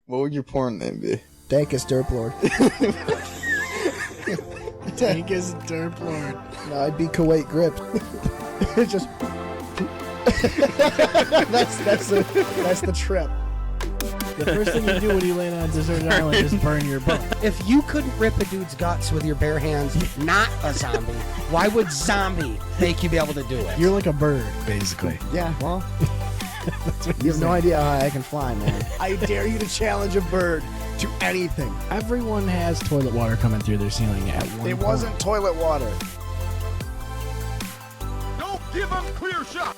What would your porn name be? Dankus Derp Lord. Dankus Derp Lord. No, I'd be Kuwait Grip. It's just that's the trip. The first thing you do when you land on a deserted island is burn your boat. If you couldn't rip a dude's guts with your bare hands, not a zombie, why would zombie make you be able to do it? You're like a bird, basically. Yeah, well, That's what you have no saying. idea how high I can fly, man. I dare you to challenge a bird to anything. Everyone has toilet water coming through their ceiling at one It point. wasn't toilet water. Don't give them clear shot.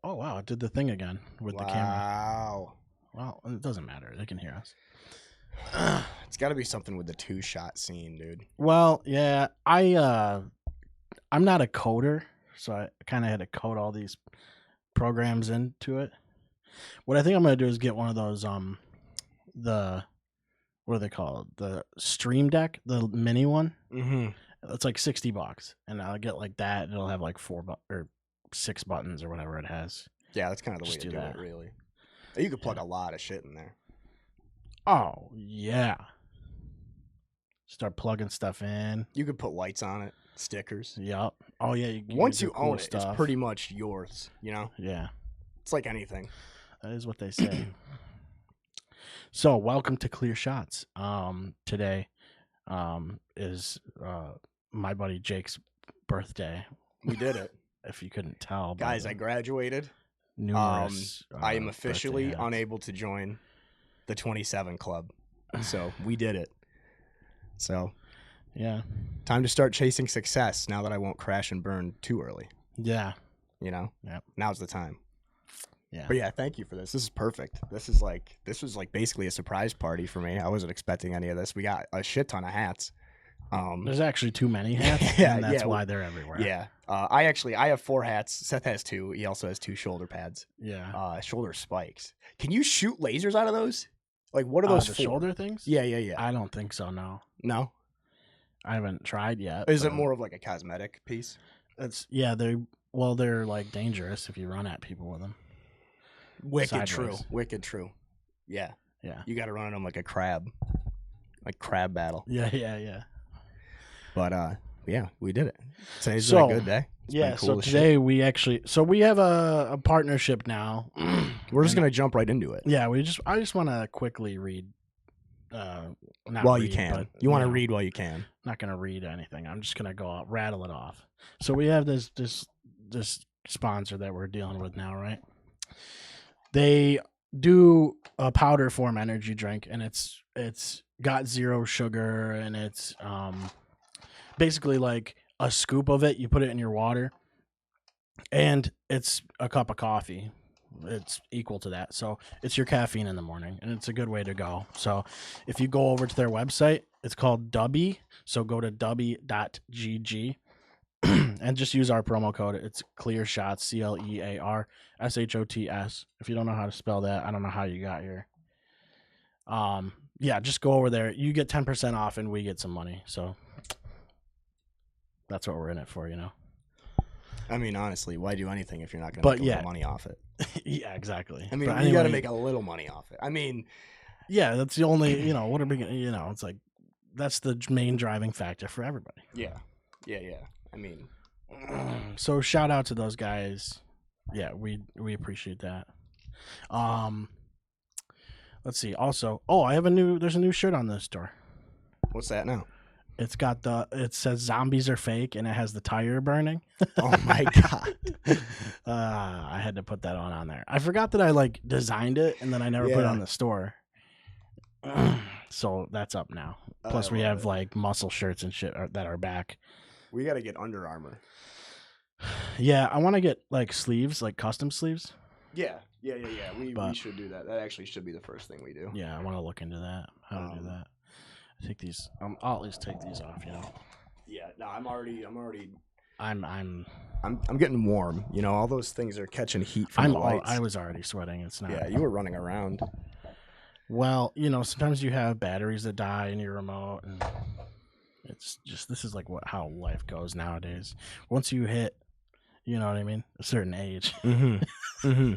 Oh, wow. It did the thing again with the camera. Wow. Well, it doesn't matter. They can hear us. It's got to be something with the 2-shot scene, dude. Well, yeah. I'm not a coder, so I kind of had to code all these programs into it. What I think I'm going to do is get one of those, what are they called? The Stream Deck, the mini one. Mm-hmm. It's like $60, and I'll get like that. It'll have like 6 buttons or whatever it has. Yeah, that's kind of the way Just to do do that. it, really. You could plug a lot of shit in there. Oh yeah. Start plugging stuff in. You could put lights on it, stickers. Yup. Oh yeah. You Once do you cool own it, stuff. it's pretty much yours, you know? Yeah. It's like anything. That is what they say. So, welcome to Clear Shots. Today is my buddy Jake's birthday. We did it. If you couldn't tell, by Guys, the I graduated. numerous. I am birthday officially hats. unable to join the 27 club. So, we did it. So, Yeah. time to start chasing success now that I won't crash and burn too early. Yeah. You know? Yep. Now's the time. Yeah. But yeah, thank you for this. This is perfect. This was like basically a surprise party for me. I wasn't expecting any of this. We got a shit ton of hats. There's actually too many hats, Yeah, and that's yeah. why they're everywhere. Yeah. I have 4 hats. Seth has 2. He also has 2 shoulder pads. Yeah. Shoulder spikes. Can you shoot lasers out of those? Like, what are those the for? shoulder things? Yeah. I don't think so. No, No? I haven't tried yet. Is it but more of like a cosmetic piece? It's they're like dangerous if you run at people with them. Wicked true. Sideways. Wicked true. Yeah. Yeah. You got to run at them like a crab. Like crab battle. Yeah. But, yeah, we did it. Today's So, been a good day. It's Yeah. been cool So as shit. today we have a partnership now. We're just going to jump right into it. Yeah. I just want to quickly read. Not While read, you can. but, You want to know, read while you can. Not gonna read anything. I'm just gonna go out, rattle it off. So we have this sponsor that we're dealing with now, right? They do a powder form energy drink, and it's got 0 sugar, and it's basically like a scoop of it. You put it in your water, and it's a cup of coffee. It's equal to that. So it's your caffeine in the morning, and it's a good way to go. So if you go over to their website, it's called Dubby. So go to dubby.gg and just use our promo code. It's Clear Shots, ClearShots. If you don't know how to spell that, I don't know how you got here. Yeah, just go over there. You get 10% off, and we get some money. So that's what we're in it for, you know. I mean, honestly, why do anything if you're not going But to make a yeah. little money off it? Yeah, exactly. I mean, But you got to anyway, make a little money off it. I mean, yeah, that's the only, what are we gonna, it's like, that's the main driving factor for everybody. yeah. I mean, So shout out to those guys. Yeah, we appreciate that. Let's see. Also, there's a new shirt on this store. what's that now? It says zombies are fake, and it has the tire burning. Oh my God. I had to put that on there. I forgot that I designed it, and then I never put it Yeah. on the store. So that's up now. Plus, we love have it. muscle shirts and shit that are back. We got to get Under Armour. Yeah, I want to get sleeves, custom sleeves. Yeah. We But- should do that. That actually should be the first thing we do. Yeah, I want to look into that. How to do that. I take these. I'll at least take these off. Yeah. No, I'm already. I'm I'm getting warm. All those things are catching heat from the lights. I was already sweating. It's not. Yeah, you were running around. Well, sometimes you have batteries that die in your remote, and it's just this is how life goes nowadays. Once you hit, you know what I mean, a certain age. Mm-hmm.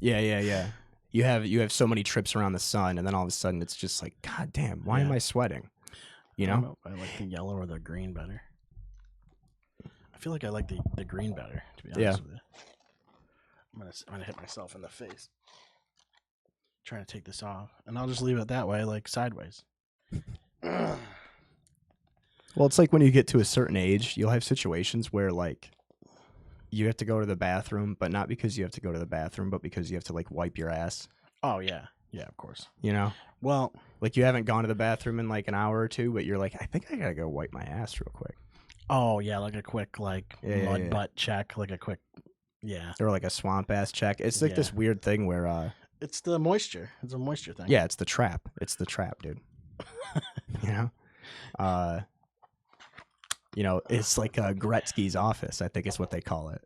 Yeah. You have so many trips around the sun, and then all of a sudden it's just like, God damn, why am I sweating? You know? I like the yellow or the green better. I feel like I like the green better, to be honest with you. I'm gonna hit myself in the face. Trying to take this off, and I'll just leave it that way, like sideways. Well, it's like when you get to a certain age, you'll have situations where like you have to go to the bathroom, but not because you have to go to the bathroom, but because you have to like wipe your ass. Oh yeah, of course. You know, Well, like you haven't gone to the bathroom in like an hour or two, but you're like, I think I gotta go wipe my ass real quick. oh yeah, like a quick mud butt check, like a quick or like a swamp ass check. It's like this weird thing where it's the moisture. It's a moisture thing. yeah, it's the trap. It's the trap, dude. You know, it's like Gretzky's office. I think is what they call it.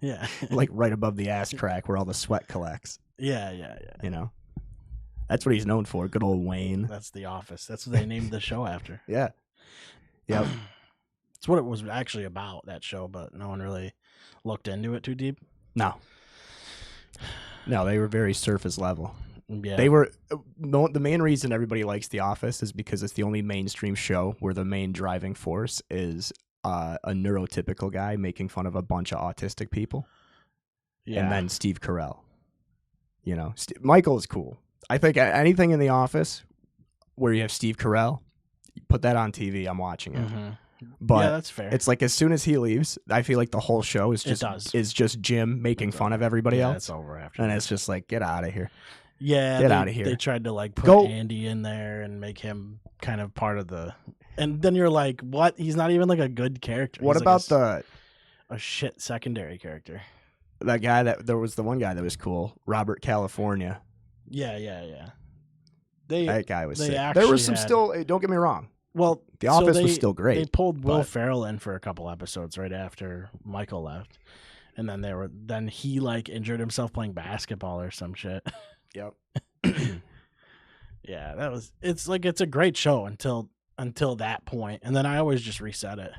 Yeah. Like right above the ass crack where all the sweat collects. Yeah. You know, that's what he's known for. Good old Wayne. That's the office. That's what they named the show after. Yeah. Yep. It's what it was actually about, that show, but no one really looked into it too deep. No, they were very surface level. Yeah. They were the main reason everybody likes The Office is because it's the only mainstream show where the main driving force is a neurotypical guy making fun of a bunch of autistic people. Yeah. And then Steve Carell. You know, Michael is cool. I think anything in The Office where you have Steve Carell, you put that on TV, I'm watching it. Mm-hmm. But yeah, that's fair. it's like as soon as he leaves, I feel like the whole show is just Jim making fun of everybody else. It's over after. And it's just like, get out of here. Yeah, get out of here. They tried to like put Andy in there and make him kind of part of the. And then you're like, what? He's not even like a good character. What He's about like a shit secondary character? That guy there was the one guy that was cool, Robert California. Yeah. That guy was sick. There was some still. Don't get me wrong. Well, The Office was still great. They pulled Will Ferrell in for a couple episodes right after Michael left, and then he like injured himself playing basketball or some shit. Yep. Yeah, it's a great show until that point, and then I always just reset it.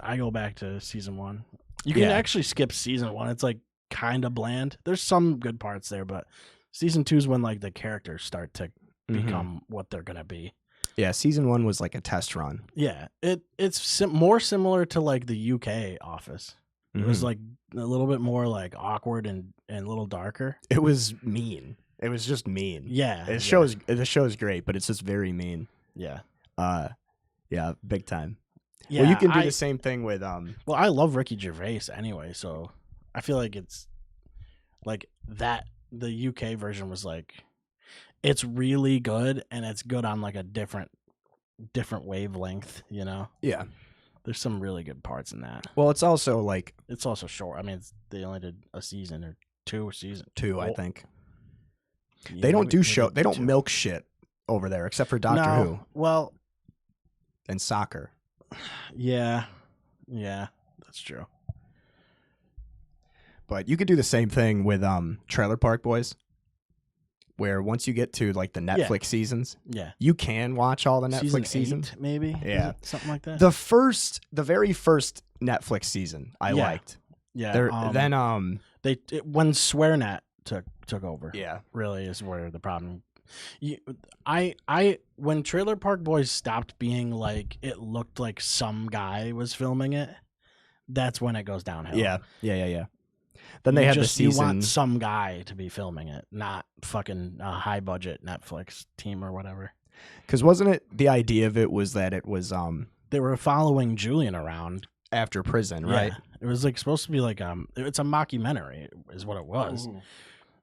I go back to season 1. You can actually skip season 1. It's like kind of bland. There's some good parts there, but season 2 is when like the characters start to become what they're gonna be. Yeah, season 1 was like a test run. Yeah, it's more similar to like the UK Office. It was like a little bit more like awkward and a little darker. It was mean. It was just mean. Yeah, the show is great, but it's just very mean. Yeah. Yeah, big time. Yeah, well, you can do the same thing with Well, I love Ricky Gervais anyway, so I feel like it's like that. The UK version was like, it's really good, and it's good on like a different wavelength. You know? Yeah. There's some really good parts in that. Well, it's also like it's also short. I mean, they only did a season or two seasons. 2, I think. Yeah, they don't do show. They don't milk shit over there, except for Doctor Who. Well, and soccer. Yeah, that's true. But you could do the same thing with Trailer Park Boys, where once you get to like the Netflix seasons, you can watch all the Netflix seasons. Maybe, yeah, something like that. The very first Netflix season I liked. Yeah. Then when SwearNet took over. Yeah, really is where the problem. When Trailer Park Boys stopped being like it looked like some guy was filming it, that's when it goes downhill. Yeah. Then they had the season. You want some guy to be filming it, not fucking a high budget Netflix team or whatever. Because wasn't it the idea of it was that it was they were following Julian around after prison, right? It was like supposed to be like it's a mockumentary is what it was. Ooh.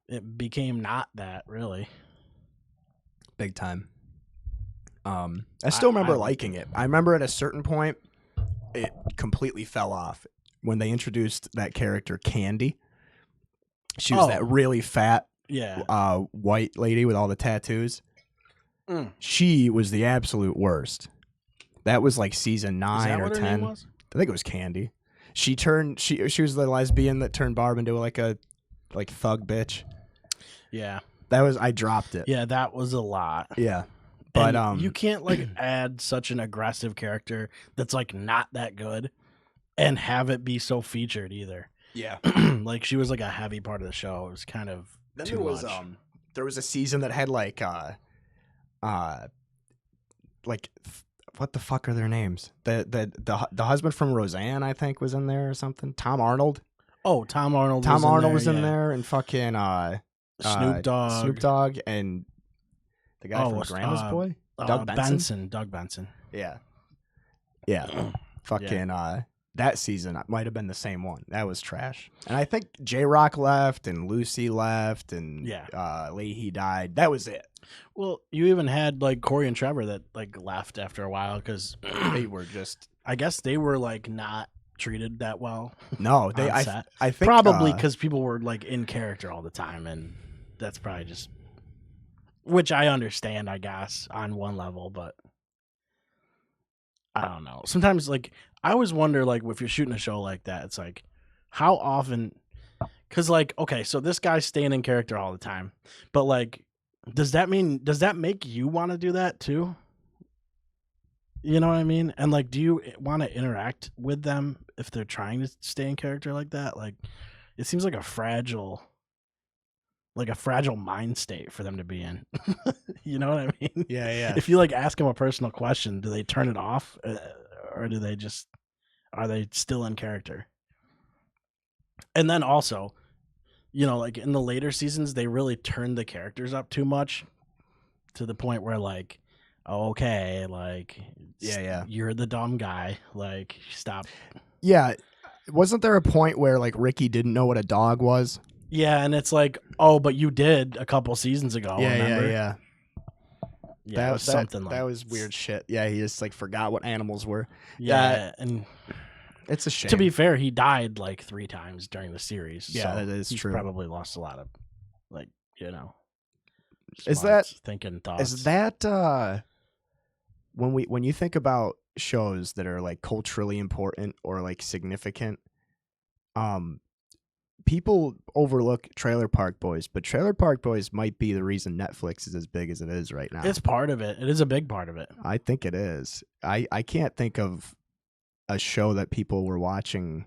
It became not that really. Big time. I still remember liking it. I remember at a certain point, it completely fell off when they introduced that character Candy. She was that really fat, white lady with all the tattoos. She was the absolute worst. That was like season 9 or 10. Her name was? I think it was Candy. She was the lesbian that turned Barb into like a thug bitch. Yeah. I dropped it. Yeah, that was a lot. Yeah. But you can't like add such an aggressive character that's like not that good and have it be so featured either. Yeah. Like she was like a heavy part of the show. It was kind of Then too much. There was a season that had like what the fuck are their names? The husband from Roseanne, I think, was in there or something. Tom Arnold. Oh, Tom Arnold. Was in there, and fucking Snoop Dogg, and the guy from Grandma's Boy, Doug Benson. Doug Benson. Yeah. Fucking that season might have been the same one. That was trash. And I think J-Rock left, and Lucy left, and Leahy died. That was it. Well, you even had like Corey and Trevor that like left after a while because they were just. I guess they were like not treated that well. No, they. I think probably because people were like in character all the time, and that's probably just. Which I understand, I guess, on one level, but I don't know. Sometimes, like, I always wonder, like, if you're shooting a show like that, it's like, how often? Because, like, okay, so this guy's staying in character all the time, but like, does that make you want to do that too? You know what I mean? And like, do you want to interact with them if they're trying to stay in character like that? Like, it seems like a fragile mind state for them to be in. You know what I mean? Yeah. If you like ask them a personal question, do they turn it off, or are they still in character? And then also, you know, like in the later seasons, they really turned the characters up too much to the point where like, okay, like, you're the dumb guy, like, stop. Yeah. Wasn't there a point where like Ricky didn't know what a dog was? Yeah, and it's like, oh, but you did a couple seasons ago. Remember? Yeah. That was something like that was weird shit. Yeah, he just like forgot what animals were. Yeah, and it's a shame. To be fair, he died like 3 times during the series. Yeah, so that is he's true. Probably lost a lot of, like, you know. Is that thinking thoughts? Is that when you think about shows that are like culturally important or like significant, people overlook Trailer Park Boys, but Trailer Park Boys might be the reason Netflix is as big as it is right now. It's part of it. It is a big part of it. I think it is. I can't think of a show that people were watching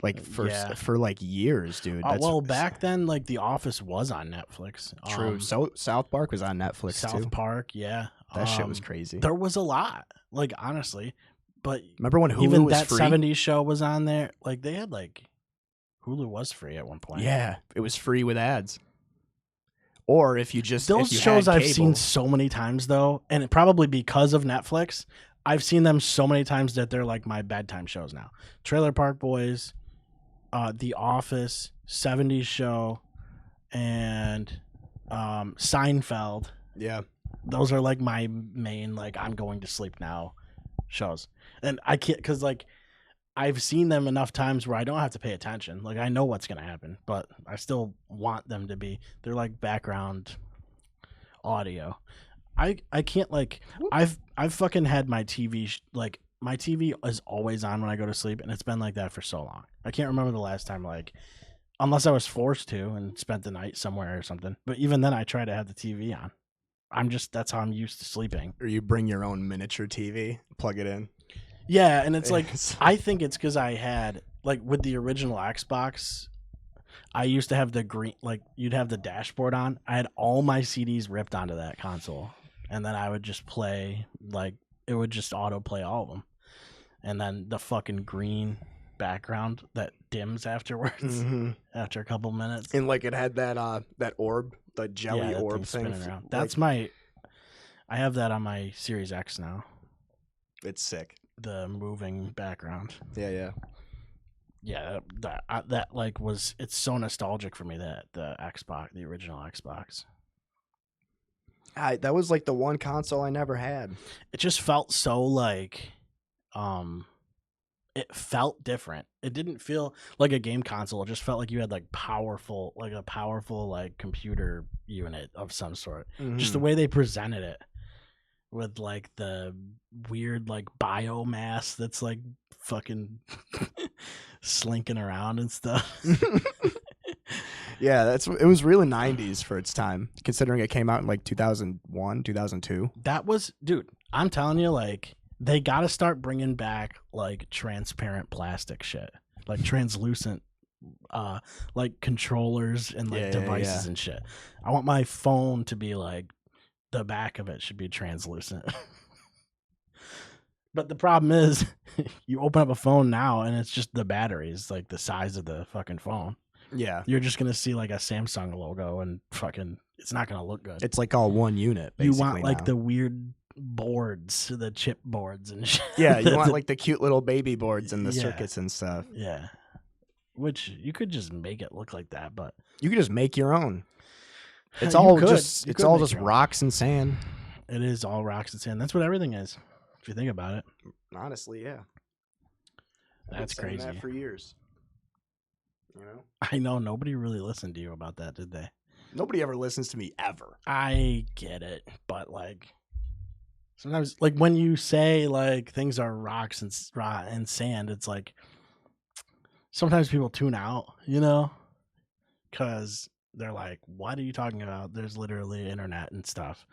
like for like years, dude. Well, back then, like The Office was on Netflix. True. So South Park was on Netflix too. South Park, yeah. That shit was crazy. There was a lot, like, honestly. But remember when Hulu even was that free? 70s show was on there? Like, they had like Hulu was free at one point. Yeah, it was free with ads. Or if you just those if you shows had I've cable. seen so many times though, and probably because of Netflix, I've seen them so many times that they're like my bedtime shows now. Trailer Park Boys, The Office, 70s Show, and Seinfeld. Yeah, those are like my main like I'm going to sleep now shows, and I can't because like I've seen them enough times where I don't have to pay attention. Like I know what's gonna happen, but I still want them to be. They're like background audio. I can't like I've fucking had my TV like my TV is always on when I go to sleep, and it's been like that for so long. I can't remember the last time like unless I was forced to and spent the night somewhere or something. But even then, I try to have the TV on. That's how I'm used to sleeping. Or you bring your own miniature TV, plug it in. Yeah, and it's like I think it's because I had like with the original Xbox, I used to have the green like you'd have the dashboard on. I had all my CDs ripped onto that console, and then I would just play like it would just autoplay all of them, and then the fucking green background that dims afterwards after a couple minutes. And like it had that orb, the jelly orb thing. Around. That's I have that on my Series X now. It's sick. The moving background. Yeah. That like was it's so nostalgic for me that the original Xbox. That was like the one console I never had. It just felt so like, it felt different. It didn't feel like a game console. It just felt like you had like a powerful like computer unit of some sort. Just the way they presented it. With like the weird like biomass that's like fucking slinking around and stuff. Yeah, it was really 90s for its time, considering it came out in like 2001, 2002. That was, dude, I'm telling you, like they got to start bringing back like transparent plastic shit, like translucent like controllers and like Yeah, devices yeah. and shit. I want my phone to be like the back of it should be translucent. But the problem is, you open up a phone now and it's just the batteries like the size of the fucking phone. Yeah. You're just gonna see like a Samsung logo and fucking it's not gonna look good. It's like all one unit, You basically. want like now. the weird boards, the chip boards and shit. Yeah, you want like the cute little baby boards and the Yeah. circuits and stuff. Yeah. Which you could just make it look like that, but You can just make your own. It's You all could. just You it's could all make just your own. rocks and sand. It is all rocks and sand. That's what everything is. If you think about it. Honestly, yeah. I've been That's saying crazy. that for years. You know? I know nobody really listened to you about that, did they? Nobody ever listens to me ever. I get it, but like sometimes like when you say like things are rocks and sand, it's like sometimes people tune out, you know? Cuz they're like, "What are you talking about? There's literally internet and stuff."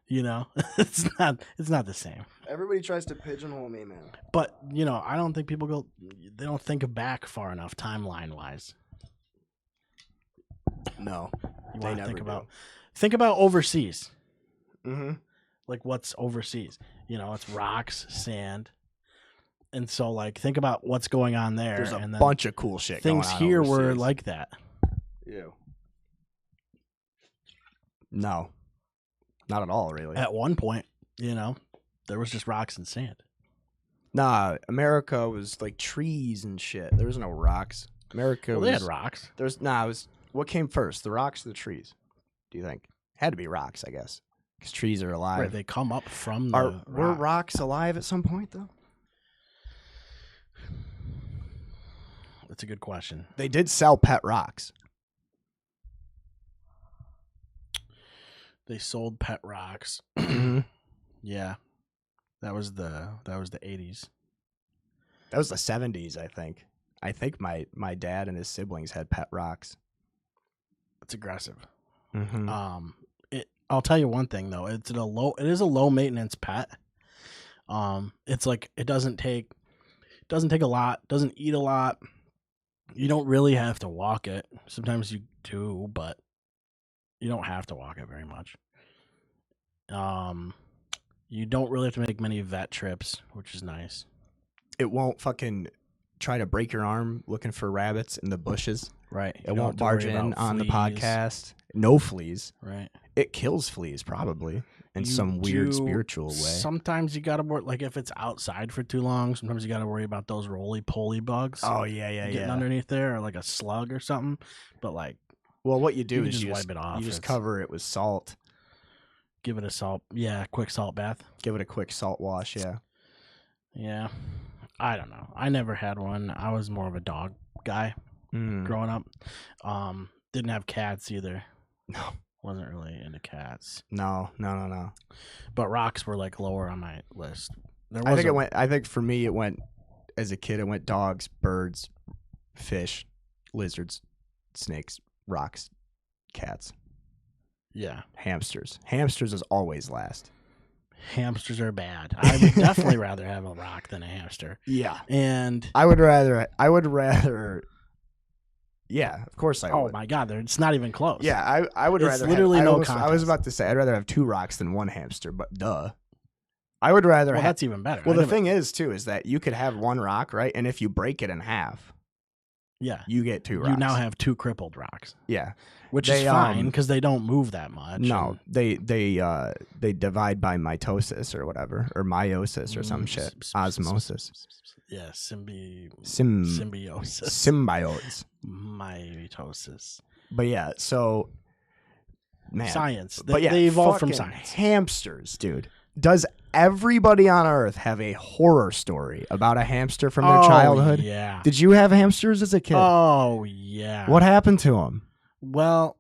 You know? It's not the same. Everybody tries to pigeonhole me, man. But, you know, I don't think people they don't think back far enough timeline-wise. No. You They want to never think about overseas. Mm-hmm. Like what's overseas? You know, it's rocks, sand. And so like think about what's going on there. There's a and then bunch of cool shit things going on here were overseas. like that. Ew. No. Not at all, really. At one point, you know, there was just rocks and sand. Nah, America was like trees and shit. There was no rocks. America Well, was... they had rocks. There's it was... What came first, the rocks or the trees? Do you think? Had to be rocks, I guess. Because trees are alive. Right, they come up from the Were rock. rocks alive at some point, though? That's a good question. They did sell pet rocks. They sold pet rocks. Mhm. Yeah. That was the 80s. That was the 70s, I think. I think my dad and his siblings had pet rocks. It's aggressive. Mm-hmm. I'll tell you one thing though. It is a low maintenance pet. It's like it doesn't take a lot, doesn't eat a lot. You don't really have to walk it. Sometimes you do, but you don't have to walk it very much. You don't really have to make many vet trips, which is nice. It won't fucking try to break your arm looking for rabbits in the bushes. Right. It won't barge in on the podcast. No fleas. Right. It kills fleas, probably, in You some weird do- spiritual way. Sometimes you gotta worry, like if it's outside for too long. Sometimes you gotta worry about those roly-poly bugs. Oh, yeah, getting underneath there, or like a slug or something. But like, Well, what you do can is just you wipe it off. You just It's- cover it with salt. give it a quick salt bath. Give it a quick salt wash, yeah. Yeah, I don't know. I never had one. I was more of a dog guy growing up. Didn't have cats either. No. Wasn't really into cats. No. But rocks were like lower on my list. I think for me it went as a kid. It went dogs, birds, fish, lizards, snakes, rocks, cats, Yeah, hamsters. Hamsters is always last. hamsters are bad. I would definitely rather have a rock than a hamster. Yeah, And I would rather. Yeah, of course I oh would. my god, it's not even close. Yeah, I would It's rather. literally no I was contest. about to say I'd rather have 2 rocks than 1 hamster, but duh. I would rather Well, have. that's even better. Well, I the never- thing is too is that you could have 1 rock, right? And if you break it in half, yeah, you get 2 rocks. you now have 2 crippled rocks, Yeah. which They, is fine because they don't move that much. No, they divide by mitosis or whatever, or meiosis or some shit. Osmosis. Yeah, symbiosis, Symbiotes. mitosis, But yeah, so man. science. But yeah, they evolved from fucking science. Hamsters, dude. Does everybody on Earth have a horror story about a hamster from their childhood? Yeah. Did you have hamsters as a kid? Oh yeah. What happened to them? Well,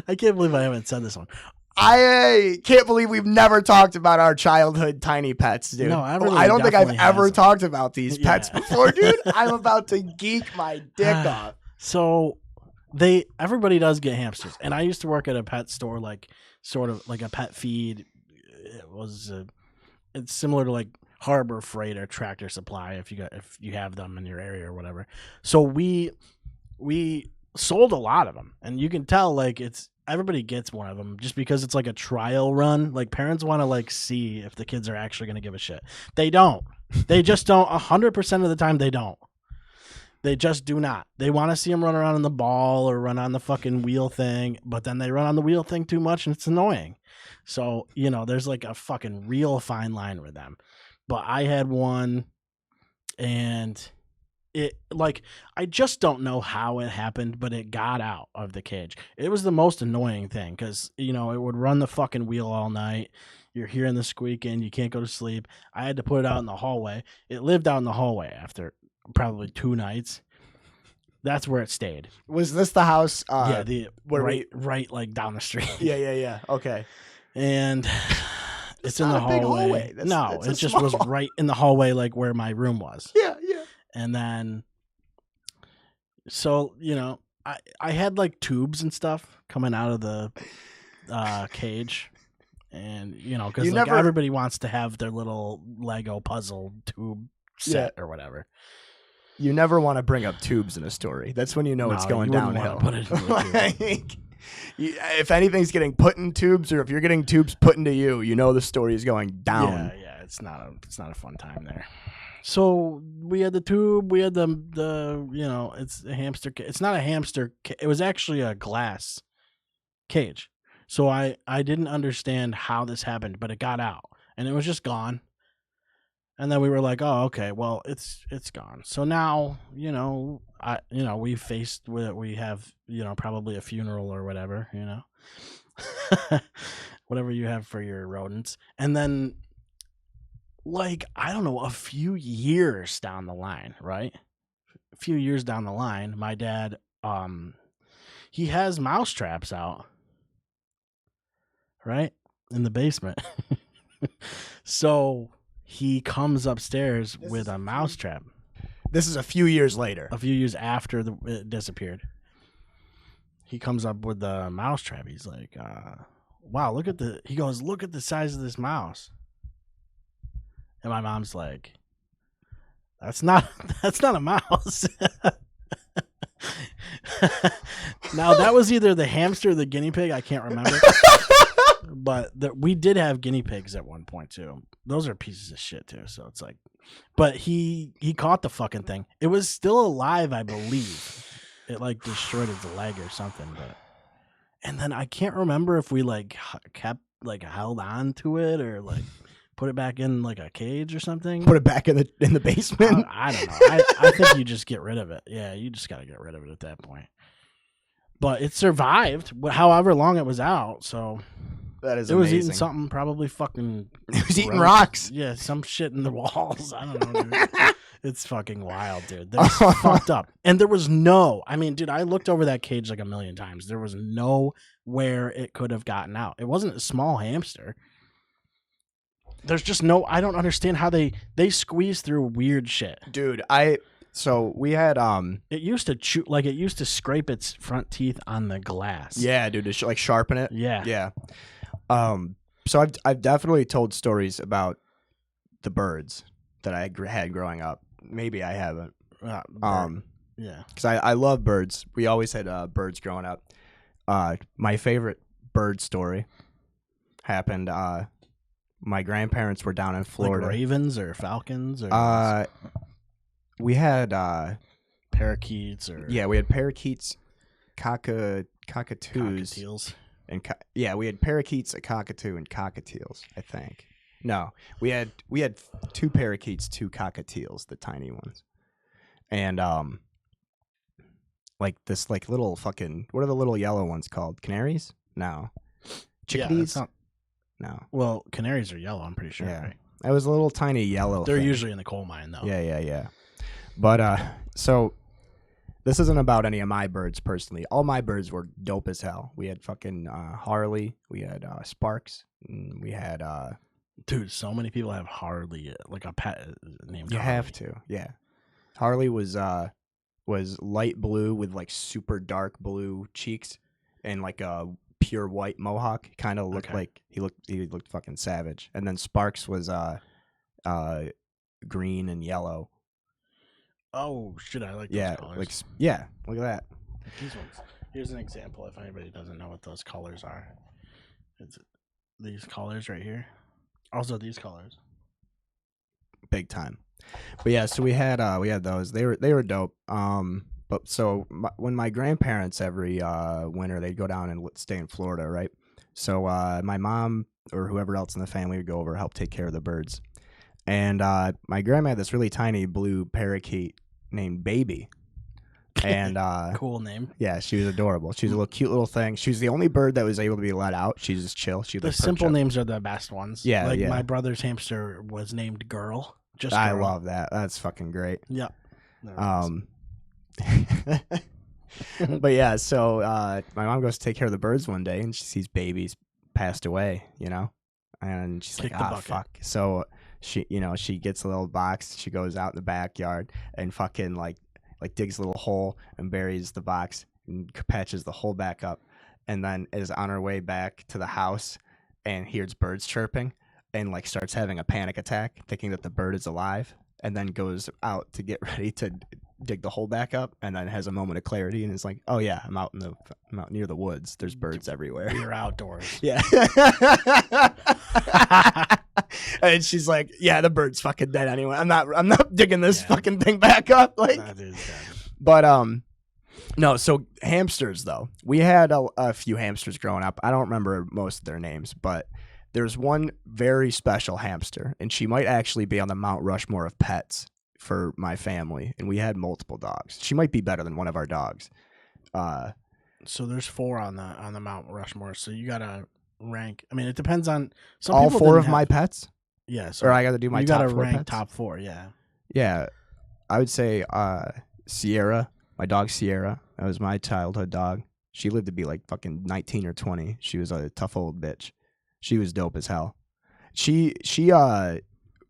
I can't believe I haven't said this one. I can't believe we've never talked about our childhood tiny pets, dude. No, everybody I don't think I've definitely ever has. talked about these pets Yeah. before, dude. I'm about to geek my dick off. So everybody does get hamsters, and I used to work at a pet store, like sort of like a pet feed. It's similar to like Harbor Freight or Tractor Supply if you have them in your area or whatever. So we sold a lot of them, and you can tell like everybody gets one of them just because it's like a trial run. Like parents want to like see if the kids are actually going to give a shit. They don't. They just don't. 100% of the time they don't. They just do not. They want to see them run around on the ball or run on the fucking wheel thing, but then they run on the wheel thing too much and it's annoying. So, there's like a fucking real fine line with them. But I had one and it like I just don't know how it happened, but it got out of the cage. It was the most annoying thing because, it would run the fucking wheel all night. You're hearing the squeaking. You can't go to sleep. I had to put it out in the hallway. It lived out in the hallway after probably 2 nights. That's where it stayed. Was this the house? Right, like down the street. Yeah. Okay. And it's in the not a big hallway. hallway. It just was right in the hallway, like where my room was. Yeah. And then, so I had like tubes and stuff coming out of the cage. And, because everybody wants to have their little Lego puzzle tube set or whatever. You never want to bring up tubes in a story. That's when it's going downhill. Put it in a tube. If anything's getting put in tubes or if you're getting tubes put into you, the story is going down. Yeah, it's not a fun time there. So we had the tube, we had the it's a hamster. It's not a hamster. It was actually a glass cage. So I didn't understand how this happened, but it got out and it was just gone. And then we were like, oh, okay, well, it's gone. So now, we have, probably a funeral or whatever, whatever you have for your rodents. And then, like, I don't know, a few years down the line, right? A few years down the line, my dad, he has mouse traps out. Right? In the basement. So he comes upstairs with a mousetrap. This is a few years later. A few years after it disappeared. He comes up with the mousetrap. He's like, wow, look at the size of this mouse. And my mom's like, that's not a mouse. Now that was either the hamster or the guinea pig. I can't remember. But we did have guinea pigs at one point too. Those are pieces of shit too. So it's like, but he caught the fucking thing. It was still alive, I believe. It like destroyed its leg or something. But and then I can't remember if we like kept like held on to it or like put it back in like a cage or something. Put it back in the basement. I don't know. I think you just get rid of it. Yeah, you just gotta get rid of it at that point. But it survived, however long it was out. So. That is amazing. It was eating something probably fucking... It was eating rocks. Yeah, some shit in the walls. I don't know, dude. It's fucking wild, dude. That's fucked up. And there was dude, I looked over that cage like a million times. There was nowhere it could have gotten out. It wasn't a small hamster. There's just I don't understand how they squeeze through weird shit. Dude, so we had it used to chew, like it used to scrape its front teeth on the glass. Yeah, dude, to like sharpen it. Yeah. So I've definitely told stories about the birds that I had growing up. Maybe I haven't. Yeah, because I love birds. We always had birds growing up. My favorite bird story happened. My grandparents were down in Florida. Like ravens or falcons or. We had parakeets or we had parakeets, cockatoos, cockatiels. And we had parakeets, a cockatoo, and cockatiels. I think. No, we had 2 parakeets, 2 cockatiels, the tiny ones, and like this like little fucking what are the little yellow ones called? Canaries? No, chickadees? Yeah, no. Well, canaries are yellow. I'm pretty sure. Yeah, right? It was a little tiny yellow. They're thing. usually in the coal mine though. Yeah. But so this isn't about any of my birds personally. All my birds were dope as hell. We had fucking Harley, we had Sparks, and we had dude, so many people have Harley like a pet named You Harley. have to. Yeah. Harley was light blue with like super dark blue cheeks and like a pure white mohawk. Kind of looked like he looked fucking savage. And then Sparks was green and yellow. Oh shit! I like those Yeah, colors. like yeah. Look at that. These ones. Here's an example. If anybody doesn't know what those colors are, it's these colors right here. Also, these colors. Big time. But yeah, so we had those. They were dope. But so when my grandparents every winter they'd go down and stay in Florida, right? So my mom or whoever else in the family would go over help take care of the birds. And my grandma had this really tiny blue parakeet named Baby. And Cool name. yeah, she was adorable. She was a little cute little thing. She was the only bird that was able to be let out. She's just chill. She The simple names are the best ones. Yeah, like yeah. my brother's hamster was named Girl. Just I Girl. love that. That's fucking great. Yeah. But yeah, so my mom goes to take care of the birds one day, and she sees Baby's passed away, and she's Kick like, the "Ah, bucket." fuck." So she gets a little box. She goes out in the backyard and fucking like digs a little hole and buries the box and patches the hole back up, and then is on her way back to the house and hears birds chirping and like starts having a panic attack, thinking that the bird is alive, and then goes out to get ready to dig the hole back up, and then has a moment of clarity and is like, "Oh yeah, I'm out near the woods. There's birds everywhere. You're outdoors. Yeah." And she's like, "Yeah, the bird's fucking dead anyway. I'm not digging this fucking thing back up." Like, That is dead. but no. So hamsters though, we had a few hamsters growing up. I don't remember most of their names, but there's one very special hamster, and she might actually be on the Mount Rushmore of pets for my family. And we had multiple dogs. She might be better than one of our dogs. So there's 4 on the Mount Rushmore. So you gotta rank. I mean, it depends on some all people 4 didn't of my have- pets, Yeah. So or I got to do my you top gotta 4 rank pets? top 4. Yeah. Yeah, I would say Sierra, my dog Sierra. That was my childhood dog. She lived to be like fucking 19 or 20. She was a tough old bitch. She was dope as hell. She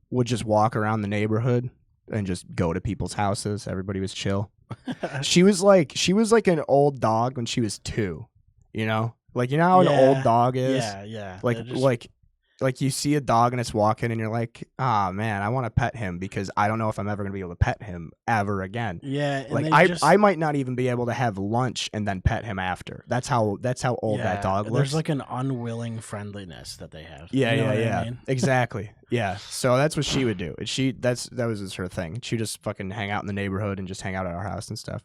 would just walk around the neighborhood and just go to people's houses. Everybody was chill. She was like an old dog when she was 2. Like how an old dog is. Yeah. Yeah. Like They're just- like you see a dog and it's walking and you're like, "Ah, man, I want to pet him because I don't know if I'm ever going to be able to pet him ever again." Yeah. And Like they just, I might not even be able to have lunch and then pet him after. That's how old that dog looks. There's like an unwilling friendliness that they have. Yeah, You know what I yeah. mean? Exactly. Yeah. So that's what she would do. And that was just her thing. She just fucking hang out in the neighborhood and just hang out at our house and stuff.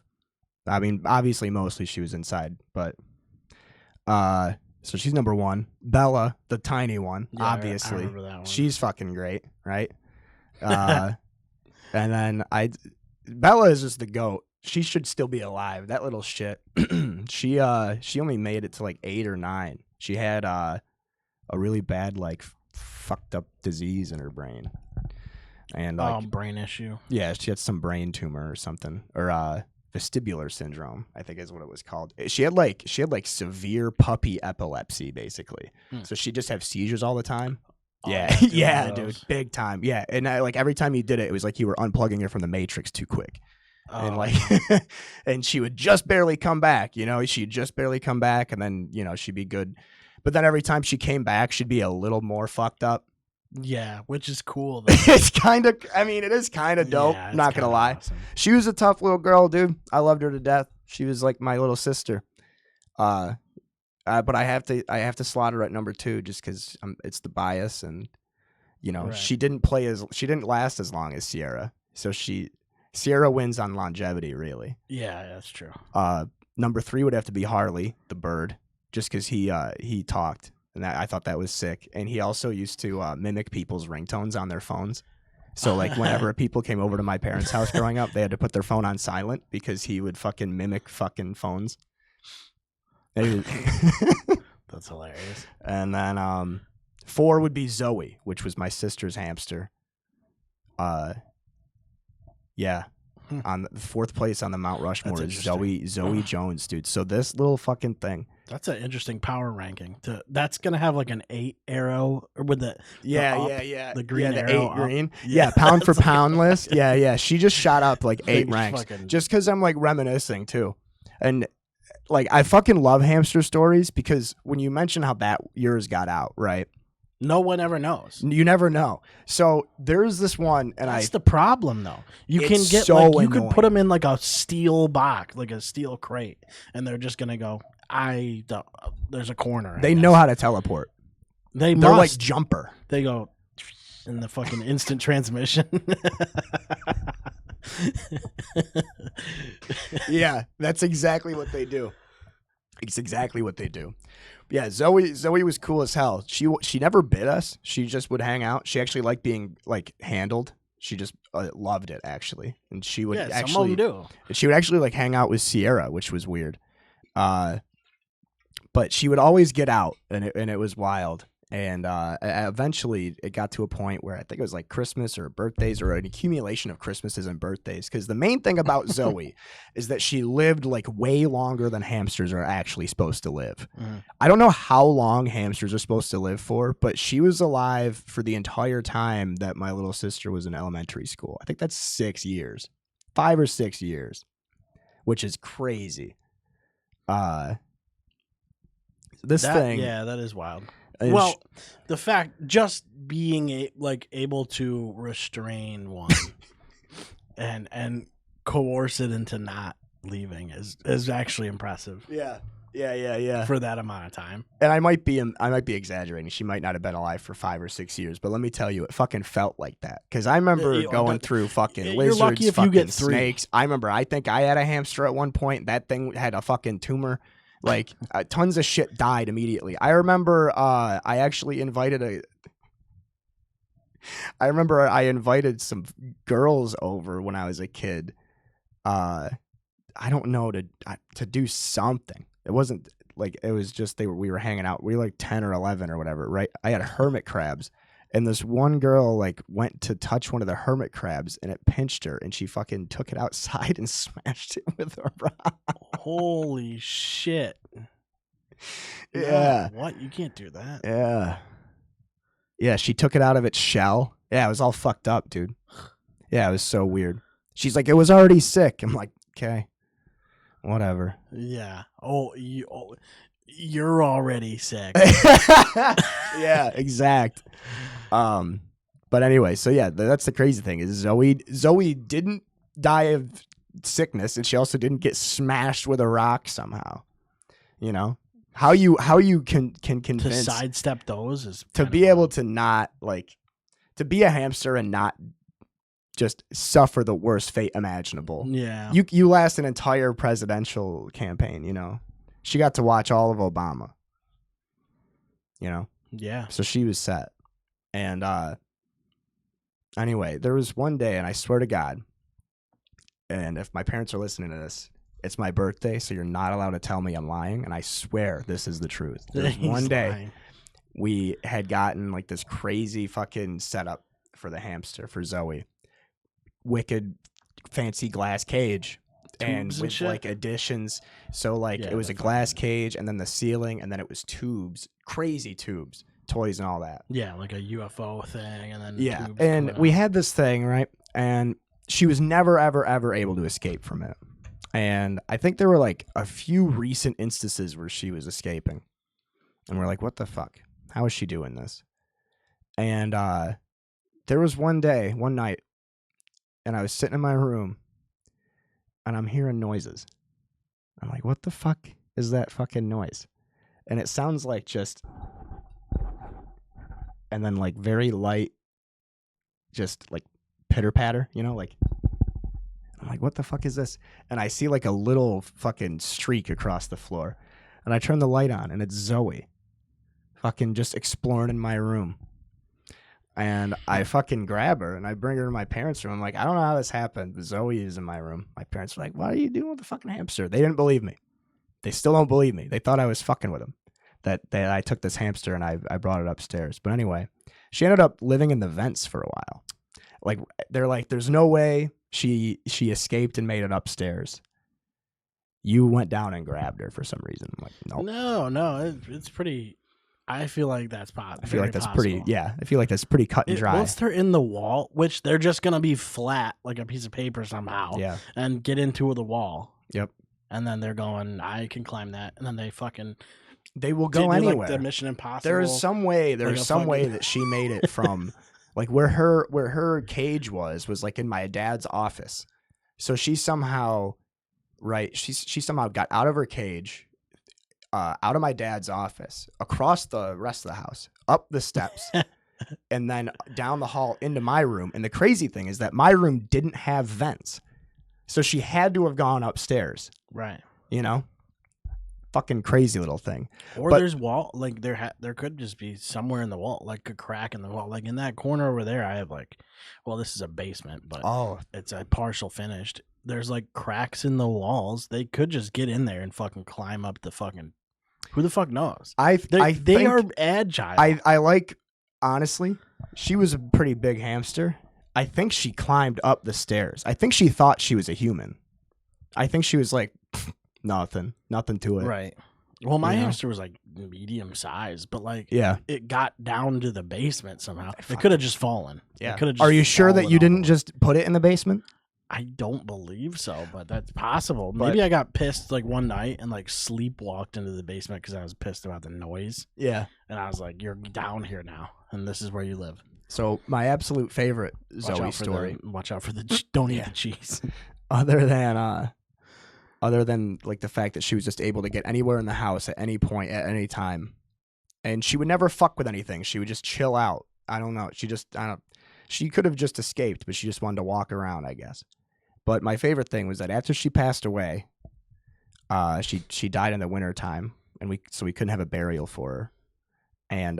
I mean, obviously mostly she was inside, but so she's number 1. Bella, the tiny one, Yeah, I obviously. remember that one. She's fucking great, right? And then Bella is just the goat. She should still be alive. That little shit. She only made it to like 8 or 9. She had a really bad like fucked up disease in her brain. And like brain issue. yeah, she had some brain tumor or something, or vestibular syndrome, I think is what it was called. She had like severe puppy epilepsy, basically. So she'd just have seizures all the time. Oh, Yeah, I do yeah, one of dude, those. big time. Yeah, and like every time you did it, it was like you were unplugging her from the Matrix too quick, and Oh. like, and she would just barely come back. She'd just barely come back, and then she'd be good. But then every time she came back, she'd be a little more fucked up. Yeah, which is cool. Though. It's kind of, I mean, it is kind of dope. Yeah, it's Not gonna kinda lie. awesome. She was a tough little girl, dude. I loved her to death. She was like my little sister. But I have to slot her at number 2 just because it's the bias, and Right. she didn't last as long as Sierra. So Sierra wins on longevity, really. Yeah, that's true. Number 3 would have to be Harley, the bird, just because he talked, and I thought that was sick. And he also used to mimic people's ringtones on their phones. So like whenever people came over to my parents' house growing up, they had to put their phone on silent because he would fucking mimic fucking phones. That's hilarious. And then 4 would be Zoe, which was my sister's hamster. Yeah. On the 4th place on the Mount Rushmore That's is interesting. Zoe Jones, dude. So this little fucking thing. That's an interesting power ranking. That's gonna have like an 8 arrow or with the up, Yeah. the green the arrow 8 up. green. Yeah, Yeah, pound for that's like- pound list. Yeah. She just shot up like 8 Like, ranks. fucking- Just because I'm like reminiscing too. And like I fucking love hamster stories because when you mention how bad yours got out, right? No one ever knows. You never know. So there's this one, and That's the problem, though. You can It's get so like you annoying. could put them in like a steel box, like a steel crate, and they're just gonna go. I don't. There's a corner. they know how to teleport. They're They're like must. Jumper. They go in the fucking instant transmission. Yeah, that's exactly what they do. It's exactly what they do. Yeah, Zoe was cool as hell. She never bit us. She just would hang out. She actually liked being like handled. She just loved it actually, and she would Yeah, some actually of them do. she would actually like hang out with Sierra, which was weird. But she would always get out, and it was wild. And eventually, it got to a point where I think it was like Christmas or birthdays or an accumulation of Christmases and birthdays. Because the main thing about Zoe is that she lived like way longer than hamsters are actually supposed to live. Mhm. I don't know how long hamsters are supposed to live for, but she was alive for the entire time that my little sister was in elementary school. I think that's 6 years, 5 or 6 years, which is crazy. This thing, Yeah, that is wild. is- Well, the fact just being able to restrain one and coerce it into not leaving is actually impressive yeah. for that amount of time. And I might be exaggerating. She might not have been alive for 5 or 6 years, but let me tell you, it fucking felt like that. Because I remember going through fucking you're lizards, lucky if you fucking get 3. snakes. I think I had a hamster at one point. That thing had a fucking tumor. Like tons of shit died immediately. I remember I actually invited I invited some girls over when I was a kid. I don't know, to do something. It wasn't like, it was just we were hanging out. We were like 10 or 11 or whatever, right? I had hermit crabs, and this one girl like went to touch one of the hermit crabs, and it pinched her, and she fucking took it outside and smashed it with a rock. Holy shit. Yeah. No, what? You can't do that. Yeah. Yeah, she took it out of its shell. Yeah, it was all fucked up, dude. Yeah, it was so weird. She's like, it was already sick. I'm like, okay, whatever. Yeah. You're already sick. Yeah, exact. But anyway, so yeah, that's the crazy thing is Zoe didn't die of sickness, and she also didn't get smashed with a rock somehow. You know how you can To convince sidestep those is to kind be of able to not like to be a hamster and not just suffer the worst fate imaginable. Yeah. You last an entire presidential campaign, you know. She got to watch all of Obama. You know? Yeah. So she was set. And anyway, there was one day, and I swear to God, and if my parents are listening to this, it's my birthday, so you're not allowed to tell me I'm lying, and I swear this is the truth. There was He's one day lying. we had gotten like this crazy fucking setup for the hamster, for Zoe. Wicked fancy glass cage. And Tubes and with shit? like additions. So like Yeah, it was a they're glass fucking- cage, and then the ceiling, and then it was tubes, crazy tubes, toys and all that. Yeah, like a UFO thing, and then Yeah. tubes And coming we out. had this thing, right? And she was never, ever, ever able to escape from it. And I think there were like a few recent instances where she was escaping. And we're like, what the fuck? How is she doing this? And there was one night, and I was sitting in my room, and I'm hearing noises. I'm like, what the fuck is that fucking noise? And it sounds like just, and then like very light, just like pitter patter, you know, like, I'm like, what the fuck is this? And I see like a little fucking streak across the floor, and I turn the light on, and it's Zoe fucking just exploring in my room. And I fucking grab her, and I bring her to my parents' room. I'm like, I don't know how this happened, but Zoe is in my room. My parents were like, what are you doing with the fucking hamster? They didn't believe me. They still don't believe me. They thought I was fucking with them, that I took this hamster and I brought it upstairs. But anyway, she ended up living in the vents for a while. Like, they're like, there's no way she escaped and made it upstairs. You went down and grabbed her for some reason. I'm like, nope. No, it's pretty. I feel like that's possible. I feel like that's pretty, yeah. I feel like that's pretty cut and dry. Once they're in the wall, which they're just gonna be flat like a piece of paper somehow, Yeah. and get into the wall. Yep. And then they're going, I can climb that, and then they fucking They will Do you go do, anywhere. Like the Mission Impossible. There's some way. like There's a some way fucking- that she made it from, like where her cage was like in my dad's office. So she somehow, right? She somehow got out of her cage, out of my dad's office, across the rest of the house, up the steps, and then down the hall into my room. And the crazy thing is that my room didn't have vents, so she had to have gone upstairs. Right. You know. Fucking crazy little thing. Or But- there's wall, like there could just be somewhere in the wall, like a crack in the wall, like in that corner over there. I have like, well, this is a basement, but Oh, it's a partial finished. There's like cracks in the walls. They could just get in there and fucking climb up the fucking. Who the fuck knows? I They think are agile. I like, honestly, she was a pretty big hamster. I think she climbed up the stairs. I think she thought she was a human. I think she was like, nothing to it. Right. Well, my You know? hamster was like medium size, but like Yeah. it got down to the basement somehow. It Fuck. could have just fallen. Yeah. It could have. Are you sure that you didn't just put it in the basement? I don't believe so, but that's possible. But- Maybe I got pissed like one night and like sleepwalked into the basement because I was pissed about the noise, Yeah. and I was like, "You're down here now, and this is where you live." So my absolute favorite Watch Zoe out for story, watch out for the. Don't eat Yeah. the cheese. other than like the fact that she was just able to get anywhere in the house at any point at any time, and she would never fuck with anything. She would just chill out. I don't know. She could have just escaped, but she just wanted to walk around, I guess. But my favorite thing was that after she passed away, she died in the winter time, and we couldn't have a burial for her. And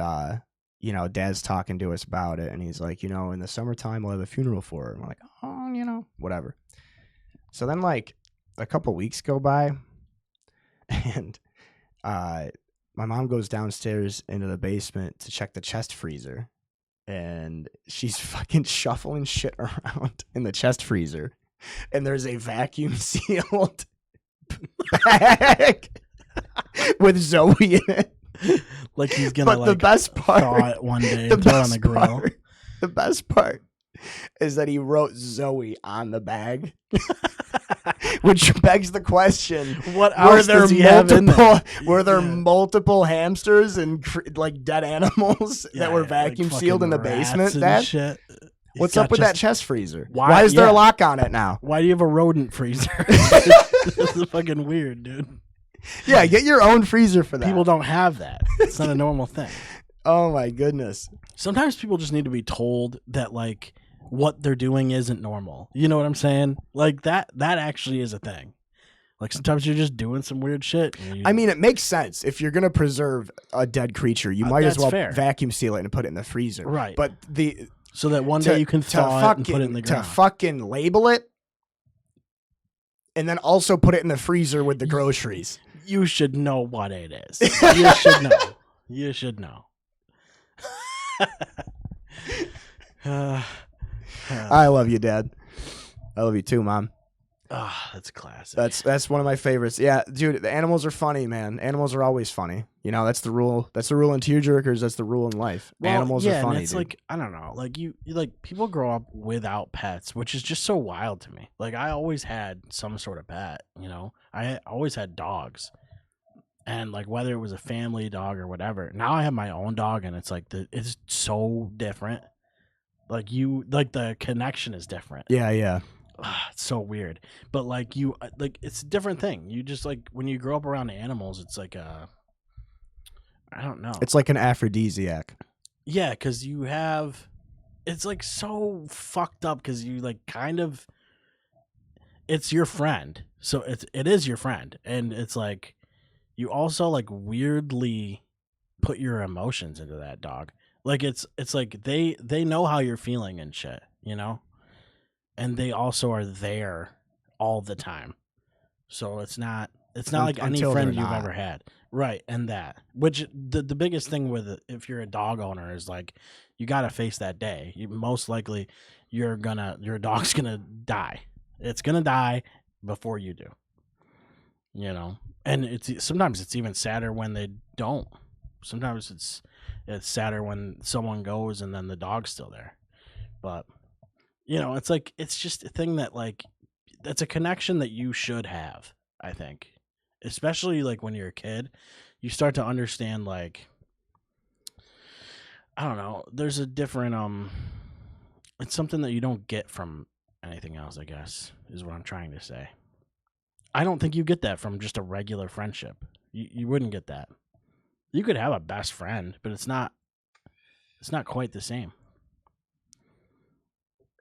Dad's talking to us about it, and he's like, in the summertime we'll have a funeral for her. And we're like, oh, whatever. So then like a couple weeks go by, and my mom goes downstairs into the basement to check the chest freezer, and she's fucking shuffling shit around in the chest freezer, and there's a vacuum sealed bag with Zoe in it. Like he's gonna But like the best part, thaw it one day and throw it on the grill. The best part is that he wrote Zoe on the bag, which begs the question: What were else there does he have in there? were there Yeah. multiple hamsters and like dead animals that were Yeah, vacuum like fucking in the fucking basement? rats and Dad, shit. He's what's got up with just- that chest freezer? Why- Why is there yeah. a lock on it now? Why do you have a rodent freezer? This is fucking weird, dude. Yeah, get your own freezer for that. People don't have that. It's not a normal thing. Oh my goodness. Sometimes people just need to be told that like what they're doing isn't normal. You know what I'm saying? Like that actually is a thing. Like sometimes you're just doing some weird shit. and you- I mean, it makes sense. If you're gonna preserve a dead creature, you might as that's well fair. vacuum seal it and put it in the freezer. Right. But so that one day you can thaw it and put it in the to ground. fucking label it, and then also put it in the freezer with the groceries. You should know what it is. You should know. You should know. I love you, Dad. I love you too, Mom. That's classic. That's one of my favorites. Yeah, dude, the animals are funny, man. Animals are always funny. That's the rule. That's the rule in tearjerkers. That's the rule in life. Well, Animals yeah, are funny, and it's dude. like I don't know, like you like people grow up without pets, which is just so wild to me. Like I always had some sort of pet, I always had dogs, and like whether it was a family dog or whatever. Now I have my own dog, and it's like it's so different. Like the connection is different. yeah. It's so weird, but like it's a different thing. You just like when you grow up around animals, it's like I don't know. It's like an aphrodisiac. Yeah, because it's like so fucked up because you like kind of, it's your friend. So it is your friend. And it's like, you also like weirdly put your emotions into that dog. Like it's like they know how you're feeling and shit, and they also are there all the time. So it's not like any Until friend they're you've not. ever had. Right. And that, which the biggest thing with it, if you're a dog owner, is like, you got to face that day. Most likely your dog's going to die. It's going to die before you do, and sometimes it's even sadder when they don't. Sometimes it's sadder when someone goes and then the dog's still there. But, it's like, it's just a thing that like, that's a connection that you should have, I think. Especially like when you're a kid, you start to understand, like, I don't know, there's a different it's something that you don't get from anything else, I guess, is what I'm trying to say. I don't think you get that from just a regular friendship. You wouldn't get that. You could have a best friend, but it's not quite the same.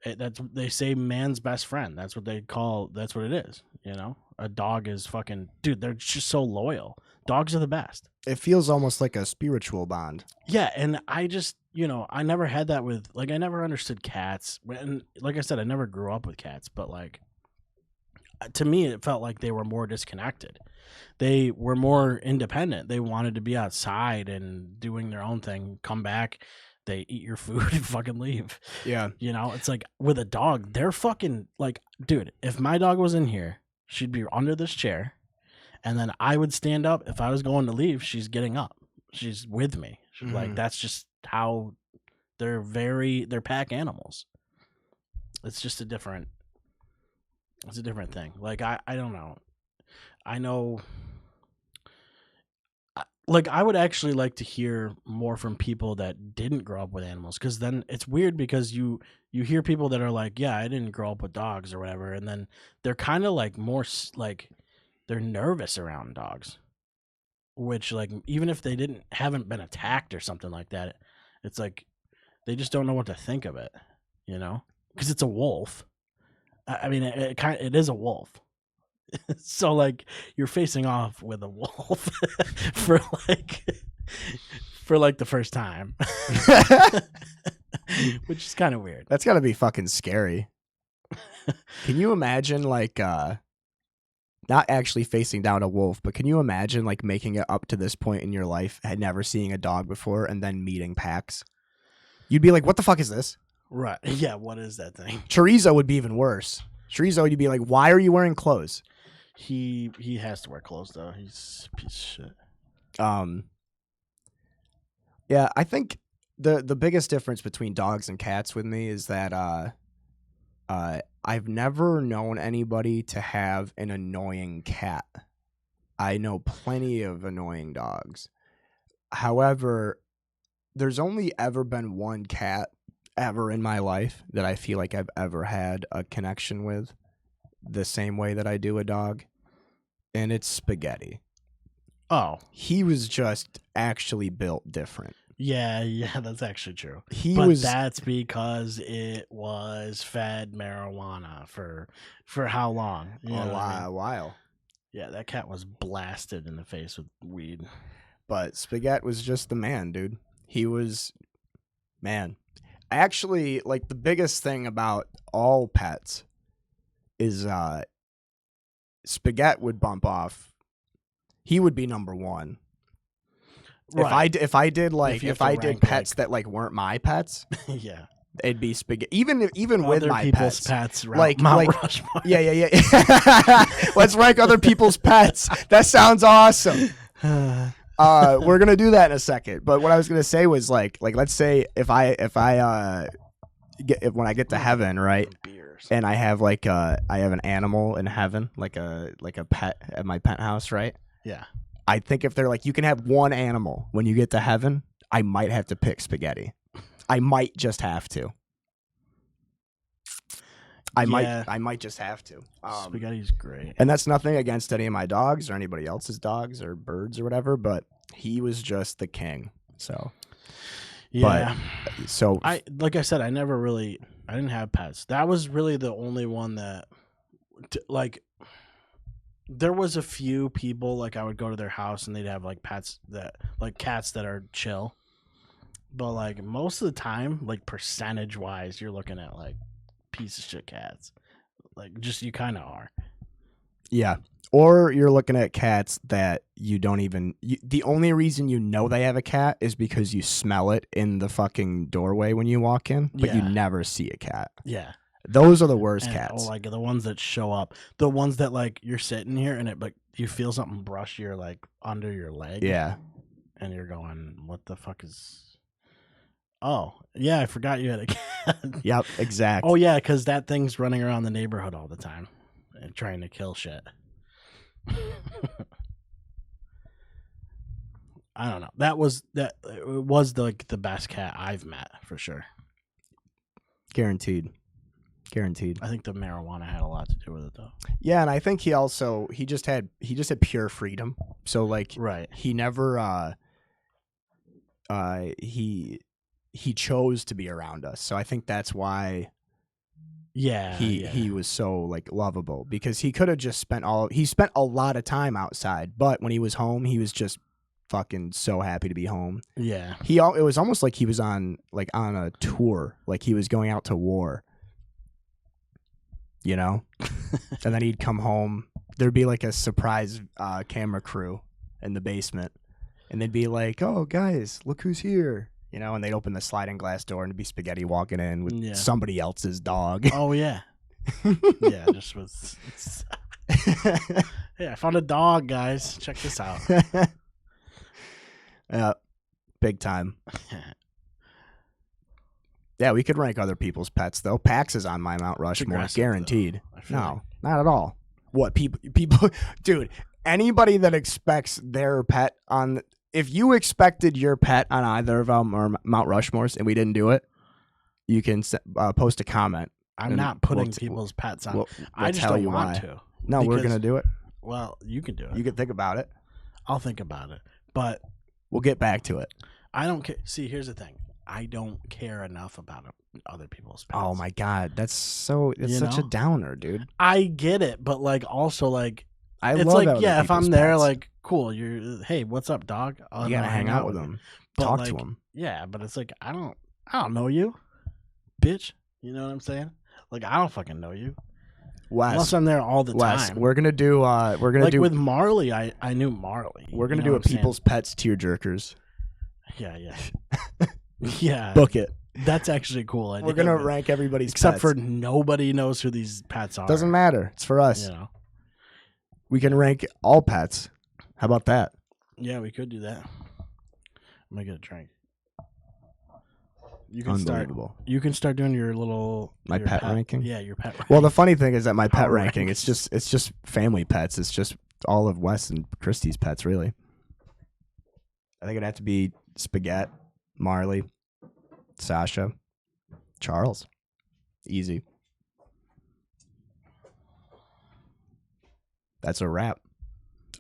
They say man's best friend. That's what they call. That's what it is. You know, a dog is fucking dude. They're just so loyal. Dogs are the best. It feels almost like a spiritual bond. Yeah, and I just, I never had that with, like, I never understood cats. And like I said, I never grew up with cats, but like, to me, it felt like they were more disconnected. They were more independent. They wanted to be outside and doing their own thing. Come back, they eat your food and fucking leave. Yeah. It's like with a dog, they're fucking like, dude, if my dog was in here, she'd be under this chair. And then I would stand up. If I was going to leave, she's getting up. She's with me. She's like, that's just how they're pack animals. It's just a different thing. Like, I don't know. I know, like, I would actually like to hear more from people that didn't grow up with animals. Cause then it's weird because you hear people that are like, yeah, I didn't grow up with dogs or whatever. And then they're kind of like more like, they're nervous around dogs, which, like, even if they haven't been attacked or something like that, it's like they just don't know what to think of it, because it's a wolf. I mean, it is a wolf. So, like, you're facing off with a wolf for the first time, which is kind of weird. That's got to be fucking scary. Can you imagine, like, not actually facing down a wolf, but can you imagine, like, making it up to this point in your life and never seeing a dog before and then meeting packs? You'd be like, what the fuck is this? Right. Yeah, what is that thing? Chorizo would be even worse. Chorizo, you'd be like, why are you wearing clothes? He has to wear clothes, though. He's a piece of shit. Yeah, I think the biggest difference between dogs and cats with me is that I've never known anybody to have an annoying cat. I know plenty of annoying dogs. However, there's only ever been one cat ever in my life that I feel like I've ever had a connection with the same way that I do a dog, and it's Spaghetti. Oh. He was just actually built different. Yeah, that's actually true. That's because it was fed marijuana for how long? A while. Yeah, that cat was blasted in the face with weed. But Spaghetti was just the man, dude. He was, man. Actually, like, the biggest thing about all pets is Spaghetti would bump off. He would be number one. Right. If I did pets that, like, weren't my pets, yeah, it'd be Spaghetti. Even with other my people's pets, like Mount Rushmore. Yeah. Let's rank other people's pets. That sounds awesome. We're gonna do that in a second. But what I was gonna say was like let's say if when I get to heaven, right, and I have an animal in heaven, like a pet at my penthouse, right? Yeah. I think if they're like, you can have one animal when you get to heaven, I might have to pick Spaghetti. I might just have to. I might just have to. Spaghetti's great. And that's nothing against any of my dogs or anybody else's dogs or birds or whatever, but he was just the king. So, yeah. Like I said, I didn't have pets. That was really the only one that, like, there was a few people, like, I would go to their house and they'd have, like, pets that, like, cats that are chill. But, like, most of the time, like, percentage wise, you're looking at, like, piece of shit cats. Like, just, you kind of are. Yeah. Or you're looking at cats that you don't even, the only reason you know they have a cat is because you smell it in the fucking doorway when you walk in, but you never see a cat. Yeah. Those are the worst cats. Oh, like the ones that show up, the ones that, like, you're sitting here and you feel something brush your, like, under your leg. Yeah. And you're going, what the fuck is? Oh, yeah, I forgot you had a cat. Yep, exactly. Oh, yeah, because that thing's running around the neighborhood all the time and trying to kill shit. I don't know. That was it was the best cat I've met for sure. Guaranteed. I think the marijuana had a lot to do with it though. Yeah, and I think he just had pure freedom. So like Right. he never he chose to be around us. So I think that's why he was so like lovable, because he could have just spent a lot of time outside, but when he was home, he was just fucking so happy to be home. Yeah. It was almost like he was on a tour, like he was going out to war. You know? And then he'd come home. There'd be like a surprise camera crew in the basement. And they'd be like, "Oh, guys, look who's here." You know, and they'd open the sliding glass door and it'd be Spaghetti walking in with somebody else's dog. Oh, yeah. Yeah, just with... Hey, I found a dog, guys. Check this out. Yeah, big time. Yeah, we could rank other people's pets, though. Pax is on my Mount Rushmore, guaranteed. No, not at all. What, people, dude, anybody that expects their pet on... If you expected your pet on either of them or Mount Rushmore's and we didn't do it, you can post a comment. I'm not putting people's pets on. I just don't want to. No, we're going to do it. Well, you can do it. You can think about it. I'll think about it. But we'll get back to it. I don't care. See, here's the thing. I don't care enough about other people's pets. Oh, my God. That's such a downer, dude. I get it. But, like, also, like, it's love like, yeah, if I'm there, pets. Like, cool. Hey, what's up, dog? You gotta hang out with them. Talk to them. Yeah, but it's like I don't know you, bitch. You know what I'm saying? Like I don't fucking know you. Wes, unless I'm there all the time. We're gonna do. With Marley. I knew Marley. We're gonna do a people's pets tear jerkers. Yeah. Yeah. Book it. That's actually cool. We're gonna rank everybody's except pets. for nobody knows who these pets are. Doesn't matter. It's for us. You know. We can rank all pets. How about that? Yeah, we could do that. I'm gonna get a drink. You can Unbelievable. You can start doing your pet ranking. Yeah, your pet ranking. Well, the funny thing is that my pet Power ranking, rankings. it's just family pets. It's just all of Wes and Christy's pets, really. I think it'd have to be Spaghetti, Marley, Sasha, Charles. Easy. That's a wrap.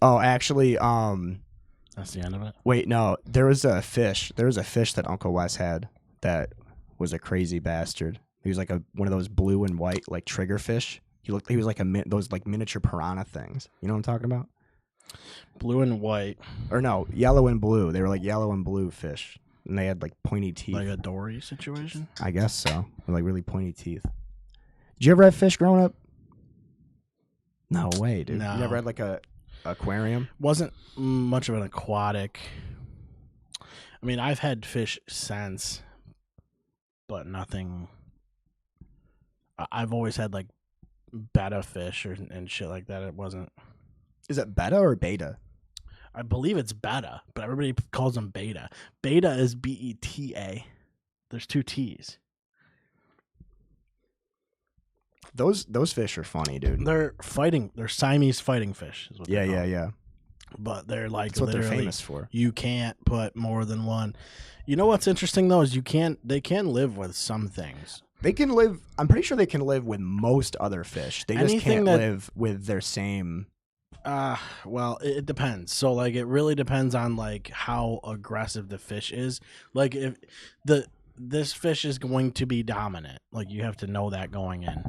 Oh, actually, that's the end of it. Wait, no. There was a fish that Uncle Wes had that was a crazy bastard. He was like one of those blue and white like trigger fish. He was like those like miniature piranha things. You know what I'm talking about? Blue and white. Or no, yellow and blue. They were like yellow and blue fish, and they had like pointy teeth. Like a Dory situation? I guess so. Like really pointy teeth. Did you ever have fish growing up? No way, dude. No. You never had like a aquarium? Wasn't much of an aquatic. I mean, I've had fish since, but nothing. I've always had like betta fish and shit like that. It wasn't. Is it betta or beta? I believe it's betta, but everybody calls them beta. Beta is BETA. There's 2 T's. Those fish are funny, dude. They're Siamese fighting fish. Is what they're called. Yeah. But they're like That's what they're famous for. You can't put more than one. You know what's interesting though is they can live with some things. They can live. I'm pretty sure they can live with most other fish. They just can't live with their same. Well, it depends. So like, it really depends on like how aggressive the fish is. Like if this fish is going to be dominant, like you have to know that going in.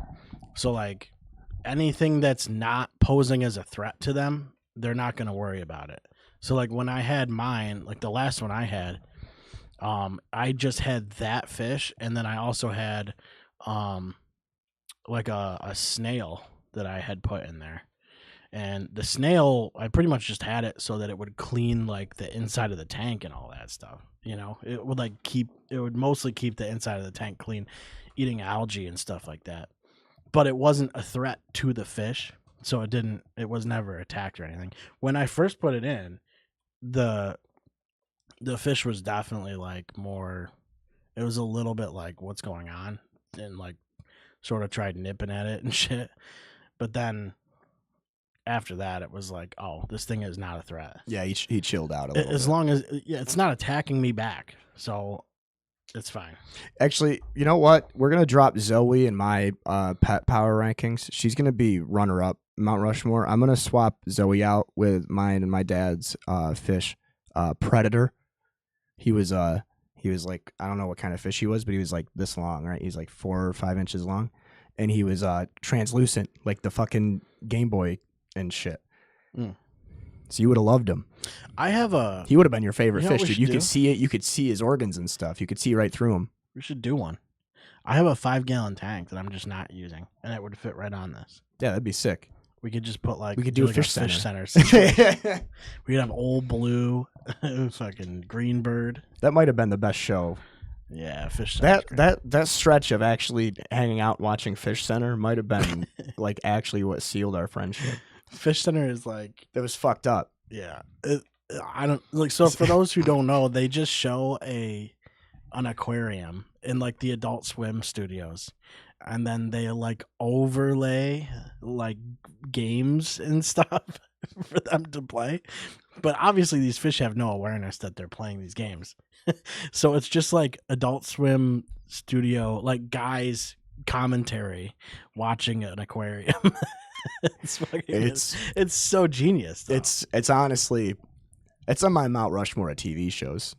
So like anything that's not posing as a threat to them, they're not going to worry about it. So like when I had mine, like the last one I had, I just had that fish, and then I also had like a snail that I had put in there. And the snail, I pretty much just had it so that it would clean like the inside of the tank and all that stuff. You know, it would mostly keep the inside of the tank clean, eating algae and stuff like that. But it wasn't a threat to the fish, so it was never attacked or anything. When I first put it in, the fish was definitely like more, it was a little bit like, what's going on? And like sort of tried nipping at it and shit. But then after that, it was like, oh, this thing is not a threat. Yeah, he chilled out a little As bit. long as it's not attacking me back, so it's fine. Actually, you know what? We're gonna drop Zoe in my pet power rankings. She's gonna be runner up Mount Rushmore. I'm gonna swap Zoe out with mine and my dad's fish, Predator. He was like, I don't know what kind of fish he was, but he was like this long, right? He's like 4 or 5 inches long, and he was translucent, like the fucking Game Boy and shit. So you would have loved him. He would have been your favorite You know what fish, we dude. You should could do? see it. You could see his organs and stuff. You could see right through him. We should do one. I have a 5-gallon tank that I'm just not using, and it would fit right on this. Yeah, that'd be sick. We could just put like We could do a like fish center. center. We could have Old Blue, fucking Green Bird. That might have been the best show. Yeah, fish center. That stretch of actually hanging out watching Fish Center might have been like actually what sealed our friendship. Fish Center is like, It was fucked up. yeah. I don't like. So for those who don't know, they just show an aquarium in like the Adult Swim studios, and then they like overlay like games and stuff for them to play. But obviously, these fish have no awareness that they're playing these games. So it's just like Adult Swim studio, like guys commentary watching an aquarium. It's so genius. Though. It's honestly, it's on my Mount Rushmore of TV shows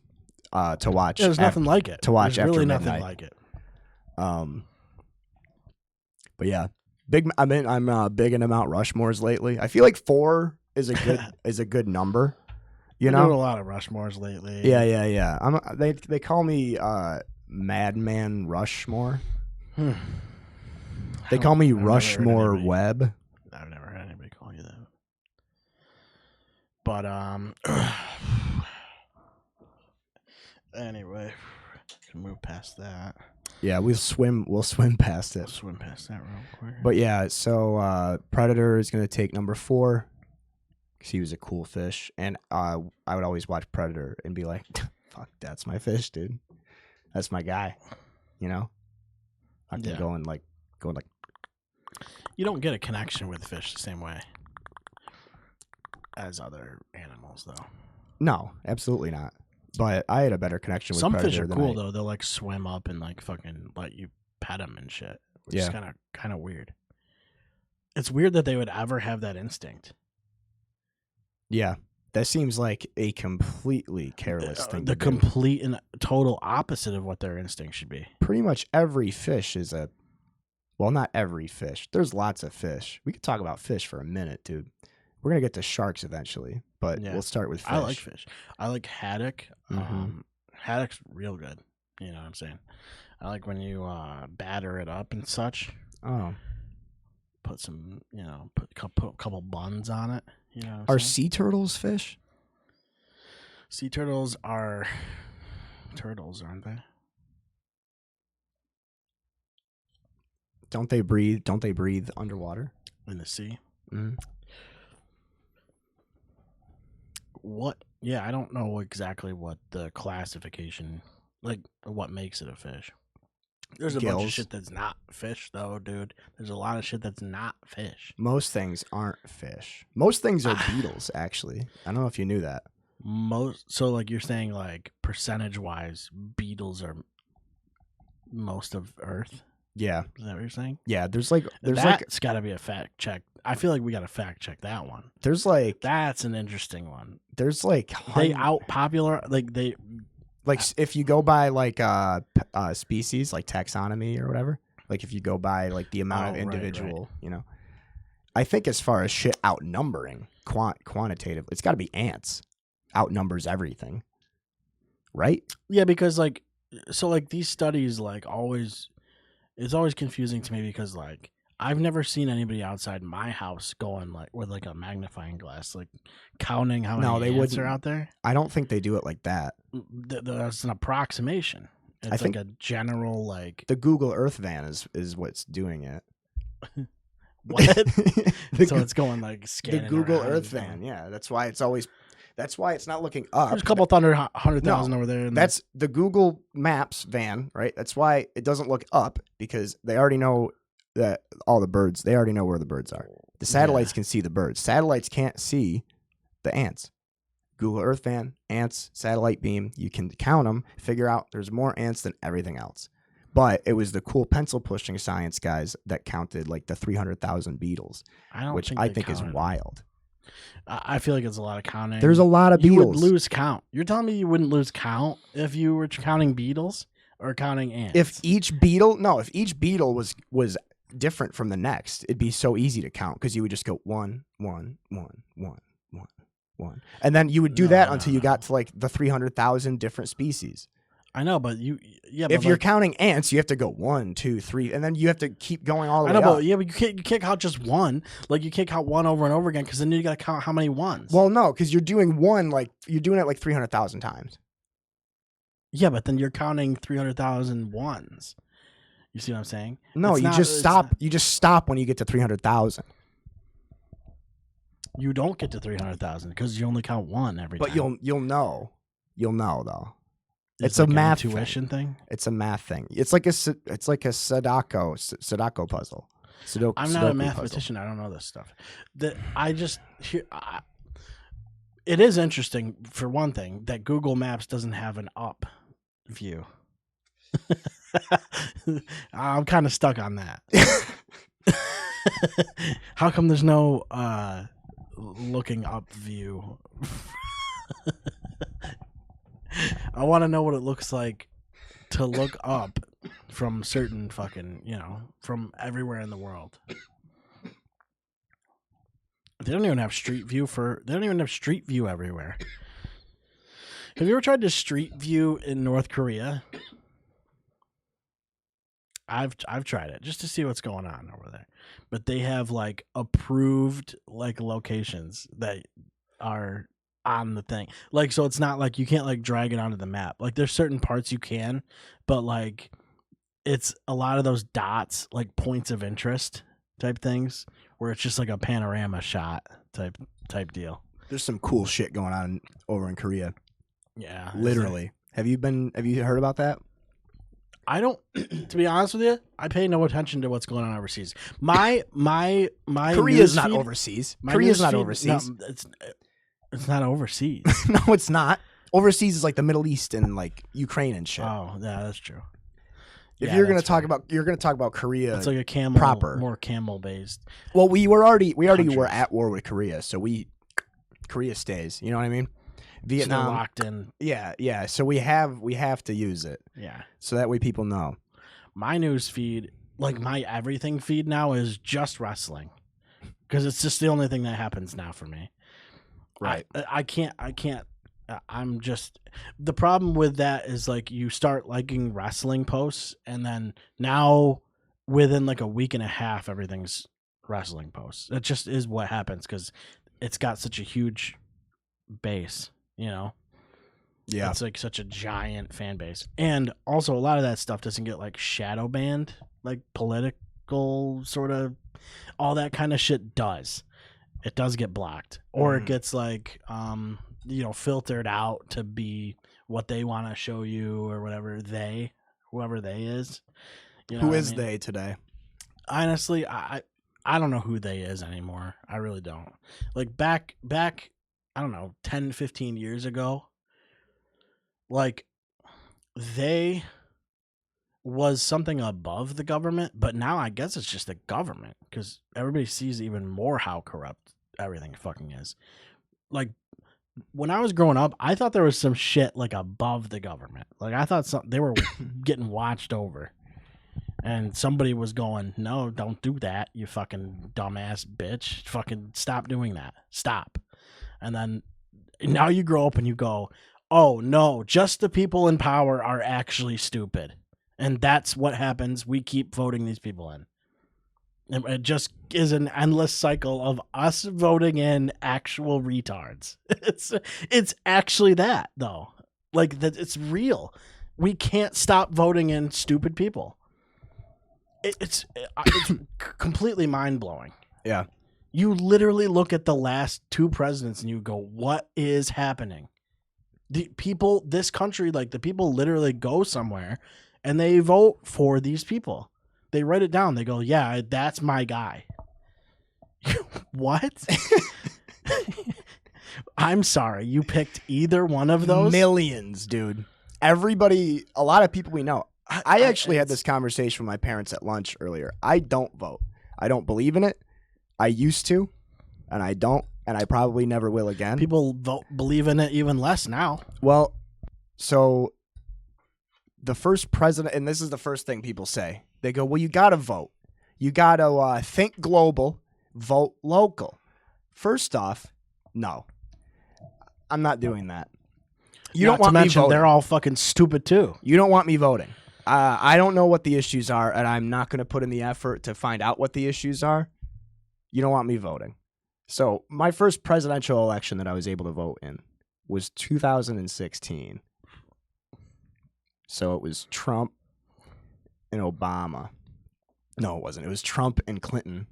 to watch. There's nothing like it. to watch There's after really midnight. nothing like it. But yeah, I'm big into Mount Rushmores lately. I feel like 4 is a good is a good number. You I've been doing a know? lot of Rushmores lately. Yeah. They call me Madman Rushmore. They call me I've never heard Rushmore anybody- Webb. I've never heard anybody call you that. But anyway, can move past that. Yeah, we'll swim past I'll it. swim past that real quick. But yeah, so Predator is gonna take number 4 because he was a cool fish, and I would always watch Predator and be like, "Fuck, that's my fish, dude. That's my guy." You know, I can Yeah. go like. You don't get a connection with fish the same way as other animals, though. No, absolutely not. But I had a better connection with Some Predator fish are than cool though. They'll like swim up and like fucking let you pet them and shit. Which is Yeah. kind of weird. It's weird that they would ever have that instinct. Yeah, that seems like a completely careless thing. The to do. complete and total opposite of what their instinct should be. Pretty much every fish is a. Well, not every fish. There's lots of fish. We could talk about fish for a minute, dude. We're gonna get to sharks eventually, but Yeah. we'll start with fish. I like fish. I like haddock. Mhm. Haddock's real good. You know what I'm saying? I like when you batter it up and such. Oh, Put some, put a couple buns on it. You know, what I'm are saying? sea turtles fish? Sea turtles are turtles, aren't they? Don't they breathe? Don't they breathe underwater? In the sea. Mm. What? Yeah, I don't know exactly what the classification, like what makes it a fish. There's a bunch of Gills. shit that's not fish, though, dude. There's a lot of shit that's not fish. Most things aren't fish. Most things are beetles. Actually, I don't know if you knew that. So like you're saying, like percentage wise, beetles are most of Earth. Yeah, Is that what you're saying? yeah. There's like That's got to be a fact check. I feel like we got to fact check that one. there's like That's an interesting one. there's like They out popular like they. like if you go by like species like taxonomy or whatever, like if you go by like the amount Oh, of right, individual, you know, I think as far as shit outnumbering quantitative, it's got to be ants outnumbers everything, right? Yeah, because like these studies like always, it's always confusing to me because like I've never seen anybody outside my house going like with like a magnifying glass, like counting how No, many they ants are wouldn't. out there. I don't think they do it like that. That's an approximation. It's think- like a general like The Google Earth van is what's doing it. what? the, So it's going like the scanning Google around Earth and van, going- yeah. That's why it's not looking up. There's a couple 100,000 over there. And That's the Google Maps van, right? That's why it doesn't look up because they already know that all the birds. They already know where the birds are. The satellites can see the birds. Satellites can't see the ants. Google Earth Fan, ants, satellite beam. You can count them, figure out there's more ants than everything else. But it was the cool pencil pushing science guys that counted like the 300,000 beetles, which I think is wild. I feel like it's a lot of counting. There's a lot of beetles. You would lose count. You're telling me you wouldn't lose count if you were counting beetles or counting ants? If each beetle was different from the next, it'd be so easy to count because you would just go 1, 1, 1, 1, 1, 1. And then you would do that until you got to like the 300,000 different species. I know, but if you're counting ants, you have to go 1, 2, 3, and then you have to keep going all the way up. But you can't count just one. Like you can't count one over and over again because then you got to count how many ones. Well, no, because you're doing it like 300,000 times. Yeah, but then you're counting 300,000 ones. You see what I'm saying? No, you just stop. You just stop when you get to 300,000. You don't get to 300,000 because you only count one every time. But you'll know. You'll know though. It's like a math intuition thing. It's a math thing. It's like a Sudoku puzzle. I'm not a mathematician. I don't know this stuff. It is interesting for one thing that Google Maps doesn't have an up view. I'm kind of stuck on that. How come there's no looking up view? I want to know what it looks like to look up from certain fucking, from everywhere in the world. They don't even have street view everywhere. Have you ever tried to street view in North Korea? I've tried it just to see what's going on over there. But they have like approved like locations that are on the thing. Like, so it's not like you can't like drag it onto the map. Like there's certain parts you can, but like it's a lot of those dots, like points of interest type things where it's just like a panorama shot type deal. There's some cool shit going on over in Korea. Yeah. Literally. Have you heard about that? I don't, to be honest with you, I pay no attention to what's going on overseas. My Korea's not overseas. Korea's not overseas. No, it's not overseas. No, it's not. Overseas is like the Middle East and like Ukraine and shit. Oh, yeah, that's true. If you're gonna talk about Korea, it's like a camel proper, more camel based. Well, we already were at war with Korea, so Korea stays. You know what I mean? Vietnam still locked in. Yeah. So we have to use it. Yeah. So that way people know. My news feed, like my everything feed now, is just wrestling, because it's just the only thing that happens now for me. Right. I can't. I'm just, the problem with that is like you start liking wrestling posts, and then now within like a week and a half, everything's wrestling posts. It just is what happens because it's got such a huge base, Yeah. It's like such a giant fan base. And also a lot of that stuff doesn't get like shadow banned, like political sort of, all that kind of shit does. It does get blocked, or it gets like, filtered out to be what they want to show you or whatever whoever they is. Who is they today? Honestly, I don't know who they is anymore. I really don't. Like back, I don't know, 10, 15 years ago, like they was something above the government, but now I guess it's just the government because everybody sees even more how corrupt everything fucking is. Like when I was growing up, I thought there was some shit like above the government. Like I thought they were getting watched over, and somebody was going, "No, don't do that, you fucking dumbass bitch! Fucking stop doing that. Stop." And then now you grow up and you go, "Oh no, just the people in power are actually stupid." And that's what happens. We keep voting these people in. It just is an endless cycle of us voting in actual retards. It's actually that, though. Like, that, it's real. We can't stop voting in stupid people. It's completely mind-blowing. Yeah. You literally look at the last two presidents and you go, what is happening? The people, this country, like the people literally go somewhere and they vote for these people. They write it down. They go, yeah, that's my guy. What? I'm sorry. You picked either one of those? Millions, dude. Everybody, a lot of people we know. I actually had this conversation with my parents at lunch earlier. I don't vote. I don't believe in it. I used to, and I don't, and I probably never will again. People believe in it even less now. Well, so the first president, and this is the first thing people say, they go, well, you got to vote. You got to think global, vote local. First off, no. I'm not doing that. You Not don't want to me mention voting. they're all fucking stupid too. You don't want me voting. I don't know what the issues are, and I'm not going to put in the effort to find out what the issues are. You don't want me voting. So my first presidential election that I was able to vote in was 2016. So it was Trump and Obama. No, it wasn't. It was Trump and Clinton,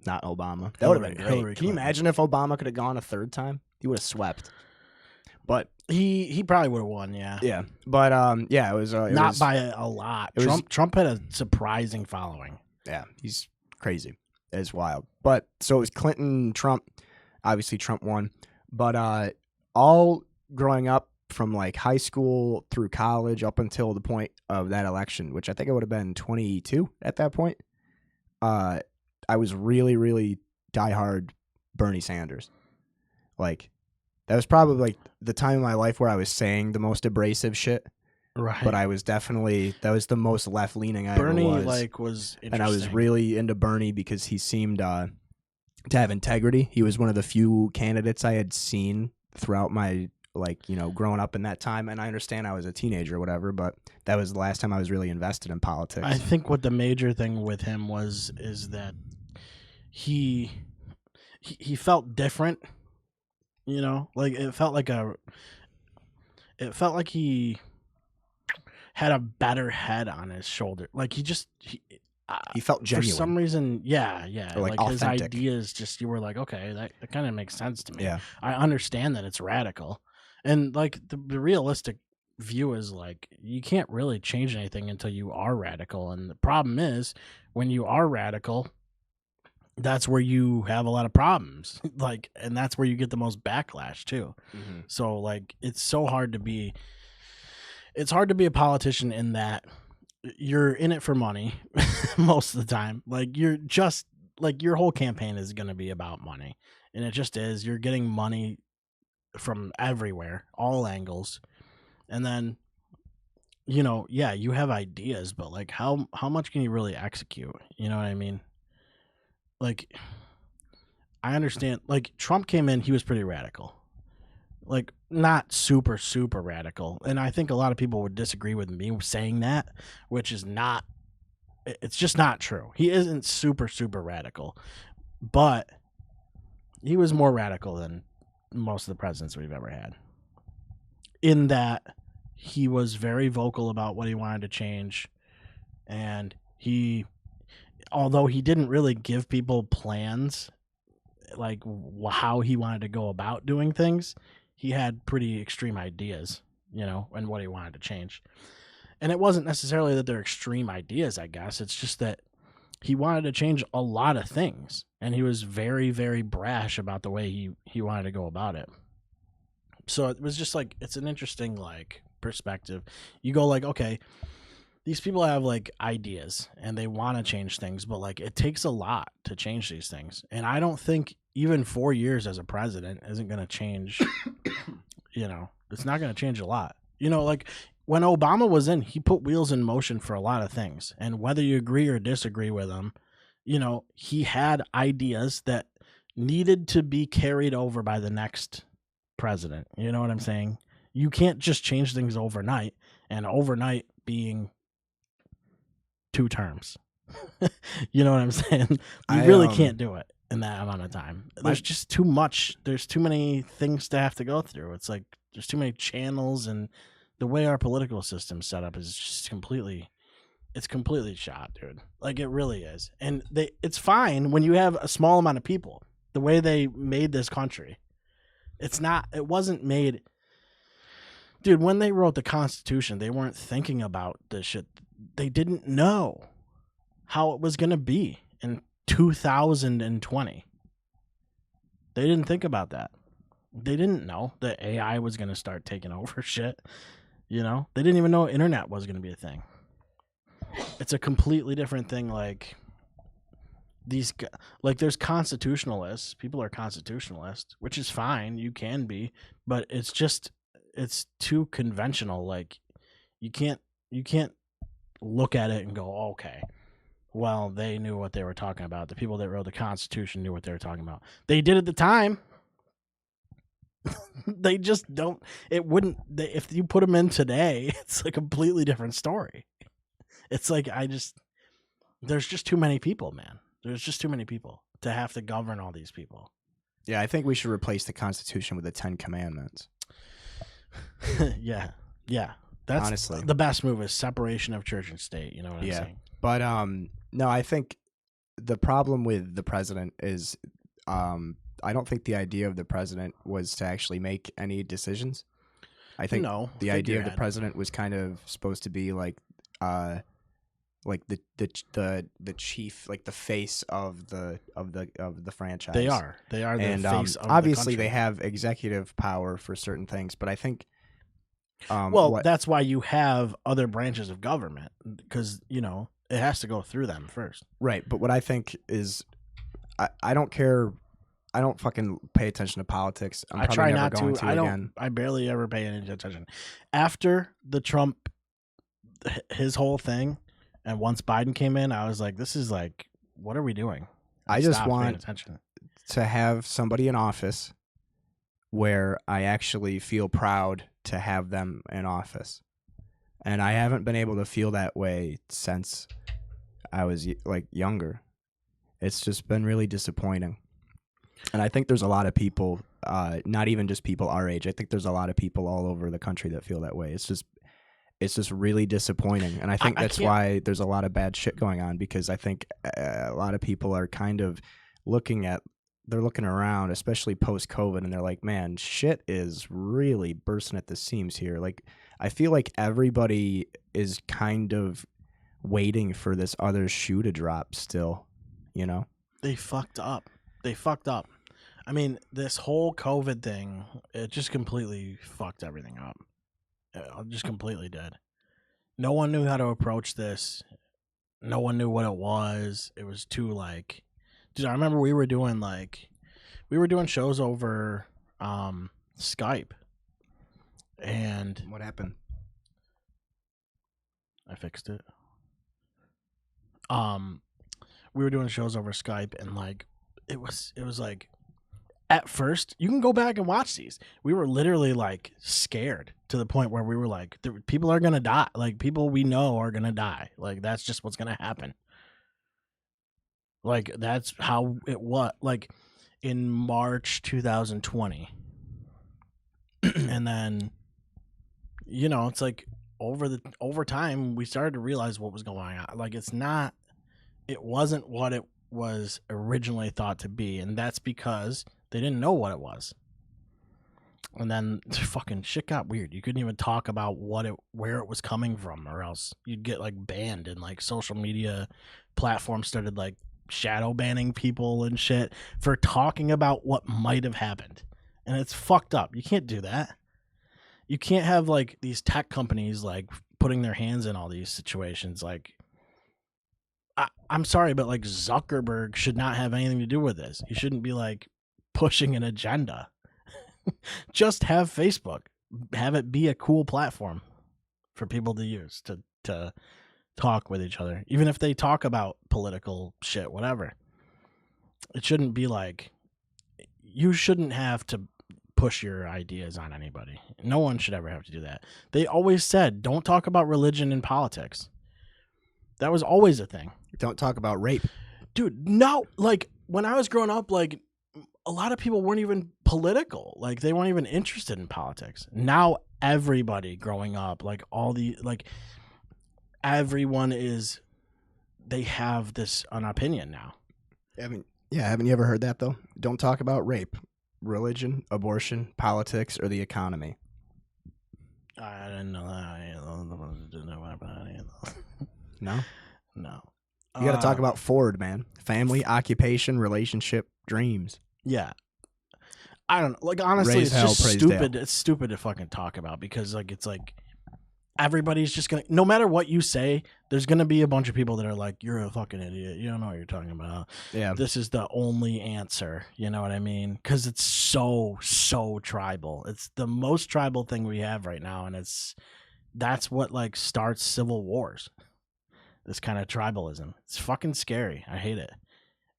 not Obama. That would have been great. Hillary Can you Clinton. imagine if Obama could have gone a third time? He would have swept. But He probably would have won, yeah. yeah, but yeah, it was Not by a lot. it was- Trump had a surprising following. Yeah, he's crazy. It's wild. But so it was Clinton, Trump. Obviously, Trump won. But all growing up from like high school through college up until the point of that election, which I think it would have been 22 at that point, I was really, really diehard Bernie Sanders. Like, that was probably like the time in my life where I was saying the most abrasive shit. Right. But I was definitely, that was the most left leaning I Bernie ever was. was interesting. And I was really into Bernie because he seemed to have integrity. He was one of the few candidates I had seen throughout my, like, you know, growing up in that time. And I understand I was a teenager or whatever, but that was the last time I was really invested in politics. I think what the major thing with him is that he felt different. You know, like it felt like he had a better head on his shoulder. Like he felt genuine. For some reason, yeah. Or, like, his authentic. ideas just, you were like, okay, that kind of makes sense to me. Yeah. I understand that it's radical. And like the realistic view is like you can't really change anything until you are radical. And the problem is when you are radical, that's where you have a lot of problems. Like, and that's where you get the most backlash too. Mhm. So like it's so hard to be a politician in that you're in it for money most of the time. Like you're just like your whole campaign is going to be about money, and it just is. You're getting money from everywhere, all angles. And then you know, yeah, you have ideas, but like how much can you really execute? You know what I mean? Like I understand, like Trump came in, he was pretty radical. Like not super radical, and I think a lot of people would disagree with me saying that, which is not, it's just not true. He isn't super radical, but he was more radical than most of the presidents we've ever had, in that he was very vocal about what he wanted to change, and although he didn't really give people plans like how he wanted to go about doing things, he had pretty extreme ideas, you know, and what he wanted to change. And it wasn't necessarily that they're extreme ideas, I guess. It's just that he wanted to change a lot of things, and he was very brash about the way he wanted to go about it. So it was just like, it's an interesting like perspective. You go like, okay, these people have like ideas and they want to change things, but like it takes a lot to change these things. And I don't think even 4 years as a president isn't going to change, you know, it's not going to change a lot. You know, like when Obama was in, he put wheels in motion for a lot of things. And whether you agree or disagree with him, you know, he had ideas that needed to be carried over by the next president. You know what I'm saying? You can't just change things overnight, and overnight being 2 terms. You know what I'm saying? You really can't do it in that amount of time. There's just too much. There's too many things to have to go through. It's like there's too many channels, and the way our political system's set up is just completely shot, dude. Like it really is. And it's fine when you have a small amount of people. The way they made this country. It wasn't made. Dude, when they wrote the Constitution, they weren't thinking about this shit. They didn't know how it was going to be in 2020. They didn't think about that. They didn't know that AI was going to start taking over shit. You know, they didn't even know internet was going to be a thing. It's a completely different thing. Like there's constitutionalists. People are constitutionalists, which is fine. You can be, but it's too conventional. Like you can't look at it and go, okay, well, they knew what they were talking about. The people that wrote the Constitution knew what they were talking about. They did at the time. They just don't. It wouldn't. If you put them in today, it's a completely different story. It's like there's just too many people, man. There's just too many people to have to govern all these people. Yeah, I think we should replace the Constitution with the 10 Commandments. Yeah. That's honestly the best move is separation of church and state. You know what I'm saying? But no, I think the problem with the president is I don't think the idea of the president was to actually make any decisions. I think the idea of the president was kind of supposed to be like the chief, like the face of the franchise. They are the face of obviously the country. they have executive power for certain things, but I think that's why you have other branches of government, because it has to go through them first. Right, but what I think is I don't care. I don't fucking pay attention to politics. I'm probably try never not going to. again. I barely ever pay any attention. After the Trump, his whole thing, and once Biden came in, I was like, this is like, what are we doing? I just want attention to have somebody in office where I actually feel proud to have them in office. And I haven't been able to feel that way since I was younger. It's just been really disappointing. And I think there's a lot of people, not even just people our age. I think there's a lot of people all over the country that feel that way. It's just really disappointing. And I think that's why there's a lot of bad shit going on, because I think a lot of people are kind of looking around, especially post-COVID, and they're like, man, shit is really bursting at the seams here. Like, I feel like everybody is kind of waiting for this other shoe to drop still, They fucked up. I mean, this whole COVID thing, it just completely fucked everything up. It just completely did. No one knew how to approach this. No one knew what it was. It was too dude, I remember we were doing shows over Skype. And what happened? I fixed it. We were doing shows over Skype, and it was at first, you can go back and watch these. We were literally scared to the point where we were like, people are gonna die. Like, people we know are gonna die. Like, that's just what's gonna happen. Like, that's how it was. Like, in March 2020, and then it's over time we started to realize what was going on. Like, it wasn't what it was originally thought to be, and that's because they didn't know what it was. And then fucking shit got weird. You couldn't even talk about where it was coming from, or else you'd get banned, and social media platforms started shadow banning people and shit for talking about what might have happened. And it's fucked up. You can't do that. You can't have these tech companies putting their hands in all these situations. I'm sorry, but Zuckerberg should not have anything to do with this. He shouldn't be pushing an agenda. Just have Facebook. Have it be a cool platform for people to use to talk with each other. Even if they talk about political shit, whatever. It shouldn't be you shouldn't have to push your ideas on anybody. No one should ever have to do that. They always said, don't talk about religion and politics. That was always a thing. Don't talk about rape. Dude, no. When I was growing up, a lot of people weren't even political. They weren't even interested in politics. Now everybody growing up, everyone is, they have an opinion now. Haven't you ever heard that, though? Don't talk about rape, religion, abortion, politics, or the economy. I didn't know that. I didn't know about any of those. No? No. You got to talk about Ford, man. Family, occupation, relationship, dreams. Yeah. I don't know. Like, honestly, Raise it's hell, just praise stupid. Dale. It's stupid to fucking talk about because, like, it's like everybody's just gonna. No matter what you say, there's gonna be a bunch of people that are like, "You're a fucking idiot. You don't know what you're talking about. Yeah. This is the only answer." You know what I mean? Because it's so tribal. It's the most tribal thing we have right now, and that's what like starts civil wars. This kind of tribalism. It's fucking scary. I hate it.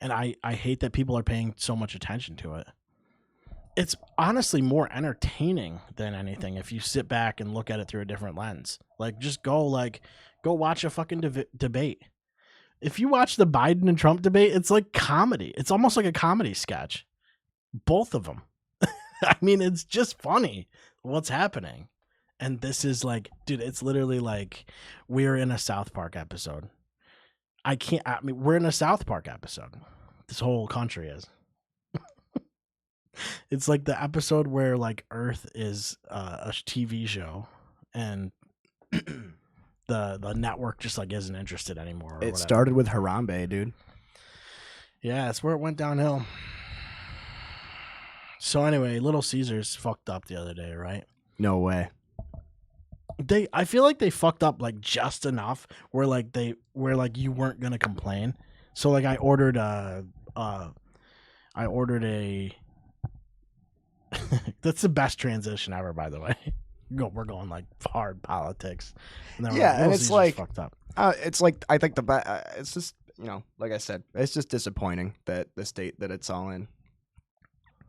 And I hate that people are paying so much attention to it. It's honestly more entertaining than anything if you sit back and look at it through a different lens. Like, just go watch a fucking debate. If you watch the Biden and Trump debate, it's like comedy. It's almost like a comedy sketch. Both of them. I mean, it's just funny what's happening. And this is like, dude, it's literally like we're in a South Park episode. We're in a South Park episode. This whole country is. It's like the episode where like Earth is a TV show and the network just like isn't interested anymore. Or It whatever. started with Harambe, dude. Yeah, that's where it went downhill. So anyway, Little Caesars fucked up the other day, right? No way. I feel like they fucked up like just enough where you weren't gonna complain. So like I ordered a that's the best transition ever, by the way. We're going like hard politics. And then Yeah, and it's like fucked up. it's like I think it's just, you know, like I said, it's just disappointing that the state that it's all in.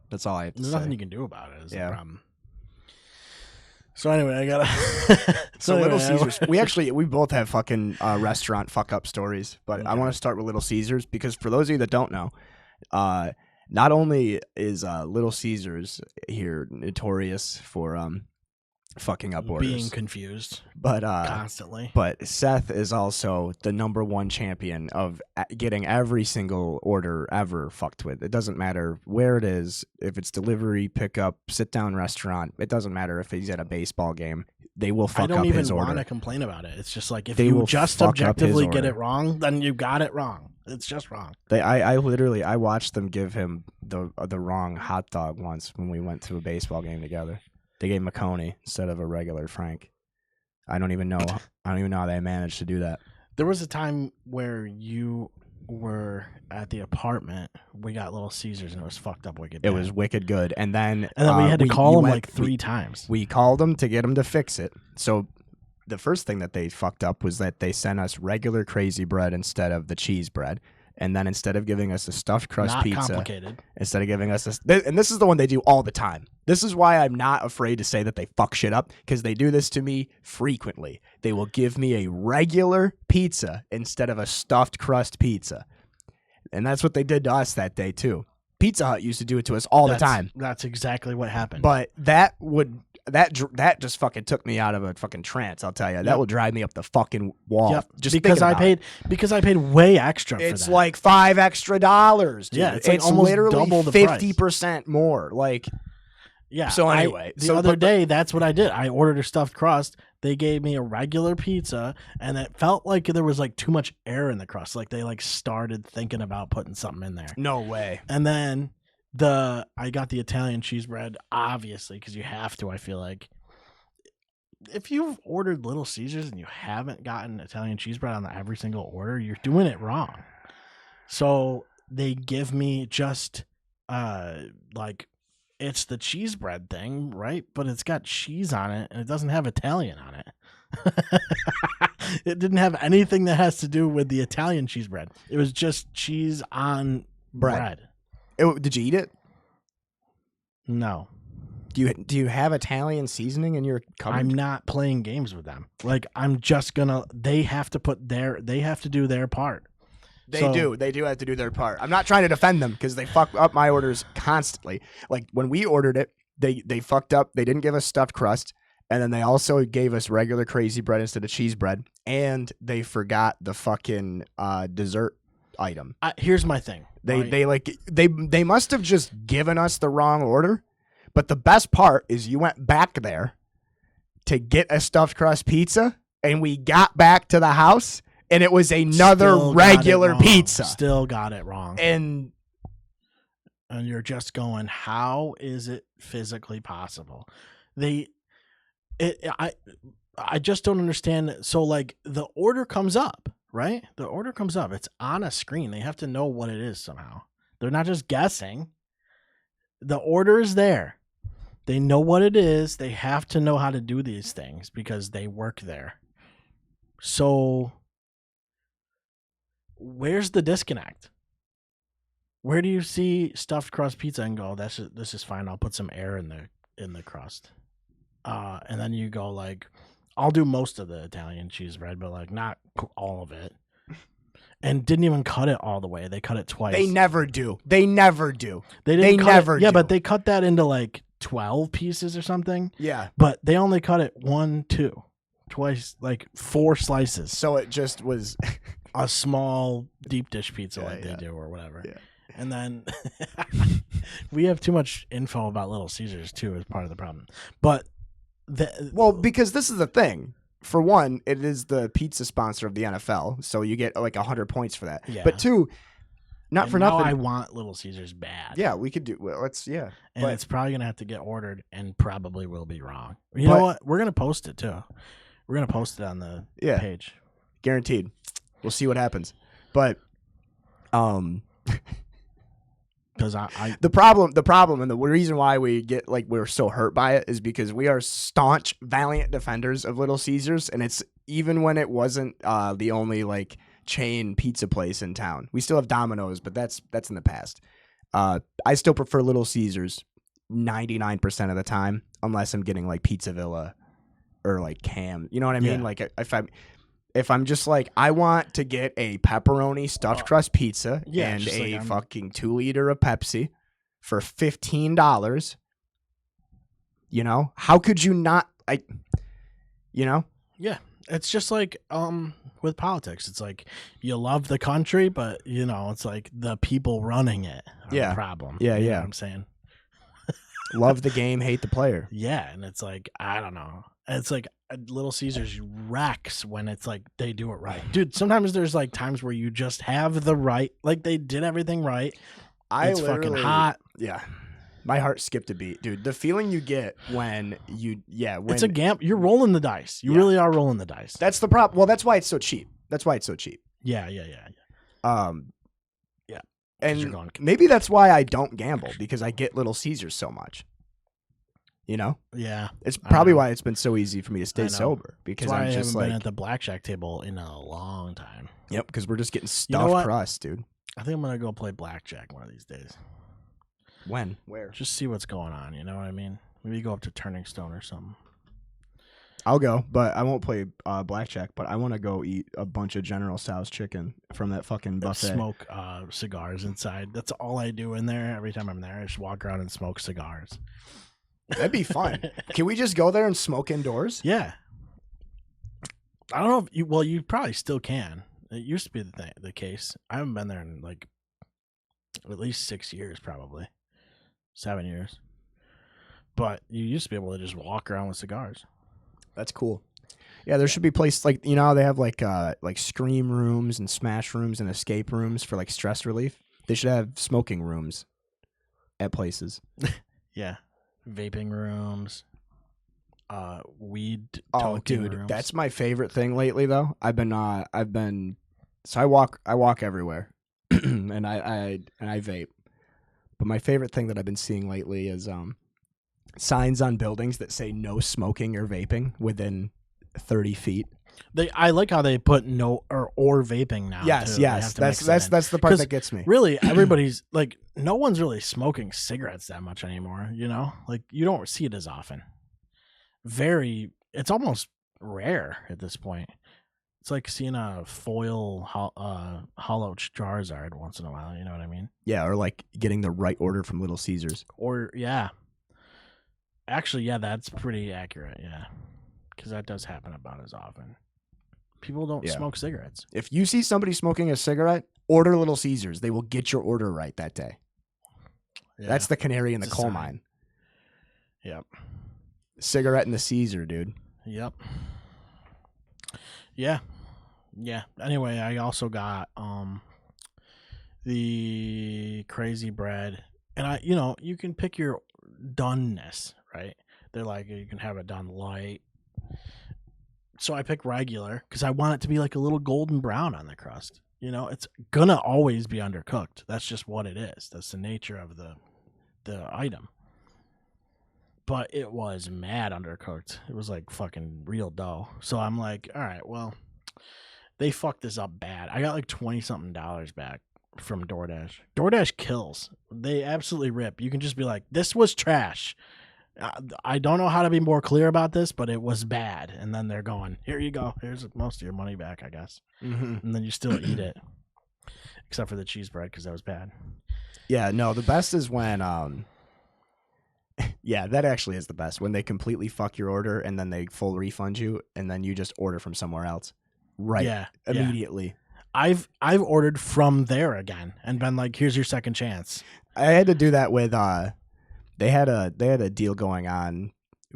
That's all I have to There's say. nothing you can do about it. Is Yeah. the problem. So anyway, I gotta. So Little Caesars, we both have fucking restaurant fuck up stories, but I want to start with Little Caesars because for those of you that don't know, not only is Little Caesars here notorious for fucking up orders, being confused, but constantly. But Seth is also the #1 champion of getting every single order ever fucked with. It doesn't matter where it is, if it's delivery, pickup, sit down restaurant. It doesn't matter if he's at a baseball game. They will fuck up his order. I don't even want to complain about it. It's just like if They you will just fuck up his objectively get order. it wrong, then you got it wrong. It's just wrong. I literally watched them give him the wrong hot dog once when we went to a baseball game together. They gave him a Coney instead of a regular Frank. I don't even know how they managed to do that. There was a time where you were at the apartment. We got Little Caesars and it was fucked up wicked. It was wicked good, and then we had to call him went- like 3 times. We called them to get them to fix it. So the first thing that they fucked up was that they sent us regular crazy bread instead of the cheese bread. And then instead of giving us a stuffed crust Not pizza, complicated. instead of giving us and this is the one they do all the time. This is why I'm not afraid to say that they fuck shit up, because they do this to me frequently. They will give me a regular pizza instead of a stuffed crust pizza. And that's what they did to us that day too. Pizza Hut used to do it to us all the time. That's exactly what happened. But that just fucking took me out of a fucking trance, I'll tell you. That will drive me up the fucking wall. Yep. Just because I thinking about paid way extra for that. it's like $5 extra, dude. Yeah, it's like almost literally double the 50% more. Like, yeah. So anyway, the other day, that's what I did. I ordered a stuffed crust. They gave me a regular pizza, and it felt like there was like too much air in the crust. Like they like started thinking about putting something in there. no way. And then I got the Italian cheese bread, obviously, because you have to. I feel like if you've ordered Little Caesars and you haven't gotten Italian cheese bread on every single order, you're doing it wrong. So they give me just like it's the cheese bread thing, right? But it's got cheese on it and it doesn't have Italian on it. It didn't have anything that has to do with the Italian cheese bread. It was just cheese on bread. Did you eat it? No. Do you have Italian seasoning in your cupboard? I'm not playing games with them. Like I'm just gonna. They have to do their part. They do have to do their part. I'm not trying to defend them because they fuck up my orders constantly. Like when we ordered it, they fucked up. They didn't give us stuffed crust, and then they also gave us regular crazy bread instead of cheese bread, and they forgot the fucking dessert item. Here's my thing. They must have just given us the wrong order. But the best part is you went back there to get a stuffed crust pizza, and we got back to the house, and it was another regular pizza. Still got it wrong. And and you're just going, how is it physically possible? I just don't understand. So like the order comes up, right? The order comes up. It's on a screen. They have to know what it is somehow. They're not just guessing. The order is there. They know what it is. They have to know how to do these things because they work there. So where's the disconnect? Where do you see stuffed crust pizza and go, this is fine. I'll put some air in the crust. And then you go like, I'll do most of the Italian cheese bread, but like not all of it. And didn't even cut it all the way. They cut it twice. They never do. They never do. They never do. Yeah, but they cut that into like 12 pieces or something. Yeah. But they only cut it 1, 2, twice, like 4 slices. So it just was a small deep dish pizza they do or whatever. Yeah. And then we have too much info about Little Caesars too as part of the problem. But because this is the thing. For one, it is the pizza sponsor of the NFL, so you get like 100 points for that. Yeah. But two, not for nothing. I want Little Caesars bad. Yeah, we could do. Well, and it's probably gonna have to get ordered, and probably will be wrong. You know what? We're gonna post it too. We're gonna post it on the page. Guaranteed. We'll see what happens. But, because the problem, and the reason why we're so hurt by it is because we are staunch, valiant defenders of Little Caesars, and it's even when it wasn't the only like chain pizza place in town. We still have Domino's, but that's in the past. I still prefer Little Caesars 99% of the time, unless I'm getting like Pizza Villa or like Cam. You know what I mean? Yeah. Like if I'm just like, I want to get a pepperoni stuffed crust pizza and a fucking 2 liter of Pepsi for $15, you know, how could you not, Yeah. It's just like with politics. It's like you love the country, but you know, it's like the people running it are the problem. Yeah, you know what I'm saying? Love the game, hate the player. Yeah, and it's like, I don't know. It's like Little Caesars wrecks when it's like they do it right. Dude, sometimes there's like times where you just have the right, like they did everything right. It's fucking hot. Yeah. My heart skipped a beat, dude. The feeling you get when it's a gamble. You're rolling the dice. You really are rolling the dice. That's the problem. Well, that's why it's so cheap. Yeah. And maybe that's why I don't gamble, because I get Little Caesars so much. You know? Yeah. It's probably why it's been so easy for me to stay sober, because I I'm just haven't been at the blackjack table in a long time. Yep, because we're just getting stuffed crust, dude. I think I'm gonna go play blackjack one of these days. When? Where? Just see what's going on. You know what I mean? Maybe go up to Turning Stone or something. I'll go, but I won't play blackjack. But I want to go eat a bunch of General Tso's chicken from that fucking buffet. Smoke cigars inside. That's all I do in there. Every time I'm there, I just walk around and smoke cigars. That'd be fun. Can we just go there and smoke indoors? Yeah. I don't know if you probably still can. It used to be the case. I haven't been there in like at least 6 years, probably 7 years. But you used to be able to just walk around with cigars. That's cool. Yeah, there should be places like, you know, they have like scream rooms and smash rooms and escape rooms for like stress relief. They should have smoking rooms at places. Yeah, vaping rooms, weed. Oh, dude, rooms. That's my favorite thing lately. Though so I walk everywhere, and I vape. But my favorite thing that I've been seeing lately is signs on buildings that say no smoking or vaping within 30 feet. I like how they put no or vaping now. Yes, too. yes. That's the part that gets me. Really, everybody's like, no one's really smoking cigarettes that much anymore. You know, like you don't see it as often. It's almost rare at this point. It's like seeing a foil hollow Charizard once in a while. You know what I mean? Yeah, or like getting the right order from Little Caesars. Or yeah, actually, yeah, that's pretty accurate. Yeah, because that does happen about as often. People don't smoke cigarettes. If you see somebody smoking a cigarette, order Little Caesars. They will get your order right that day. Yeah. That's the canary in the coal mine. Yep. Cigarette in the Caesar, dude. Yep. Yeah. Yeah. Anyway, I also got the crazy bread And you can pick your doneness, right? They're like, you can have it done light. So I pick regular because I want it to be like a little golden brown on the crust. It's gonna always be undercooked. That's just what it is. That's the nature of the item. But it was mad undercooked. It was like fucking real dough. So I'm like, all right, well, they fucked this up bad. I got like $20-something back from DoorDash. DoorDash kills. They absolutely rip. You can just be like, this was trash. I don't know how to be more clear about this, but it was bad. And then they're going, here you go. Here's most of your money back, I guess. Mm-hmm. And then you still eat it. Except for the cheese bread because that was bad. Yeah, no, the best is when, yeah, that actually is the best. When they completely fuck your order and then they full refund you and then you just order from somewhere else. Right. Yeah. Immediately. I've ordered from there again and been like, here's your second chance. I had to do that with, they had a deal going on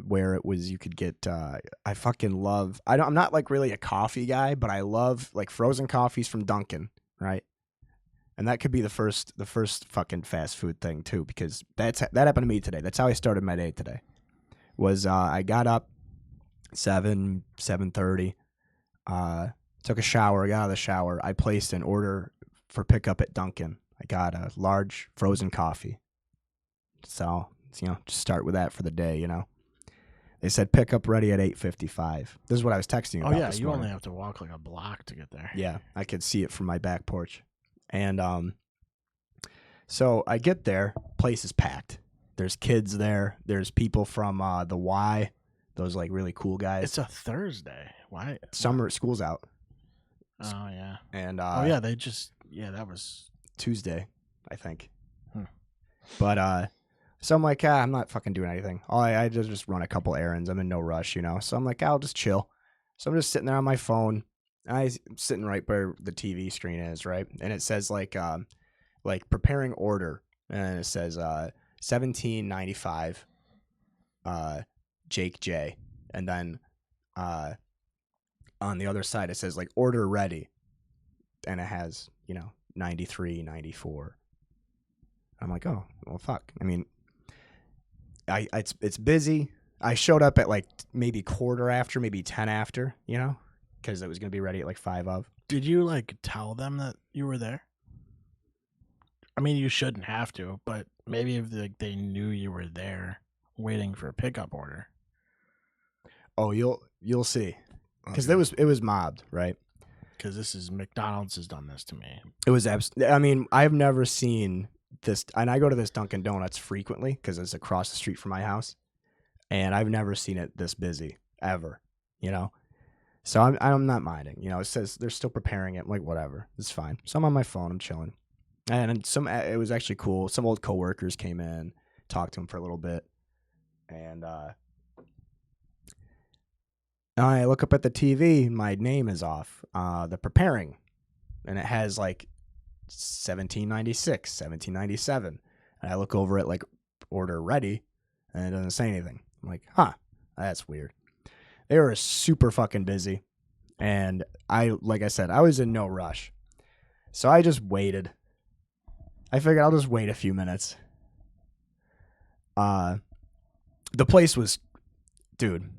where it was you could get I fucking love I'm not like really a coffee guy, but I love like frozen coffees from Dunkin, right? And that could be the first fucking fast food thing too, because that happened to me today. That's how I started my day today. Was I got up 7:30, took a shower, got out of the shower, I placed an order for pickup at Dunkin. I got a large frozen coffee. So, just start with that for the day, They said pickup ready at 8:55. This is what I was texting you about. Oh, yeah, this you morning. only have to walk like a block to get there. Yeah, I could see it from my back porch. And so I get there, place is packed. There's kids there. There's people from the Y, those like really cool guys. It's a Thursday. Why? Summer school's out. Oh, yeah. And that was Tuesday, I think. But so I'm like, I'm not fucking doing anything. I just run a couple errands. I'm in no rush, So I'm like, I'll just chill. So I'm just sitting there on my phone. I'm sitting right where the TV screen is, right? And it says like preparing order, and it says $17.95, Jake J, and then on the other side it says like order ready, and it has 93, 94. I'm like, oh well, fuck. I mean, it's busy. I showed up at like maybe quarter after, maybe 10 after, because it was going to be ready at like 5 of. Did you like tell them that you were there? I mean, you shouldn't have to, but maybe if they knew you were there waiting for a pickup order. Oh, you'll see. Because it was mobbed, right? Because McDonald's has done this to me. It was I mean, I've never seen this, and I go to this Dunkin' Donuts frequently because it's across the street from my house, and I've never seen it this busy ever, So I'm not minding, It says they're still preparing it. I'm like, whatever, it's fine. So I'm on my phone, I'm chilling, and it was actually cool. Some old coworkers came in, talked to them for a little bit, and I look up at the TV, my name is off. They're preparing, and it has like 1796, 1797. And I look over at like order ready, and it doesn't say anything. I'm like, that's weird. They were super fucking busy, and like I said, I was in no rush, so I just waited. I figured I'll just wait a few minutes. The place was, dude.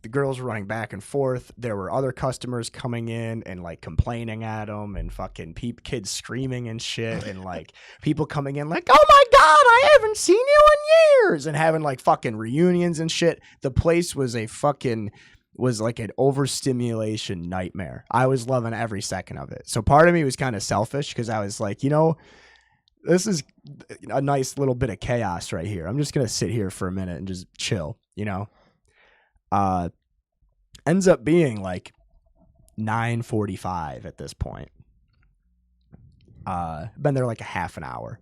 The girls were running back and forth. There were other customers coming in and like complaining at them, and fucking kids screaming and shit, and like people coming in like, oh my God, I haven't seen you in years, and having like fucking reunions and shit. The place was like an overstimulation nightmare. I was loving every second of it. So part of me was kind of selfish because I was like, this is a nice little bit of chaos right here. I'm just going to sit here for a minute and just chill, Ends up being like 9:45 at this point. Been there like a half an hour.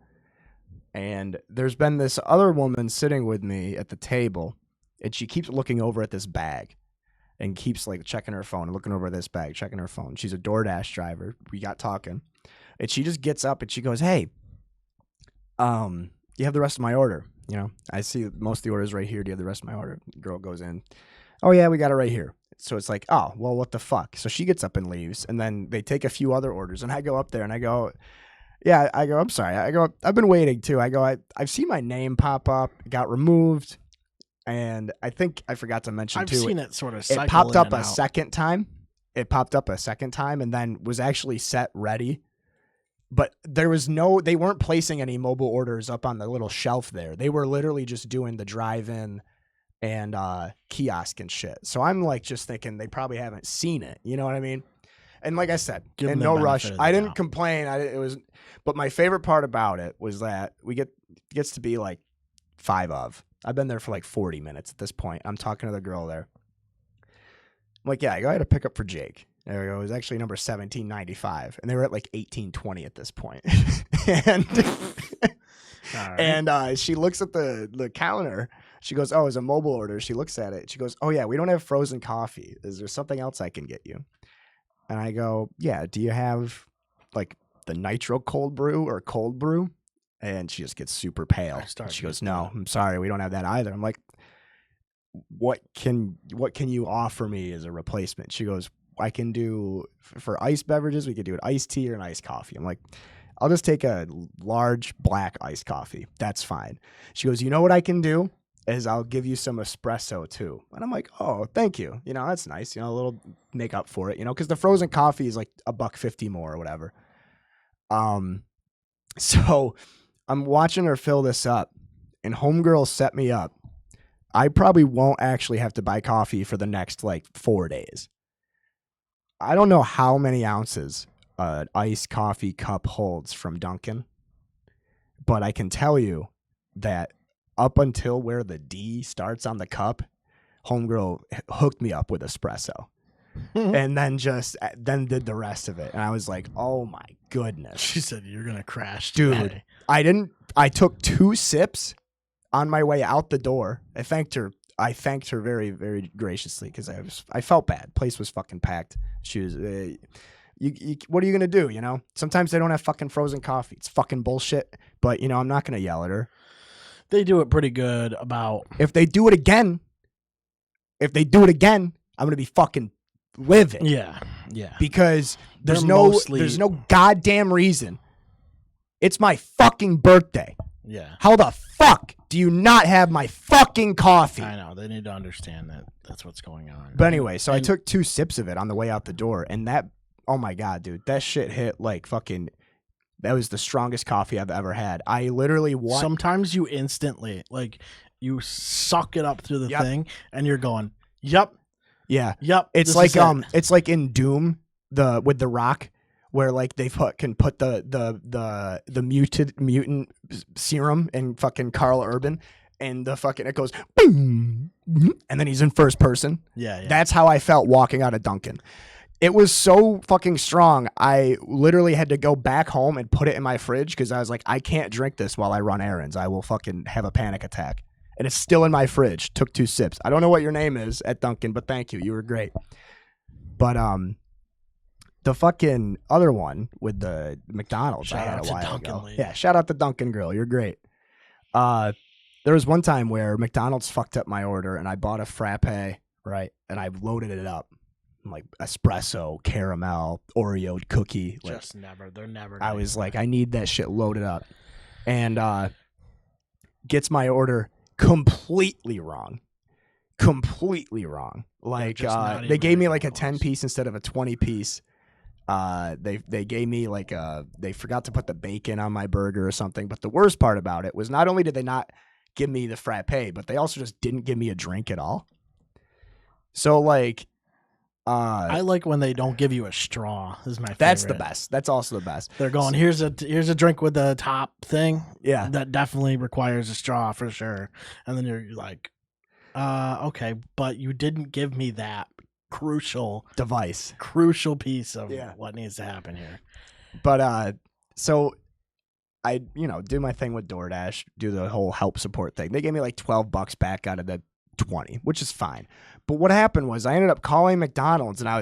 And there's been this other woman sitting with me at the table, and she keeps looking over at this bag and keeps like checking her phone and looking over at this bag, checking her phone. She's a DoorDash driver. We got talking, and she just gets up and she goes, hey, you have the rest of my order? I see most of the orders right here. Do you have the rest of my order? The girl goes in. Oh, yeah, we got it right here. So it's like, oh, well, what the fuck? So she gets up and leaves, and then they take a few other orders, and I go up there, and I go, Yeah, I go, I'm sorry. I go, I've been waiting too. I go, I've seen my name pop up, got removed, and I think I forgot to mention I've too. seen it sort of It cycle popped in up and a out. second time. It popped up a second time and then was actually set ready. But they weren't placing any mobile orders up on the little shelf there. They were literally just doing the drive-in and kiosk and shit. So I'm like just thinking they probably haven't seen it. You know what I mean? And like I said, Give in them the no benefit rush. of the I didn't doubt. complain. But my favorite part about it was that gets to be like 5 of. I've been there for like 40 minutes at this point. I'm talking to the girl there. I'm like, yeah, I had to pick up for Jake. There we go. It was actually number 1795, and they were at like 1820 at this point. And All right. and she looks at the counter. She goes, "Oh, it's a mobile order." She looks at it. She goes, "Oh yeah, we don't have frozen coffee. Is there something else I can get you?" And I go, "Yeah. Do you have like the nitro cold brew or cold brew?" And she just gets super pale. She goes, "No, I'm sorry, we don't have that either." I'm like, what can you offer me as a replacement? She goes, I can do for iced beverages, we could do an iced tea or an iced coffee. I'm like, I'll just take a large black iced coffee. That's fine. She goes, you know what I can do is I'll give you some espresso too. And I'm like, oh, thank you. You know, that's nice. You know, a little make up for it, you know, because the frozen coffee is like $1.50 more or whatever. So I'm watching her fill this up, and homegirl set me up. I probably won't actually have to buy coffee for the next like 4 days. I don't know how many ounces an iced coffee cup holds from Dunkin, but I can tell you that up until where the D starts on the cup, homegirl hooked me up with espresso. And then did the rest of it. And I was like, oh my goodness. She said, you're going to crash Dude, today. I took 2 sips on my way out the door. I thanked her very, very graciously because I felt bad. Place was fucking packed. She was, what are you going to do? You know, sometimes they don't have fucking frozen coffee. It's fucking bullshit. But, you know, I'm not going to yell at her. They do it pretty good about. If they do it again, I'm going to be fucking livid. Yeah. Because there's They're no goddamn reason. It's my fucking birthday. Yeah. How the fuck do you not have my fucking coffee? I know. They need to understand that that's what's going on. But anyway, so I took 2 sips of it on the way out the door, and that, oh my God, dude, that shit hit like fucking, that was the strongest coffee I've ever had. I literally want. Sometimes you instantly, like, you suck it up through the Yep. thing, and you're going, yep. Yeah. Yep. It's like, it's like in Doom, with the Rock, where like they can put the mutant serum in fucking Carl Urban, and the fucking it goes boom, and then he's in first person. Yeah. That's how I felt walking out of Dunkin'. It was so fucking strong. I literally had to go back home and put it in my fridge because I was like, I can't drink this while I run errands. I will fucking have a panic attack. And it's still in my fridge. Took 2 sips. I don't know what your name is at Dunkin', but thank you. You were great. But the fucking other one with the McDonald's Shout I had out a to while Dunkin' ago. Lee. Yeah, shout out to Dunkin' Grill. You're great. There was one time where McDonald's fucked up my order, and I bought a frappe, right? And I loaded it up. Like espresso, caramel, Oreo cookie. Like, Just never. They're never. I was like, I need that shit loaded up. And gets my order completely wrong. Like just not they even gave me like a close. 10-piece instead of a 20-piece. They gave me like they forgot to put the bacon on my burger or something. But the worst part about it was not only did they not give me the frappe, but they also just didn't give me a drink at all. So like I like when they don't give you a straw. Is my favorite. that's the best. That's also the best. They're going, here's a drink with the top thing. Yeah. That definitely requires a straw for sure. And then you're like, okay, but you didn't give me that crucial Device. piece of Yeah. what needs to happen here. But so I do my thing with DoorDash, do the whole help support thing. They gave me like $12 back out of the 20, which is fine. But what happened was I ended up calling McDonald's, and I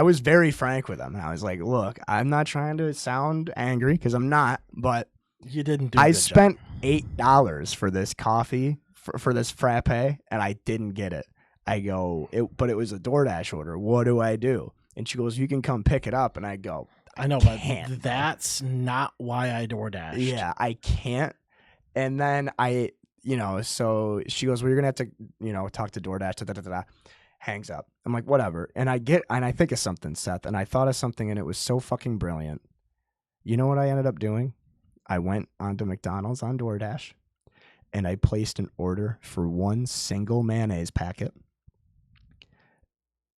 was very frank with them. And I was like, look, I'm not trying to sound angry because I'm not, but You didn't do I a good spent job. $8 for this coffee, for this frappe, and I didn't get it. I go, but it was a DoorDash order. What do I do? And she goes, you can come pick it up. And I go, I know, can't, but that's not why I DoorDashed. Yeah, I can't. And then so she goes, well, you're going to have to, talk to DoorDash. Da, da, da, da. Hangs up. I'm like, whatever. And I think of something, Seth. And I thought of something, and it was so fucking brilliant. You know what I ended up doing? I went onto McDonald's on DoorDash, and I placed an order for one single mayonnaise packet.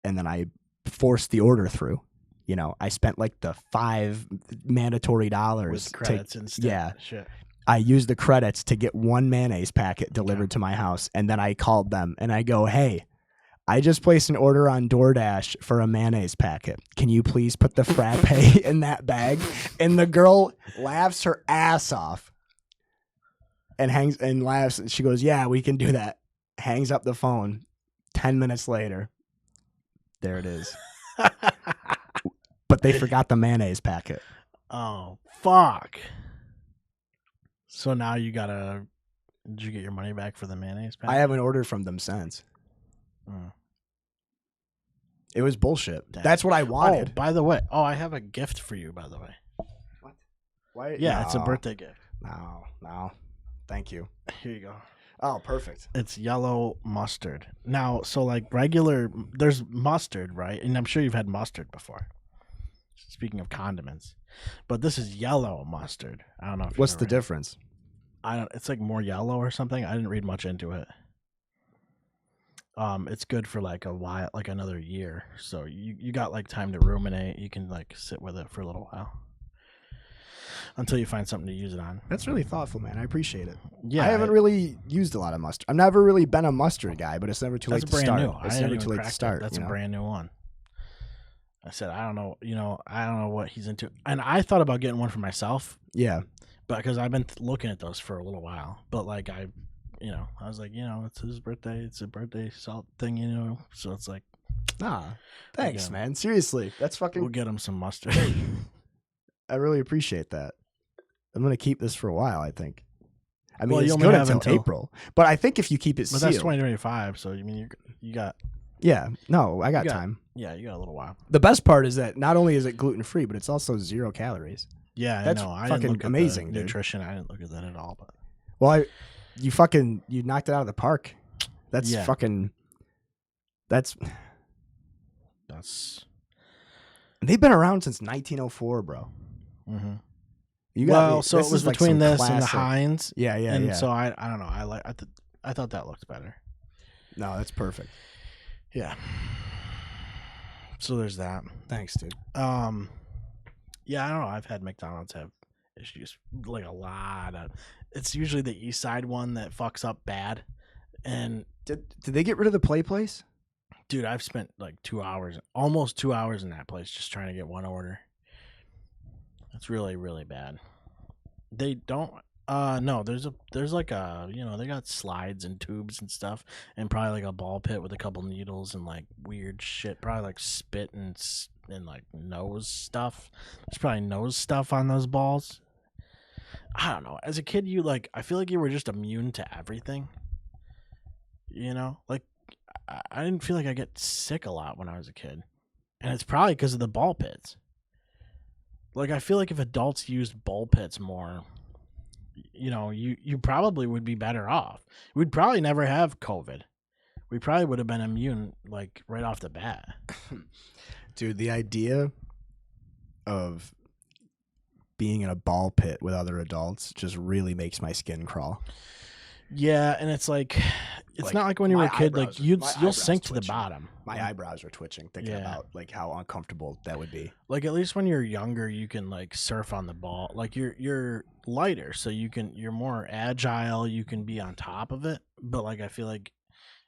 And then I forced the order through. I spent like the $5 mandatory with credits instead. Yeah. Shit. I used the credits to get one mayonnaise packet delivered to my house. And then I called them and I go, hey, I just placed an order on DoorDash for a mayonnaise packet. Can you please put the frappe in that bag? And the girl laughs her ass off and laughs. And she goes, yeah, we can do that. Hangs up the phone. 10 minutes later, there it is. But they forgot the mayonnaise packet. Oh, fuck. So now you gotta... Did you get your money back for the mayonnaise packet? I haven't ordered from them since. Oh. It was bullshit. Damn. That's what I wanted. Oh, by the way. Oh, I have a gift for you, by the way. What? Why? Yeah, No. it's a birthday gift. No. Thank you. Here you go. Oh, perfect. It's yellow mustard. Now, so like regular... There's mustard, right? And I'm sure you've had mustard before. Speaking of condiments. But this is yellow mustard. I don't know if What's the difference? It's like more yellow or something. I didn't read much into it. It's good for like a while, like another year. So you got like time to ruminate. You can like sit with it for a little while until you find something to use it on. That's really thoughtful, man. I appreciate it. Yeah, I haven't really used a lot of mustard. I've never really been a mustard guy, but it's never too late to brand start. new. It's never too late to start. That's a brand new one. I said, I don't know what he's into. And I thought about getting one for myself. Yeah. But because I've been looking at those for a little while. But like I was like, it's his birthday. It's a birthday salt thing, So it's like. Nah. Thanks, man. Seriously. That's fucking. We'll get him some mustard. I really appreciate that. I'm going to keep this for a while, I think. I mean, Well, you it's only good have until April. But I think if you keep it But sealed. that's 2025. So, you got. Yeah. No, I got time. Yeah, you got a little while. The best part is that not only is it gluten-free, but it's also 0 calories. Yeah, That's I know. I fucking didn't look at amazing, the dude. nutrition. I didn't look at that at all. But Well, you knocked it out of the park. That's fucking. That's. They've been around since 1904, bro. Mm-hmm. So it was between this and the classic. Heinz. Yeah. And so I don't know. I thought that looked better. No, that's perfect. Yeah. So there's that. Thanks, dude. Yeah, I don't know. I've had McDonald's have issues, like a lot of. It's usually the East Side one that fucks up bad. And Did they get rid of the play place? dude, I've spent like almost 2 hours in that place just trying to get one order. It's really, really bad. They don't. No, there's like a, they got slides and tubes and stuff, and probably like a ball pit with a couple needles and like weird shit, probably like spit and like nose stuff. There's probably nose stuff on those balls. I don't know. As a kid, I feel like you were just immune to everything. Like I didn't feel like I get sick a lot when I was a kid, and it's probably because of the ball pits. Like I feel like if adults used ball pits more, you probably would be better off. We'd probably never have COVID. We probably would have been immune like right off the bat. Dude, the idea of being in a ball pit with other adults just really makes my skin crawl. Yeah, and it's like it's not like when you were a kid, like you'll sink to the bottom. My eyebrows are twitching thinking about like how uncomfortable that would be. Like at least when you're younger, you can like surf on the ball. Like you're lighter, so you're more agile. You can be on top of it. But like I feel like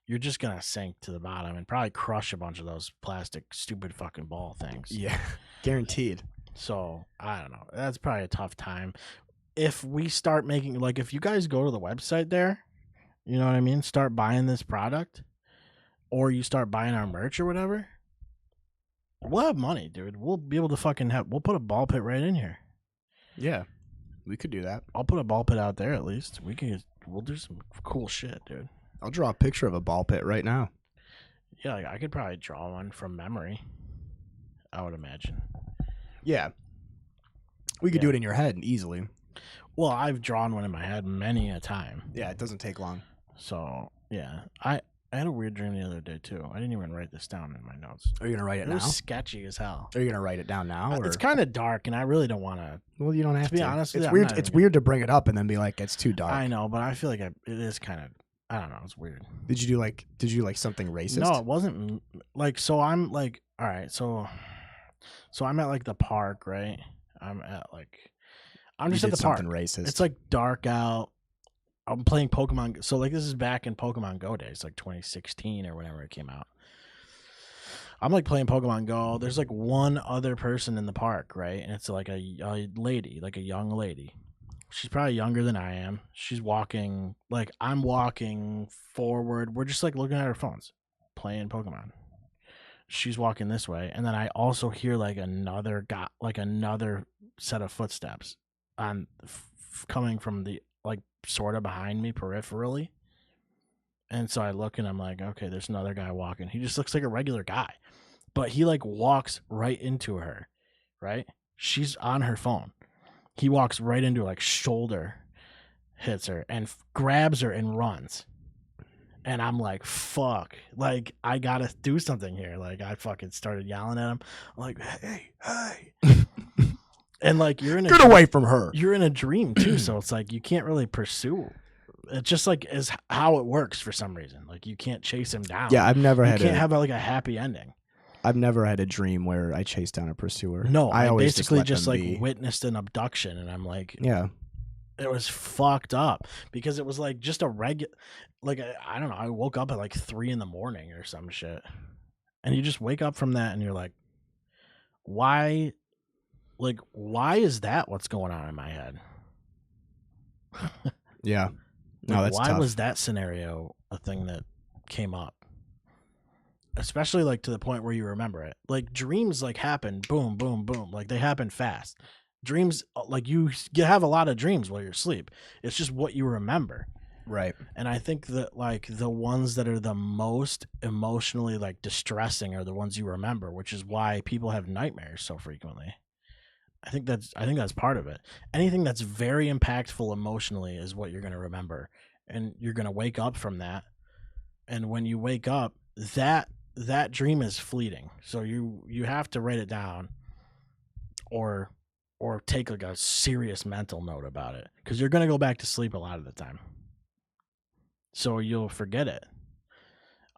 you're just gonna sink to the bottom and probably crush a bunch of those plastic stupid fucking ball things. Yeah, guaranteed. So I don't know. That's probably a tough time. If we start making, like, if you guys go to the website there, you know what I mean? Start buying this product, or you start buying our merch or whatever, we'll have money, dude. We'll be able to we'll put a ball pit right in here. Yeah, we could do that. I'll put a ball pit out there at least. We'll do some cool shit, dude. I'll draw a picture of a ball pit right now. Yeah, like I could probably draw one from memory, I would imagine. Yeah. We could do it in your head easily. Well, I've drawn one in my head many a time. Yeah, it doesn't take long. So yeah, I had a weird dream the other day too. I didn't even write this down in my notes. Are you gonna write it It now? was sketchy as hell. Are you gonna write it down now? Or? It's kind of dark, and I really don't want to. Well, you don't have to. be honest with it's you, I'm weird. not It's even weird to bring it up and then be like, it's too dark. I know, but I feel like it is kind of. I don't know. It's weird. Did you do like something racist? No, it wasn't like. So I'm like, all right. So I'm at like the park, right? I'm just at the park. Something racist. It's like dark out. I'm playing Pokemon. So like this is back in Pokemon Go days, like 2016 or whenever it came out. I'm like playing Pokemon Go. There's like one other person in the park, right? And it's like a lady, like a young lady. She's probably younger than I am. She's walking, like I'm walking forward. We're just like looking at our phones, playing Pokemon. She's walking this way, and then I also hear like another set of footsteps on coming from the like sort of behind me peripherally. And so I look and I'm like, okay, there's another guy walking. He just looks like a regular guy, but he like walks right into her, right? She's on her phone. He walks right into her, like shoulder hits her and grabs her and runs. And I'm like, fuck, like I gotta do something here. Like I fucking started yelling at him. I'm like, hey. And like get away from her. You're in a dream too, so it's like you can't really pursue. It just like is how it works for some reason. Like you can't chase him down. Yeah, I've never had. You can't have like a happy ending. I've never had a dream where I chased down a pursuer. No, I always basically just let like them be. witnessed an abduction, and I'm like, Yeah, it was fucked up because it was like just a regular, like I don't know. I woke up at like 3 a.m. or some shit, and you just wake up from that, and you're like, why? Like, why is that what's going on in my head? yeah. No, Like, that's why tough. was that scenario a thing that came up? Especially like to the point where you remember it. Like dreams like happen, boom, boom, boom. Like they happen fast. Dreams, like you have a lot of dreams while you're asleep. It's just what you remember. Right. And I think that like the ones that are the most emotionally like distressing are the ones you remember, which is why people have nightmares so frequently. I think that's part of it. Anything that's very impactful emotionally is what you're going to remember, and you're going to wake up from that. And when you wake up, that dream is fleeting. So you have to write it down, or take like a serious mental note about it, because you're going to go back to sleep a lot of the time. So you'll forget it.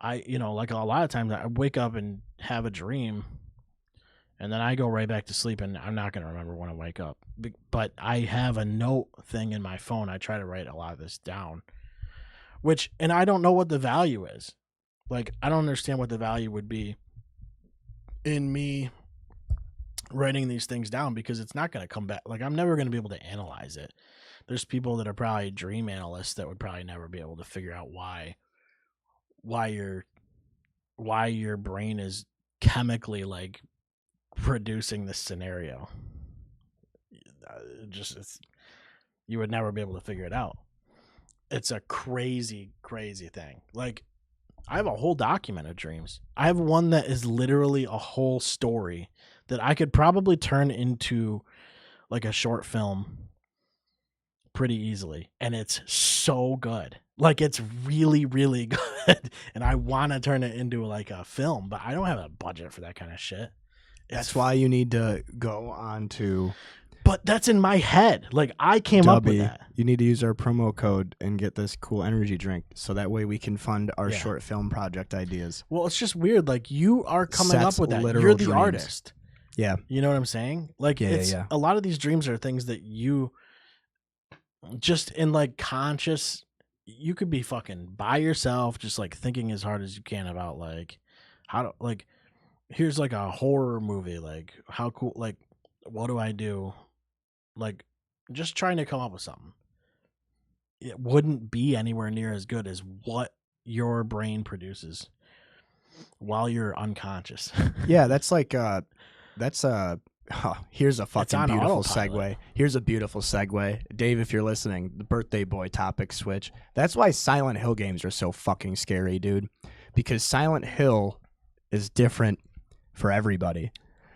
Like a lot of times I wake up and have a dream, and then I go right back to sleep, and I'm not going to remember when I wake up. But I have a note thing in my phone. I try to write a lot of this down, and I don't know what the value is. Like, I don't understand what the value would be in me writing these things down, because it's not going to come back. Like, I'm never going to be able to analyze it. There's people that are probably dream analysts that would probably never be able to figure out why your brain is chemically like producing this scenario. You would never be able to figure it out. It's a crazy thing. Like, I have a whole document of dreams. I have one that is literally a whole story that I could probably turn into like a short film pretty easily, and it's so good. Like, it's really, really good, and I want to turn it into like a film, but I don't have a budget for that kind of shit. That's why you need to go on to. But that's in my head. Like, I came up with that. You need to use our promo code and get this cool energy drink, so that way we can fund our short film project ideas. Well, it's just weird. Like, you are coming Seth's up with that. literal You're the dreams. artist. Yeah. You know what I'm saying? Like, Yeah. A lot of these dreams are things that you just in like conscious, you could be fucking by yourself, just like thinking as hard as you can about like how to, like, here's like a horror movie. Like, how cool, like, what do I do? Like, just trying to come up with something. It wouldn't be anywhere near as good as what your brain produces while you're unconscious. Yeah, that's like here's a fucking on beautiful autopilot. segue. Here's a beautiful segue. Dave, if you're listening, the birthday boy topic switch. That's why Silent Hill games are so fucking scary, dude. Because Silent Hill is different for everybody.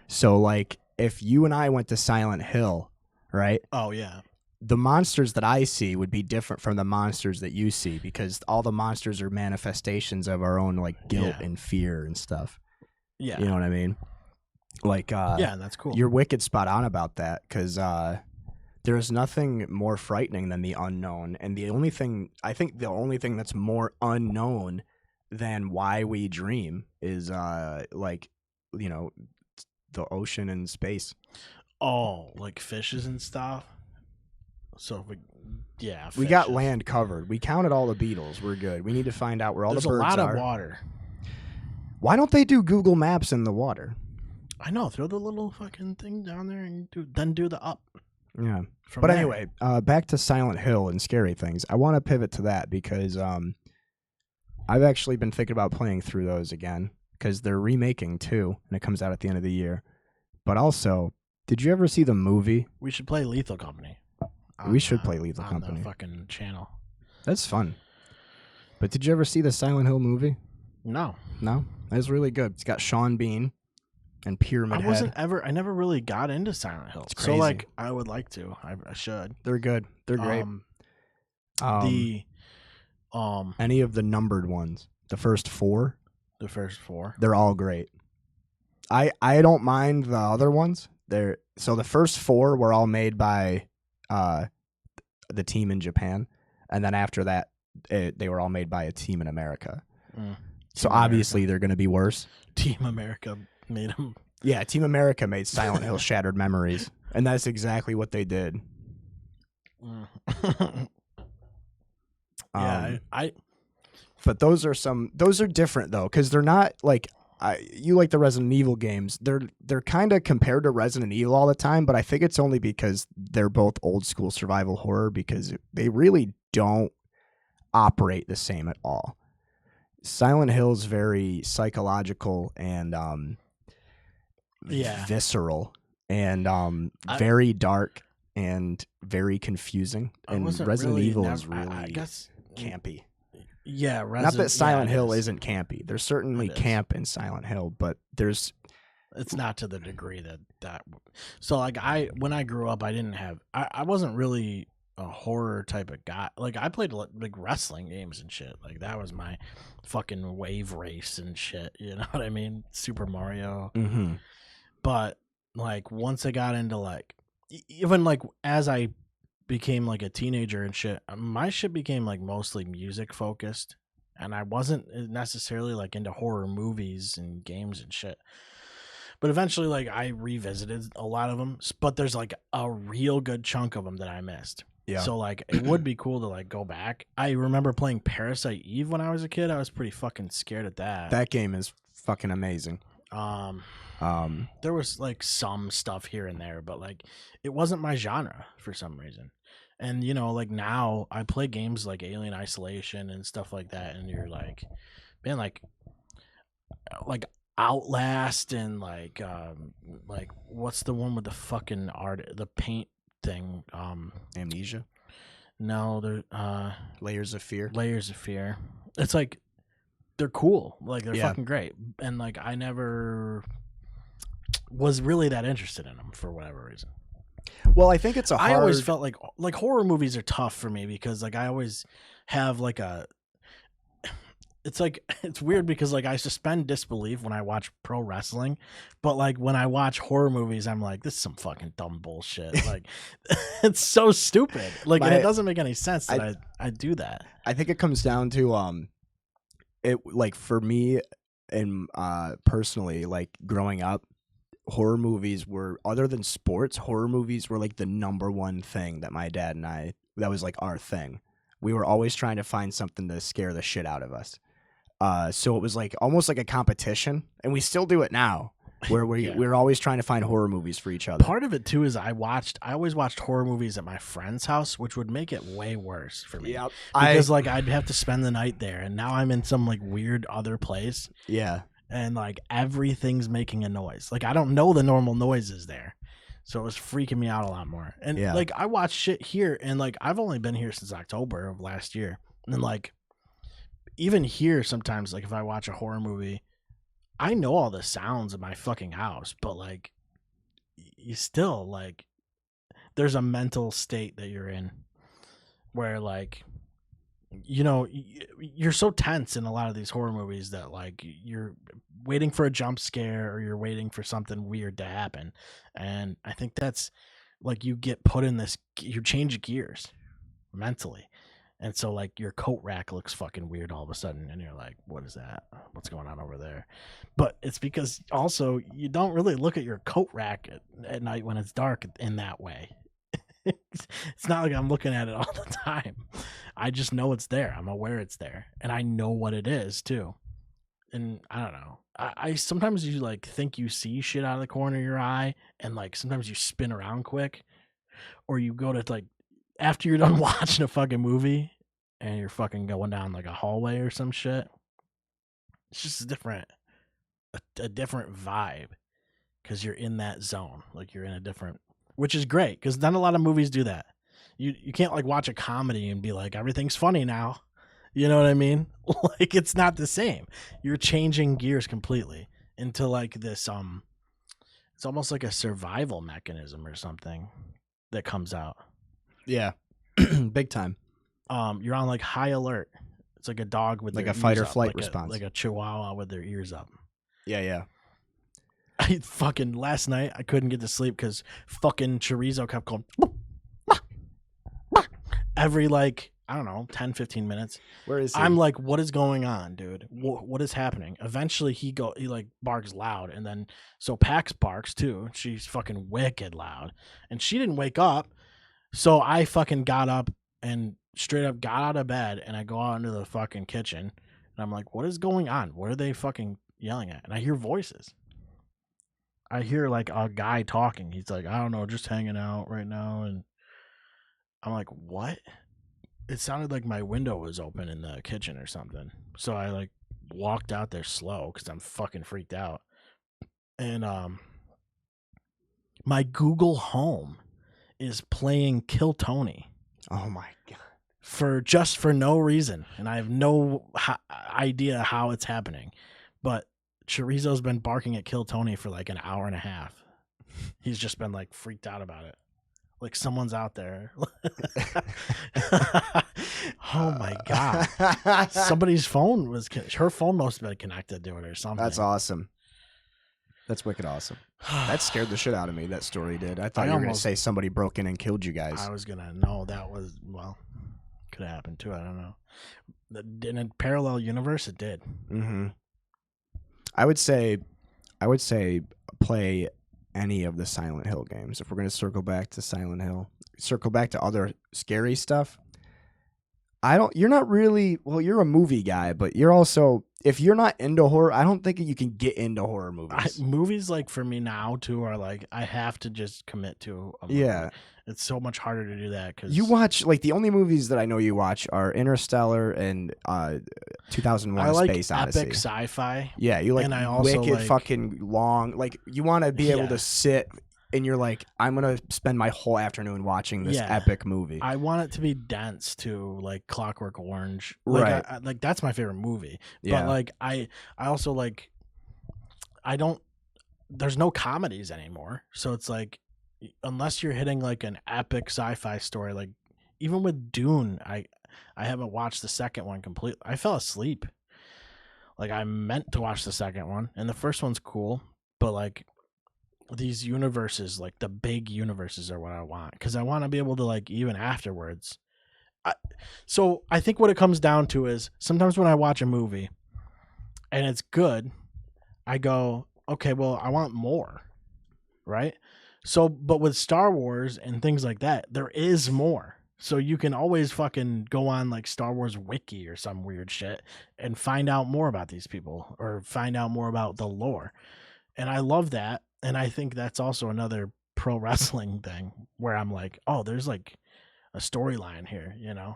So like, if you and I went to Silent Hill, right? Oh yeah. The monsters that I see would be different from the monsters that you see because all the monsters are manifestations of our own like guilt Yeah. and fear and stuff. Yeah. You know what I mean? Like, yeah, that's cool. you're wicked spot on about that because there is nothing more frightening than the unknown. And the only thing that's more unknown than why we dream is like, you know, the ocean and space. Oh, like fishes and stuff. So We got fishes. land covered. We counted all the beetles. We're good. We need to find out where all There's the birds a lot are. of water. Why don't they do Google Maps in the water? I know. Throw the little fucking thing down there and do the up. Yeah. From But there. anyway, back to Silent Hill and scary things. I want to pivot to that because I've actually been thinking about playing through those again because they're remaking 2 and it comes out at the end of the year. But also, did you ever see the movie? We should play Lethal Company. We should play Lethal on Company. the fucking channel. That's fun. But did you ever see the Silent Hill movie? No. No? It was really good. It's got Sean Bean and Pyramid Head. I never really got into Silent Hill. It's So crazy. like I would like to. I should. They're good. They're great. Any of the numbered ones, the first 4, The first 4. they're all great. I don't mind the other ones. So the first 4 were all made by the team in Japan, and then after that, they were all made by a team in America. So Team obviously they're going to be worse. Team America made them. Yeah, Team America made Silent Hill Shattered Memories, and that's exactly what they did. Yeah, But those are different though, because they're not like you like the Resident Evil games. They're kind of compared to Resident Evil all the time, but I think it's only because they're both old school survival horror because they really don't operate the same at all. Silent Hill's very psychological and visceral and very dark and very confusing. And Resident Evil is really I guess campy. Yeah, Not that Silent Hill is. isn't campy. There's certainly It is. camp in Silent Hill, but there's It's not to the degree that. So like when I grew up, I wasn't really a horror type of guy. Like I played like wrestling games and shit. Like that was my fucking wave race and shit. You know what I mean? Super Mario. mm-hmm. But like once I got into like even like as I became like a teenager and shit, my shit became like mostly music focused, and I wasn't necessarily like into horror movies and games and shit. But eventually, like I revisited a lot of them, but there's like a real good chunk of them that I missed. Yeah. So like it would be cool to like go back. I remember playing Parasite Eve when I was a kid. I was pretty fucking scared at that. That game is fucking amazing. There was like some stuff here and there, but like it wasn't my genre for some reason. And you know, like now I play games like Alien Isolation and stuff like that, and you're like, man, like Outlast and like what's the one with the fucking art, the paint thing? Amnesia, No, they're Layers of Fear. Layers of Fear. It's like they're cool, like they're Yeah. fucking great, and like I never was really that interested in them for whatever reason. Well, I think it's a hard... I always felt like horror movies are tough for me because like I always have like a. It's like it's weird because like I suspend disbelief when I watch pro wrestling, but like when I watch horror movies, I'm like, this is some fucking dumb bullshit. Like it's so stupid. Like and it doesn't make any sense that I do that. I think it comes down to it like for me and personally, like growing up, horror movies were, other than sports, horror movies were like the number one thing that my dad and I, that was like our thing. We were always trying to find something to scare the shit out of us. So it was like almost like a competition, and we still do it now, where we're always trying to find horror movies for each other. Part of it too is I always watched horror movies at my friend's house, which would make it way worse for me. Yep. Because like I'd have to spend the night there, and now I'm in some like weird other place. Yeah. And like everything's making a noise. Like I don't know the normal noises there. So it was freaking me out a lot more. And like I watch shit here, and like I've only been here since October of last year. And like even here sometimes, like if I watch a horror movie, I know all the sounds of my fucking house, but like you still like there's a mental state that you're in where like, you know, you're so tense in a lot of these horror movies that like you're waiting for a jump scare or you're waiting for something weird to happen. And I think that's like you get put in this, you change gears mentally. And so like your coat rack looks fucking weird all of a sudden and you're like, what is that? What's going on over there? But it's because also you don't really look at your coat rack at night when it's dark in that way. It's not like I'm looking at it all the time. I just know it's there. I'm aware it's there. And I know what it is too. And I don't know. I sometimes you like think you see shit out of the corner of your eye and like sometimes you spin around quick or you go to like after you're done watching a fucking movie and you're fucking going down like a hallway or some shit. It's just a different vibe because you're in that zone. Like you're in a different, which is great because not a lot of movies do that. You can't like watch a comedy and be like, everything's funny now. You know what I mean? Like it's not the same. You're changing gears completely into like this, it's almost like a survival mechanism or something that comes out. Yeah. Big time. You're on like high alert. It's like a dog with like their a fight ears or up, flight like response. like a chihuahua with their ears up. Yeah. I fucking last night I couldn't get to sleep because fucking chorizo kept going every like I don't know 10-15 minutes. Where is he? I'm like, what is going on, dude? What is happening? Eventually he like barks loud, and then so Pax barks too. She's fucking wicked loud, and she didn't wake up. So I fucking got up and straight up got out of bed, and I go out into the fucking kitchen, and I'm like, what is going on? What are they fucking yelling at? And I hear voices. I hear like a guy talking. He's like, I don't know, just hanging out right now. And I'm like, what? It sounded like my window was open in the kitchen or something. So I like walked out there slow because I'm fucking freaked out. And my Google Home is playing Kill Tony. Oh my god! For no reason, and I have no idea how it's happening. But Chorizo's been barking at Kill Tony for like an hour and a half. He's just been like freaked out about it. Like someone's out there. Oh my god! Somebody's phone her phone must have been connected to it or something. That's awesome. That's wicked awesome. That scared the shit out of me. That story did. I thought you were going to say somebody broke in and killed you guys. I was gonna know that was could have happened too. I don't know. In a parallel universe, it did. Mm-hmm. I would say play any of the Silent Hill games. If we're going to circle back to Silent Hill, circle back to other scary stuff. You're not really, well, you're a movie guy, but you're also, if you're not into horror, I don't think you can get into horror movies. Movies like for me now too are like, I have to just commit to a movie. Yeah. It's so much harder to do that because you watch, like the only movies that I know you watch are Interstellar and 2001: I like Space Odyssey. epic sci-fi. Yeah, you like and I also wicked like, fucking long. Like you want to be able to sit and you're like, I'm gonna spend my whole afternoon watching this epic movie. I want it to be dense too, like Clockwork Orange. Right. Like, like that's my favorite movie. Yeah. But like I also like there's no comedies anymore. So it's like unless you're hitting like an epic sci-fi story, like even with Dune, I haven't watched the second one completely. I fell asleep. Like I meant to watch the second one, and the first one's cool, but like these universes, like the big universes, are what I want because I want to be able to like even afterwards. So I think what it comes down to is sometimes when I watch a movie and it's good, I go, okay, well, I want more, right? So, but with Star Wars and things like that, there is more. So you can always fucking go on like Star Wars Wiki or some weird shit and find out more about these people or find out more about the lore. And I love that. And I think that's also another pro wrestling thing where I'm like, oh, there's like a storyline here, you know?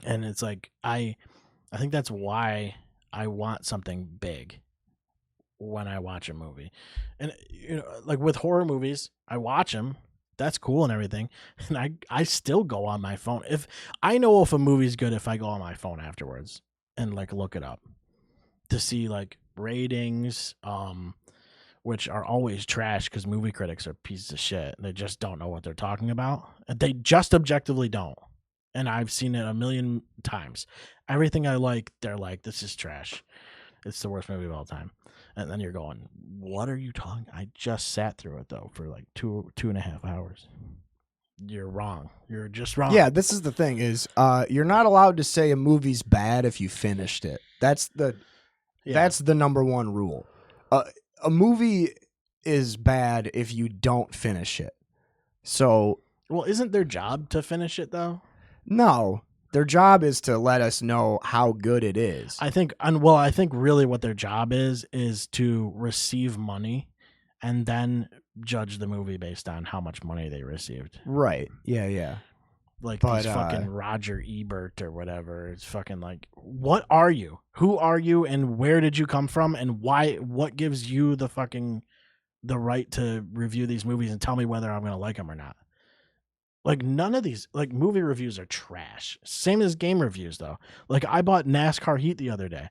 And it's like, I think that's why I want something big when I watch a movie. And you know, like with horror movies, I watch them. That's cool and everything. And I still go on my phone. If I know if a movie's good, if I go on my phone afterwards and like look it up to see like ratings, which are always trash because movie critics are pieces of shit. They just don't know what they're talking about. They just objectively don't. And I've seen it a million times. Everything I like, they're like, this is trash. It's the worst movie of all time. And then you're going, what are you talking? I just sat through it, though, for like 2.5 hours. You're wrong. You're just wrong. Yeah, this is the thing is you're not allowed to say a movie's bad if you finished it. That's the number one rule. A movie is bad if you don't finish it. So, well, isn't their job to finish it though? No, their job is to let us know how good it is. I think really what their job is to receive money and then judge the movie based on how much money they received. Right. Yeah. Like these fucking Roger Ebert or whatever. It's fucking like, what are you? Who are you and where did you come from and why? What gives you the right to review these movies and tell me whether I'm going to like them or not? Like none of these, like movie reviews are trash. Same as game reviews though. Like I bought NASCAR Heat the other day.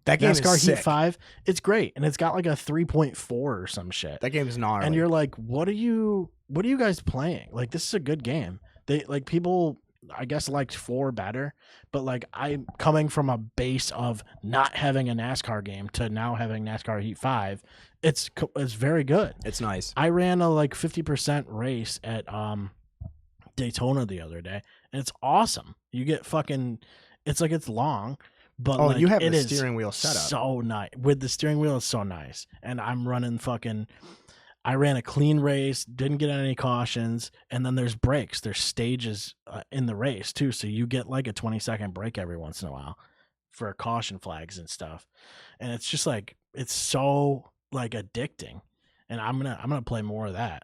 That game NASCAR is Heat sick. 5, it's great, and it's got like a 3.4 or some shit. That game is gnarly. And you're like, what are you guys playing? Like this is a good game. They like people, I guess, liked 4 better, but like I'm coming from a base of not having a NASCAR game to now having NASCAR Heat 5. It's very good. It's nice. I ran a like 50% race at Daytona the other day, and it's awesome. You get fucking, it's like it's long, but like, you have it the is steering wheel set up. So nice with the steering wheel. It's so nice, and I'm running I ran a clean race, didn't get any cautions, and then there's breaks. There's stages in the race too, so you get like a 20-second break every once in a while for caution flags and stuff, and it's just like it's so like addicting, and I'm gonna play more of that.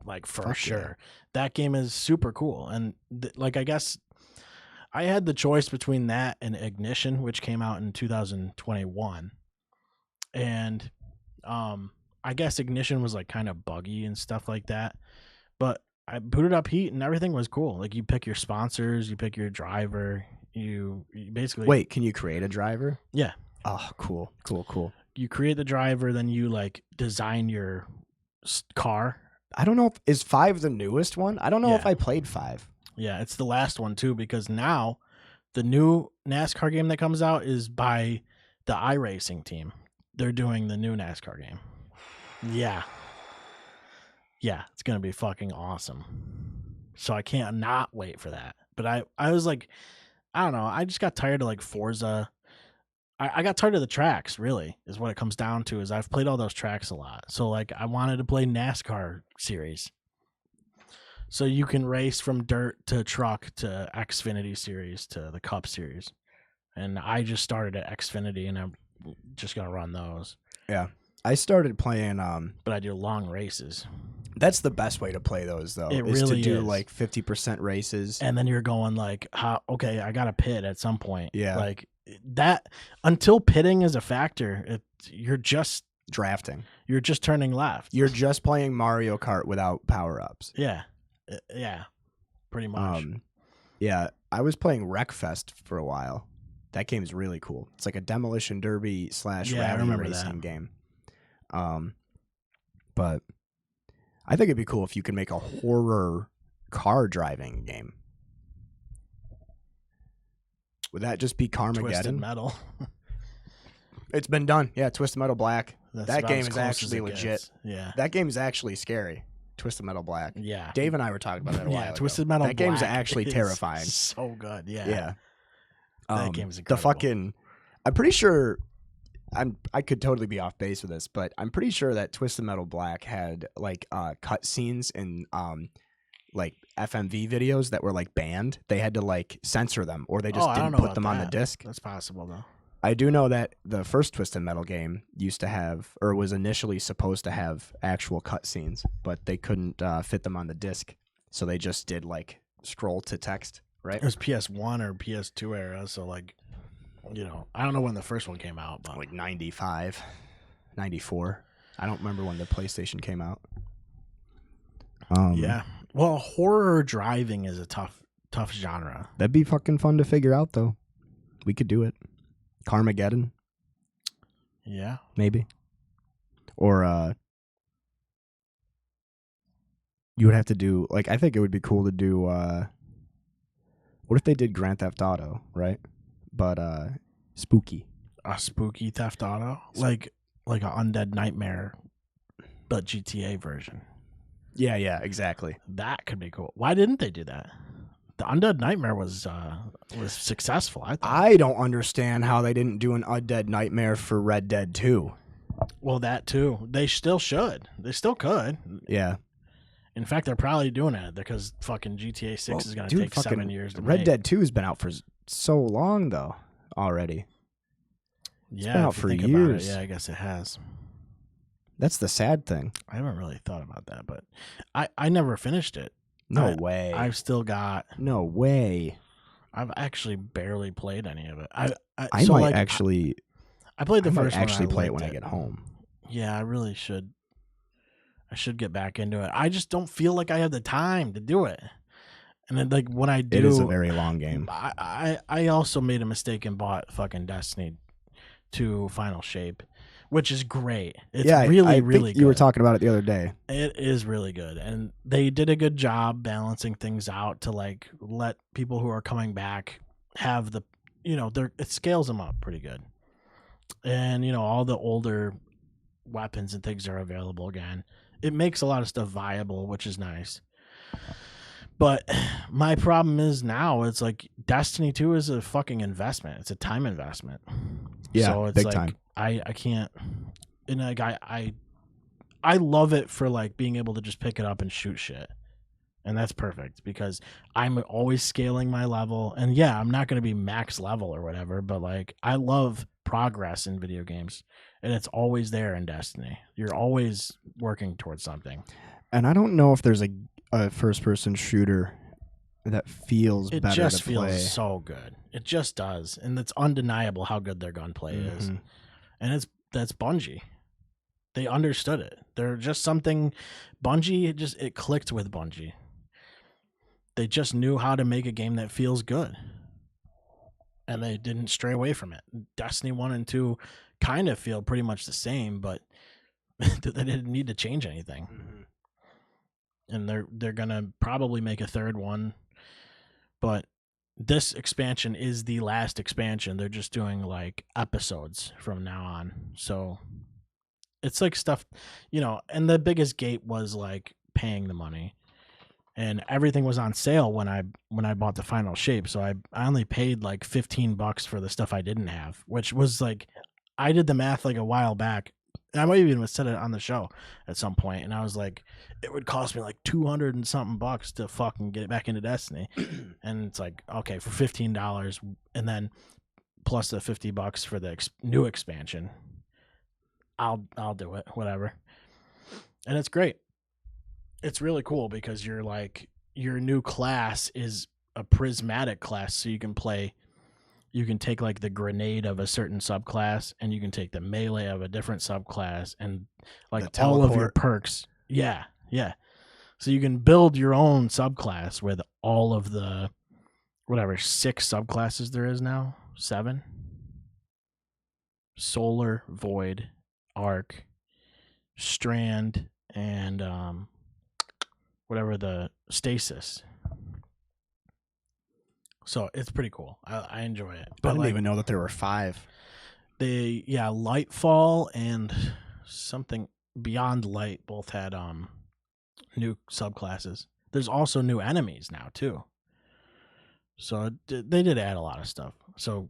Like for sure. Yeah. That game is super cool. And like, I guess I had the choice between that and Ignition, which came out in 2021. And I guess Ignition was like kind of buggy and stuff like that. But I booted up Heat and everything was cool. Like you pick your sponsors, you pick your driver, you basically. Wait, can you create a driver? Yeah. Oh, cool. You create the driver, then you like design your car. I don't know is 5 the newest one? I don't know if I played 5. Yeah, it's the last one too, because now the new NASCAR game that comes out is by the iRacing team. They're doing the new NASCAR game. Yeah, it's gonna be fucking awesome. So I can't not wait for that. But I was like, I don't know. I just got tired of like Forza. I got tired of the tracks, really, is what it comes down to, is I've played all those tracks a lot. So, like, I wanted to play NASCAR series. So you can race from dirt to truck to Xfinity series to the Cup series. And I just started at Xfinity, and I'm just going to run those. Yeah. I started playing... but I do long races. That's the best way to play those, though. It is really to do, is. like, 50% races. And then you're going, like, okay, I got to pit at some point. Yeah. Like... that until pitting is a factor, you're just drafting. You're just turning left. You're just playing Mario Kart without power-ups. Yeah, pretty much. Yeah, I was playing Wreckfest for a while. That game's really cool. It's like a demolition derby / rally racing game. But I think it'd be cool if you could make a horror car driving game. Would that just be Carmageddon? Twisted Metal. It's been done. Yeah, Twisted Metal Black. That's that about game as is close as actually it legit. gets. Yeah. That game is actually scary. Twisted Metal Black. Yeah. Dave and I were talking about that a while ago. Twisted Metal That game's Black actually is terrifying. So good. Yeah. Yeah. That game's incredible. I'm pretty sure I could totally be off base with this, but I'm pretty sure that Twisted Metal Black had like cut scenes in like FMV videos that were like banned. They had to like censor them, or they just didn't put them on the disc. That's possible though. I do know that the first Twisted Metal game used to have, or was initially supposed to have, actual cut scenes, but they couldn't fit them on the disc, so they just did like scroll to text. Right? It was PS1 or PS2 era, so like, you know, I don't know when the first one came out, but like 95, 94. I don't remember when the PlayStation came out. Yeah. Well, horror driving is a tough genre. That'd be fucking fun to figure out, though. We could do it. Carmageddon. Yeah. Maybe. Or you would have to do like I think it would be cool to do. What if they did Grand Theft Auto, right? But spooky. A spooky Theft Auto, like an Undead Nightmare, but GTA version. Yeah, exactly. That could be cool. Why didn't they do that? The Undead Nightmare was successful, I thought. I don't understand how they didn't do an Undead Nightmare for Red Dead 2. Well, that too. They still should. They still could. Yeah. In fact, they're probably doing it because fucking GTA 6 is going to take 7 years to Red make. Dead 2 has been out for so long, though, already. It's been out for years. Yeah, I guess it has. That's the sad thing. I haven't really thought about that, but I never finished it. No way. I've still got... No way. I've actually barely played any of it. I played the first one. I actually play it when I get home. Yeah, I really should. I should get back into it. I just don't feel like I have the time to do it. And then, like, when I do... It is a very long game. I also made a mistake and bought fucking Destiny 2 Final Shape, which is great. It's really good. You were talking about it the other day. It is really good. And they did a good job balancing things out to, like, let people who are coming back have the... it scales them up pretty good. And, all the older weapons and things are available again. It makes a lot of stuff viable, which is nice. But my problem is now it's like Destiny 2 is a fucking investment. It's a time investment. Yeah, so it's big like, time. I can't. And like I love it for like being able to just pick it up and shoot shit. And that's perfect because I'm always scaling my level. And yeah, I'm not going to be max level or whatever, but like I love progress in video games. And it's always there in Destiny. You're always working towards something. And I don't know if there's a first-person shooter that feels better to play. It just feels so good. It just does. And it's undeniable how good their gunplay is. And that's Bungie. They understood it. They're just something... Bungie, it clicked with Bungie. They just knew how to make a game that feels good. And they didn't stray away from it. Destiny 1 and 2 kind of feel pretty much the same, but they didn't need to change anything. And they're going to probably make a third one. But this expansion is the last expansion. They're just doing like episodes from now on. So it's like stuff, and the biggest gate was like paying the money. And everything was on sale when I bought the Final Shape. So I only paid like $15 for the stuff I didn't have, which was like, I did the math like a while back. And I might even have said it on the show at some point. And I was like, it would cost me like 200 and something bucks to fucking get it back into Destiny. And it's like, okay, for $15 and then plus the $50 for the new expansion, I'll do it, whatever. And it's great. It's really cool because you're like, your new class is a prismatic class. So you can take like the grenade of a certain subclass and you can take the melee of a different subclass and like all of your perks. Yeah. Yeah. So you can build your own subclass with all of the, 6 subclasses there is now. 7. Solar, Void, Arc, Strand, and the Stasis. So it's pretty cool. I enjoy it. But I didn't even know that there were 5. Lightfall and something Beyond Light both had new subclasses. There's also new enemies now too. So they did add a lot of stuff. So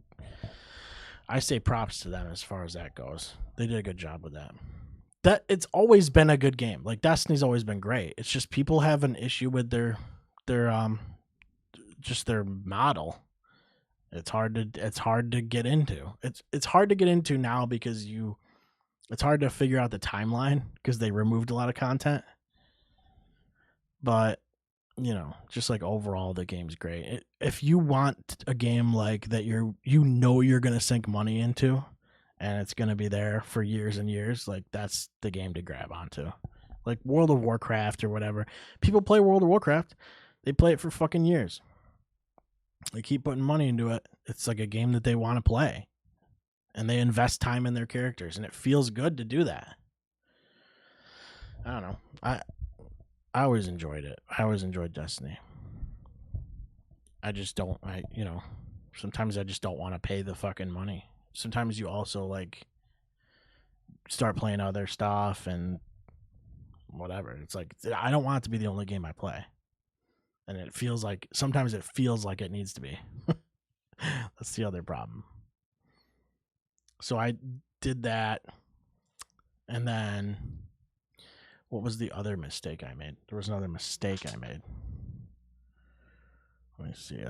I say props to them as far as that goes. They did a good job with that. That it's always been a good game. Like Destiny's always been great. It's just people have an issue with their model. It's hard to get into. It's hard to get into now because it's hard to figure out the timeline because they removed a lot of content. But just like overall the game's great. If you want a game like that you're going to sink money into and it's going to be there for years and years, like that's the game to grab onto. Like World of Warcraft or whatever. People play World of Warcraft. They play it for fucking years. They keep putting money into it. It's like a game that they want to play. And they invest time in their characters. And it feels good to do that. I don't know. I always enjoyed it. I always enjoyed Destiny. I just don't. Sometimes I just don't want to pay the fucking money. Sometimes you also like start playing other stuff and whatever. It's like I don't want it to be the only game I play, and sometimes it feels like it needs to be. That's the other problem. So I did that, and then what was the other mistake I made? There was another mistake I made. Let me see.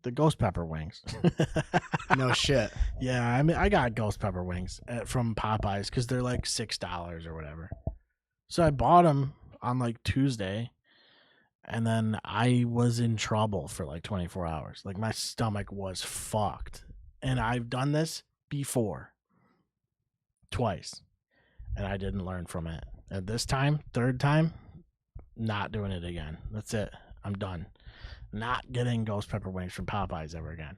The ghost pepper wings. No shit. Yeah, I mean, I got ghost pepper wings from Popeyes because they're like $6 or whatever. So I bought them on like Tuesday, and then I was in trouble for like 24 hours. Like my stomach was fucked. And I've done this before. Twice. And I didn't learn from it. And this time, third time, not doing it again. That's it. I'm done. Not getting ghost pepper wings from Popeyes ever again.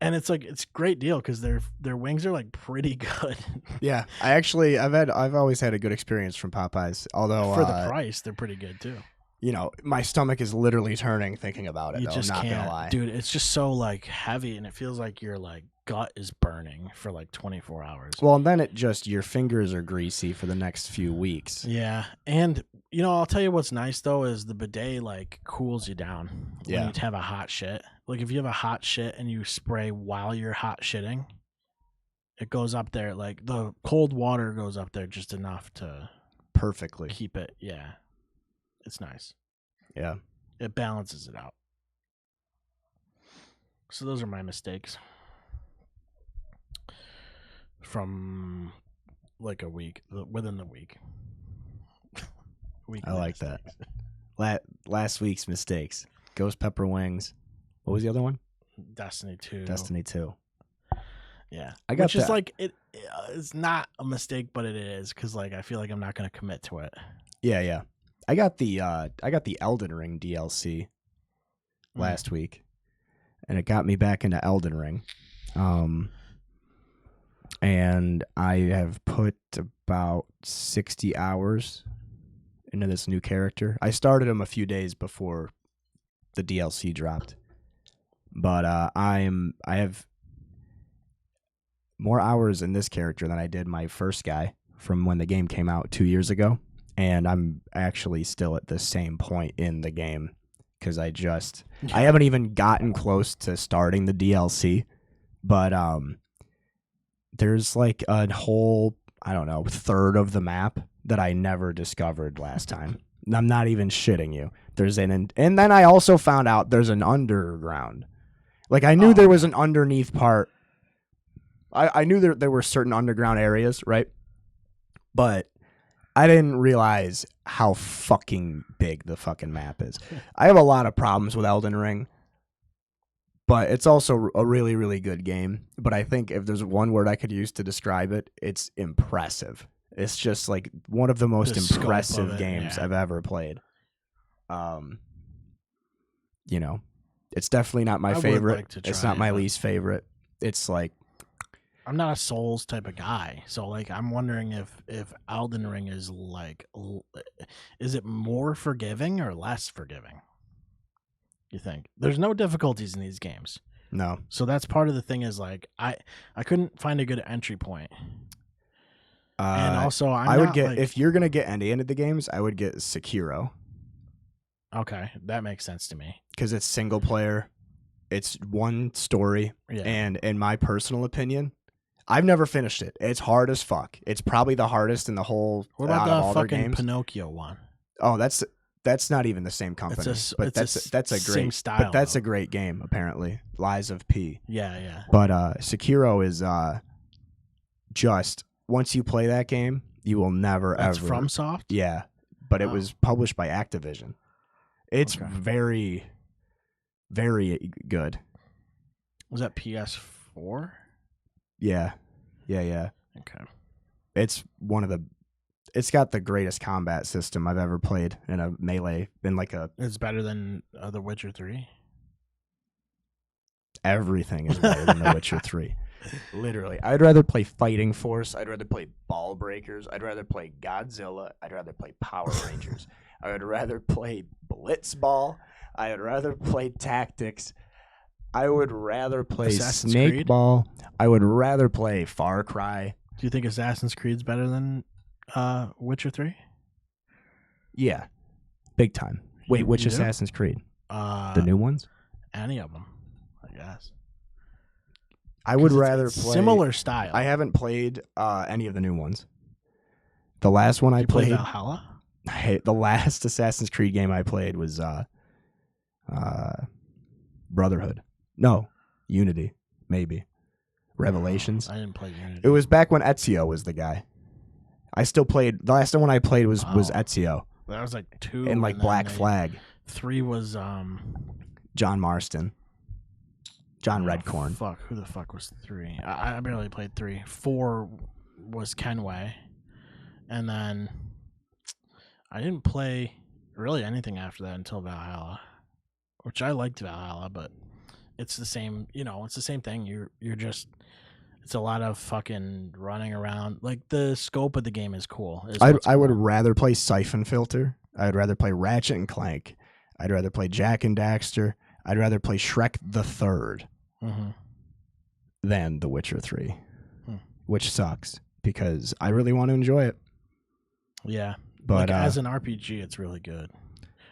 And it's like it's a great deal because their wings are like pretty good. Yeah, I've always had a good experience from Popeyes. Although for the price, they're pretty good too. You know, my stomach is literally turning thinking about it. You though, just I'm not can't, gonna lie, dude. It's just so like heavy, and it feels like your like gut is burning for like 24 hours. Well, and then your fingers are greasy for the next few weeks. Yeah, and I'll tell you what's nice though is the bidet like cools you down when you have a hot shit. Like if you have a hot shit and you spray while you're hot shitting, it goes up there. Like the cold water goes up there just enough to Perfectly keep it. Yeah, it's nice. Yeah, it balances it out. So those are my mistakes from like a week, within the week. I like that. Last week's mistakes. Ghost pepper wings. What was the other one? Destiny 2. Destiny 2. Yeah. I got Which that. is like, it's not a mistake, but it is because like I feel like I'm not going to commit to it. Yeah. I got the Elden Ring DLC last week, and it got me back into Elden Ring. And I have put about 60 hours into this new character. I started him a few days before the DLC dropped, but I have more hours in this character than I did my first guy from when the game came out 2 years ago, and I'm actually still at the same point in the game because I haven't even gotten close to starting the DLC, but there's like a whole, I don't know, third of the map that I never discovered last time. I'm not even shitting you. And then I also found out there's an underground. Like I knew there was an underneath part. I knew there were certain underground areas, right? But I didn't realize how fucking big the fucking map is. I have a lot of problems with Elden Ring, but it's also a really, really good game. But I think if there's one word I could use to describe it, it's impressive. It's just like one of the most impressive games I've ever played. It's definitely not my favorite. It's not my least favorite. It's like I'm not a Souls type of guy, so like I'm wondering if Elden Ring is like, is it more forgiving or less forgiving? You think there's no difficulties in these games? No. So that's part of the thing is like I couldn't find a good entry point. And also, if you're gonna get any into the games, I would get Sekiro. Okay, that makes sense to me because it's single player, it's one story, and in my personal opinion, I've never finished it. It's hard as fuck. It's probably the hardest in the whole. What about out of all the fucking their games. Pinocchio one? Oh, that's not even the same company, but that's a great style. But that's a great game apparently. Lies of P. Yeah. But Sekiro is just. Once you play that game, you will never That's ever. From Soft? Yeah, but it was published by Activision. It's very, very good. Was that PS4? Yeah. Okay. It's it's got the greatest combat system I've ever played in a melee. It's better than The Witcher 3? Everything is better than The Witcher 3. Literally. I'd rather play Fighting Force. I'd rather play Ball Breakers. I'd rather play Godzilla. I'd rather play Power Rangers. I would rather play Blitzball. I would rather play Tactics. I would rather play Assassin's Snake Creed? Ball. I would rather play Far Cry. Do you think Assassin's Creed's better than Witcher 3? Yeah. Big time. Wait, which You do? Assassin's Creed? The The new ones? Any of them, I guess. I would 'Cause rather it's play similar style. I haven't played any of the new ones. The last one Did I you play played, Valhalla? the last Assassin's Creed game I played was Brotherhood. No, Unity, maybe. Revelations. I didn't play Unity. It was back when Ezio was the guy. I still played. The last one I played was Oh. Ezio That was like 2. and like then Black Flag. 3 was John Marston. John oh, Redcorn. Fuck, who the fuck was 3? I barely played 3. 4 was Kenway, and then I didn't play really anything after that until Valhalla, which I liked Valhalla, but it's the same. It's the same thing. You're just. It's a lot of fucking running around. Like, the scope of the game is cool. I would rather play Siphon Filter. I'd rather play Ratchet and Clank. I'd rather play Jack and Daxter. I'd rather play Shrek the Third than The Witcher 3, which sucks because I really want to enjoy it. Yeah, But like, as an RPG, it's really good.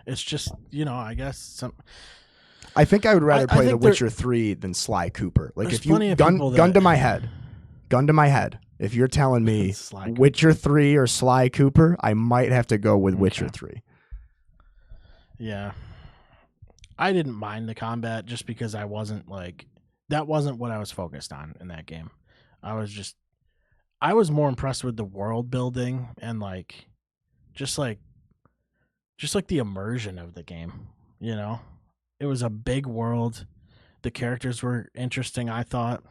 It's just, I guess I think I would rather I play The think there- Witcher 3 than Sly Cooper. Like, There's if you plenty of people gun that- to my head, if you're telling me Sly Cooper. Witcher 3 or Sly Cooper, I might have to go with Witcher 3. Yeah. I didn't mind the combat just because I wasn't that wasn't what I was focused on in that game. I was more impressed with the world building and just like the immersion of the game, It was a big world. The characters were interesting, I thought.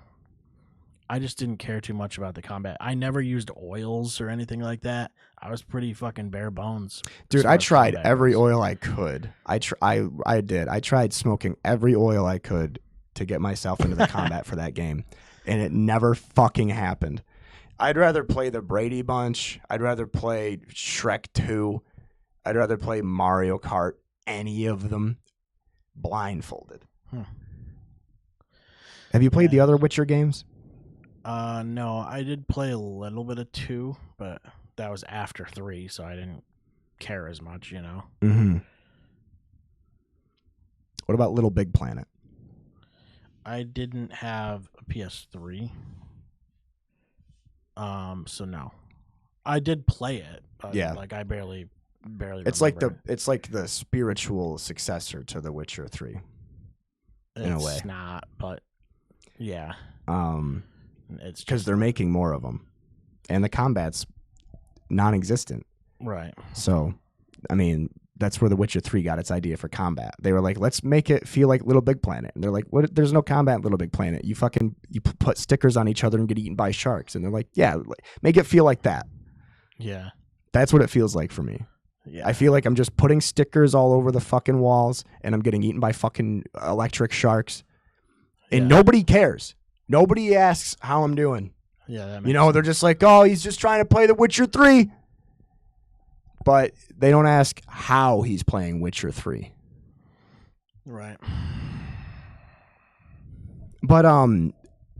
I just didn't care too much about the combat. I never used oils or anything like that. I was pretty fucking bare bones. Dude, as far I as tried combat every goes. oil I could. I did. I tried smoking every oil I could to get myself into the combat for that game, and it never fucking happened. I'd rather play the Brady Bunch. I'd rather play Shrek 2. I'd rather play Mario Kart, any of them, blindfolded. Have you played the other Witcher games? No, I did play a little bit of 2, but that was after 3, so I didn't care as much, Mm-hmm. What about Little Big Planet? I didn't have a PS3, so no. I did play it, but Yeah. I barely. It's like remember it's like the spiritual successor to The Witcher 3. it. in a It's way. not, but yeah, it's Because just they're making more of them, and the combat's non-existent. right. So, I mean, that's where The Witcher 3 got its idea for combat. They were like, let's make it feel like Little Big Planet. And they're like, what? There's no combat in Little Big Planet. You put stickers on each other and get eaten by sharks. And they're like, yeah, make it feel like that. Yeah, That's what it feels like for me. yeah. I feel like I'm just putting stickers all over the fucking walls, and I'm getting eaten by fucking electric sharks. And Yeah. nobody cares. Nobody asks how I'm doing. Yeah, that You makes know, they're just like, oh, he's just trying to play The Witcher 3. But they don't ask how he's playing Witcher 3. right. But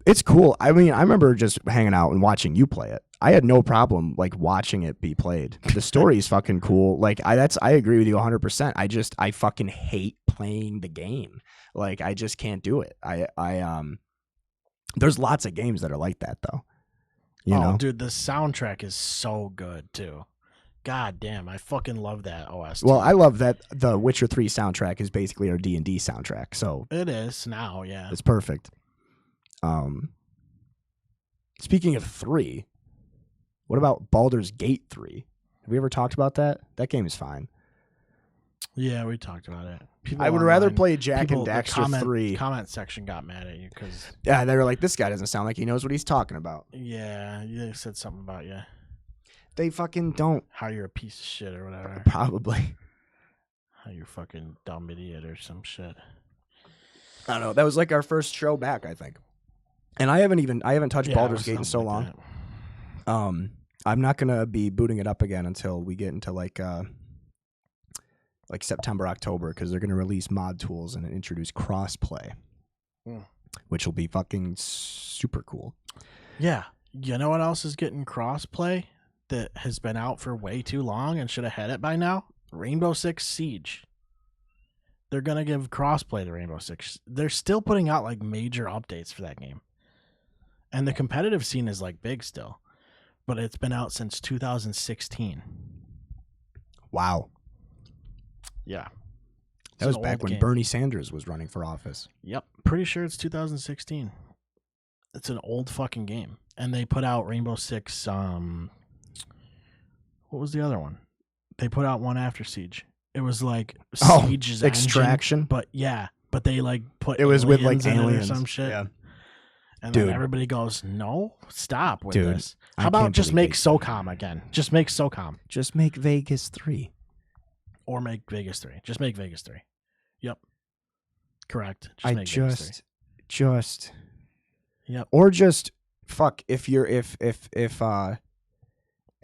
it's cool. I mean, I remember just hanging out and watching you play it. I had no problem watching it be played. The story is fucking cool. I agree with you 100%. I fucking hate playing the game. I just can't do it. There's lots of games that are like that though. You know? Dude, the soundtrack is so good too. God damn, I fucking love that OST. Well, I love that the Witcher 3 soundtrack is basically our D&D soundtrack. So it is now, yeah. it's perfect. Speaking of 3, what about Baldur's Gate 3? Have we ever talked about that? That game is fine. Yeah, we talked about it. People I would rather online- play Jack people- and the Daxter 3. Comment section got mad at you because Yeah, they were like, this guy doesn't sound like he knows what he's talking about. yeah, they said something about you, They fucking don't. how you're a piece of shit or whatever, Probably. how you're fucking dumb idiot or some shit. I don't know. That was our first show back, I think. And I haven't touched Yeah, Baldur's or Gate in so something long. like I'm not gonna be booting it up again until we get into like September, October, because they're gonna release mod tools and introduce crossplay, which will be fucking super cool. Yeah. You know what else is getting crossplay that has been out for way too long and should have had it by now? Rainbow Six Siege. They're going to give crossplay to Rainbow Six. They're still putting out like major updates for that game. And the competitive scene is like big still. But it's been out since 2016. Wow. Yeah. That was back when Bernie Sanders was running for office. Yep. Pretty sure it's 2016. It's an old fucking game. And they put out Rainbow Six, what was the other one? They put out one after Siege. It was like Siege's Extraction. Engine, but they like put it was with like in aliens or some shit. Yeah. And Dude. then everybody goes, no, stop with Dude, this. I How about can't just believe make they- SOCOM again? Just make SOCOM. Just make Vegas 3. Or make Vegas 3. Just make Vegas 3. Yep. Correct. I make Vegas 3. just Yep. or just fuck if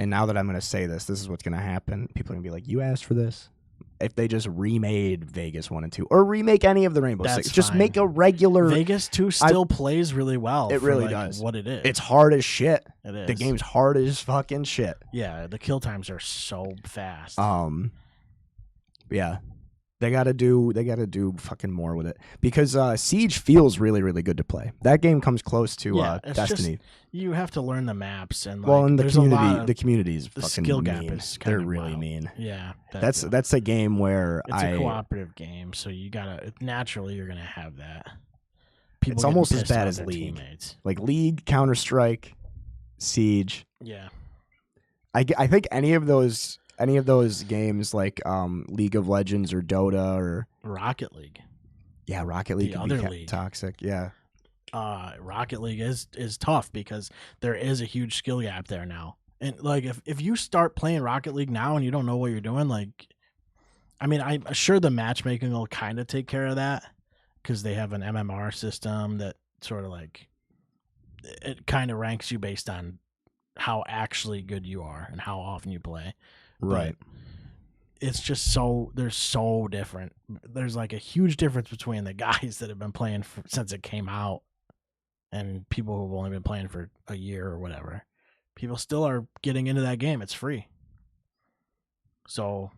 and now that I'm gonna say this is what's gonna happen. People are gonna be like, you asked for this. If they just remade Vegas 1 and 2 or remake any of the Rainbow That's Six, just fine. make a regular. Vegas 2 still plays really well. It for, really like, does. What it is. It's hard as shit. It is. The game's hard as fucking shit. Yeah, the kill times are so fast. Yeah. They gotta do fucking more with it. Because Siege feels really, really good to play. That game comes close to it's Destiny. Just, you have to learn the maps and like, Well, and the there's a lot community of- the community's the fucking skill gap mean. is They're kinda really wild. mean. Yeah, That's a game where it's a cooperative game, so you gotta naturally you're gonna have that. People It's getting almost as pissed bad about as their League. teammates. Like League, Counter-Strike, Siege. Yeah, I think any of those games like League of Legends or Dota or Rocket League. Rocket League The can be other league. toxic. Yeah. Rocket League is tough because there is a huge skill gap there now. And like if you start playing Rocket League now and you don't know what you're doing, like, I mean, I'm sure the matchmaking will kind of take care of that because they have an MMR system that sort of like it kind of ranks you based on how actually good you are and how often you play. Right. But it's just they're so different. There's like a huge difference between the guys that have been playing since it came out and people who've only been playing for a year or whatever. People still are getting into that game. It's free. So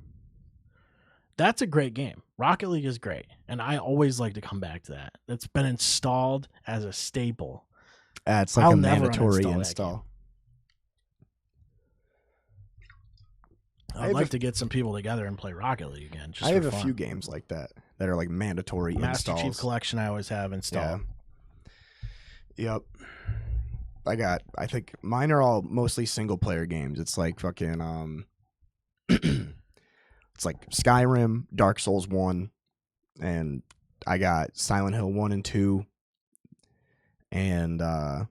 that's a great game. Rocket League is great. And I always like to come back to that. It's been installed as a staple. It's like I'll a never mandatory uninstall that install. I'd like to get some people together and play Rocket League again. Just I have for a fun. few games like that are like mandatory Master installs. Chief Collection I always have installed. Yep. I think mine are all mostly single player games. It's like fucking it's like Skyrim, Dark Souls 1, and I got Silent Hill 1 and 2, and I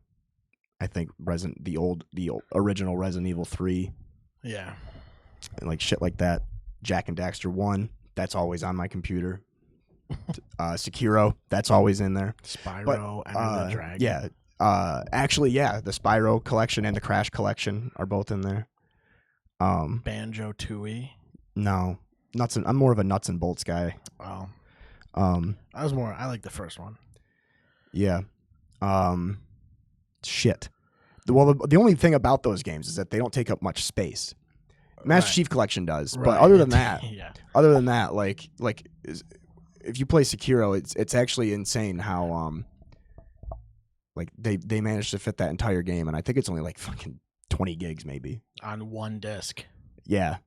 think the original Resident Evil 3, Yeah. and like shit like that. Jack and Daxter 1, that's always on my computer. Sekiro, that's always in there. Spyro, Enter the Dragon. Yeah. Actually, yeah, the Spyro collection and the Crash collection are both in there. Banjo Tooie. No, I'm more of a nuts and bolts guy. Wow. Um, I like the first one. yeah. Shit. Well, the only thing about those games is that they don't take up much space. Master Right. Chief Collection does, Right. but other than that, Yeah. like if you play Sekiro, it's actually insane how like they managed to fit that entire game, and I think it's only like fucking 20 gigs maybe. On one disc. Yeah.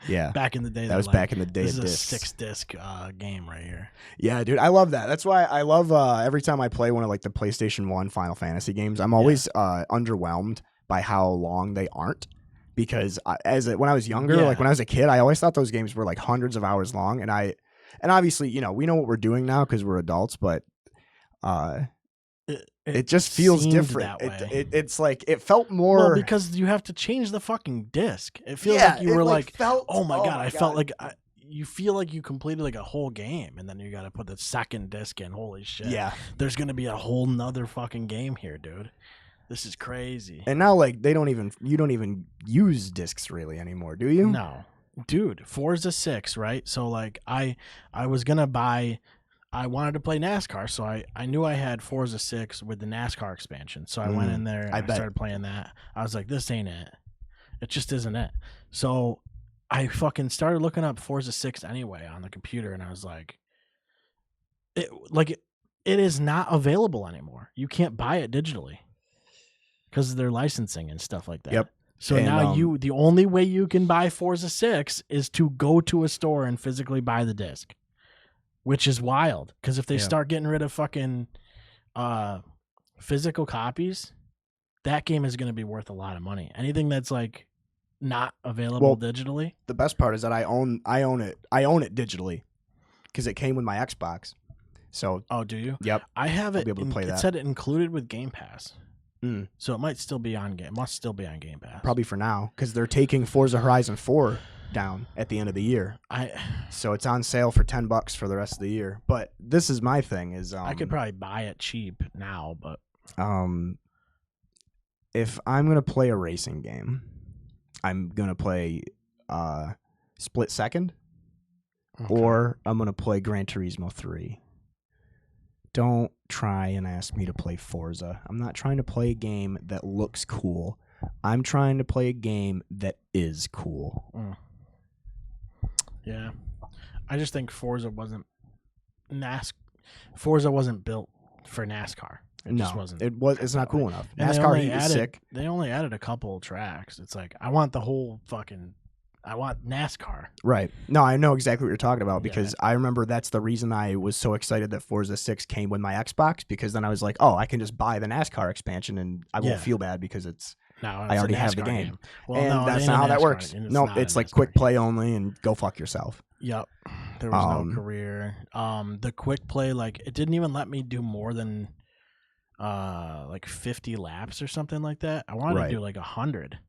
Yeah. Back in the day. That was back in the day This of is a discs. 6-disc game right here. Yeah, dude, I love that. That's why I love every time I play one of like the PlayStation 1 Final Fantasy games, I'm always underwhelmed by how long they aren't. Because when I was younger, like when I was a kid, I always thought those games were like hundreds of hours long, and obviously, we know what we're doing now because we're adults, but it just feels seemed different. that way. It's like it felt more because you have to change the fucking disc. It feels like you were like, felt, oh my god, I felt like you feel like you completed like a whole game, and then you got to put the second disc in. Holy shit! Yeah. There's gonna be a whole nother fucking game here, dude. This is crazy. And now, like, you don't even use discs really anymore, do you? No, dude. Forza 6, right? So like, I was gonna buy. I wanted to play NASCAR, so I knew I had Forza 6 with the NASCAR expansion. So I went in there and I started playing that. I was like, this ain't it. It just isn't it. So I fucking started looking up Forza 6 anyway on the computer, and I was like, it is not available anymore. You can't buy it digitally because of their licensing and stuff like that. Yep. So And, now the only way you can buy Forza 6 is to go to a store and physically buy the disc. Which is wild, because if they start getting rid of fucking physical copies, that game is going to be worth a lot of money. Anything that's like not available digitally. The best part is that I own it digitally because it came with my Xbox. So do you? Yep. I have I'll it. be able to play it that. said it included with Game Pass, so it might still be on Game. Must still be on Game Pass. probably for now because they're taking Forza Horizon 4 down at the end of the year. So it's on sale for $10 for the rest of the year. But this is my thing is I could probably buy it cheap now, but if I'm gonna play a racing game, I'm gonna play Split Second, or I'm gonna play Gran Turismo 3. Don't try and ask me to play Forza. I'm not trying to play a game that looks cool. I'm trying to play a game that is cool. Yeah, I just think Forza wasn't built for NASCAR. It just wasn't. It's not cool enough. And NASCAR Heat is sick. They only added a couple of tracks. It's like I want NASCAR. Right. No, I know exactly what you're talking about because I remember that's the reason I was so excited that Forza 6 came with my Xbox, because then I was like, oh, I can just buy the NASCAR expansion and I won't feel bad because I already have the game. Well, and no, that's not how that works. No, it's like quick game. play only and go fuck yourself. Yep. There was no career. The quick play, like, it didn't even let me do more than like 50 laps or something like that. I wanted to do like 100.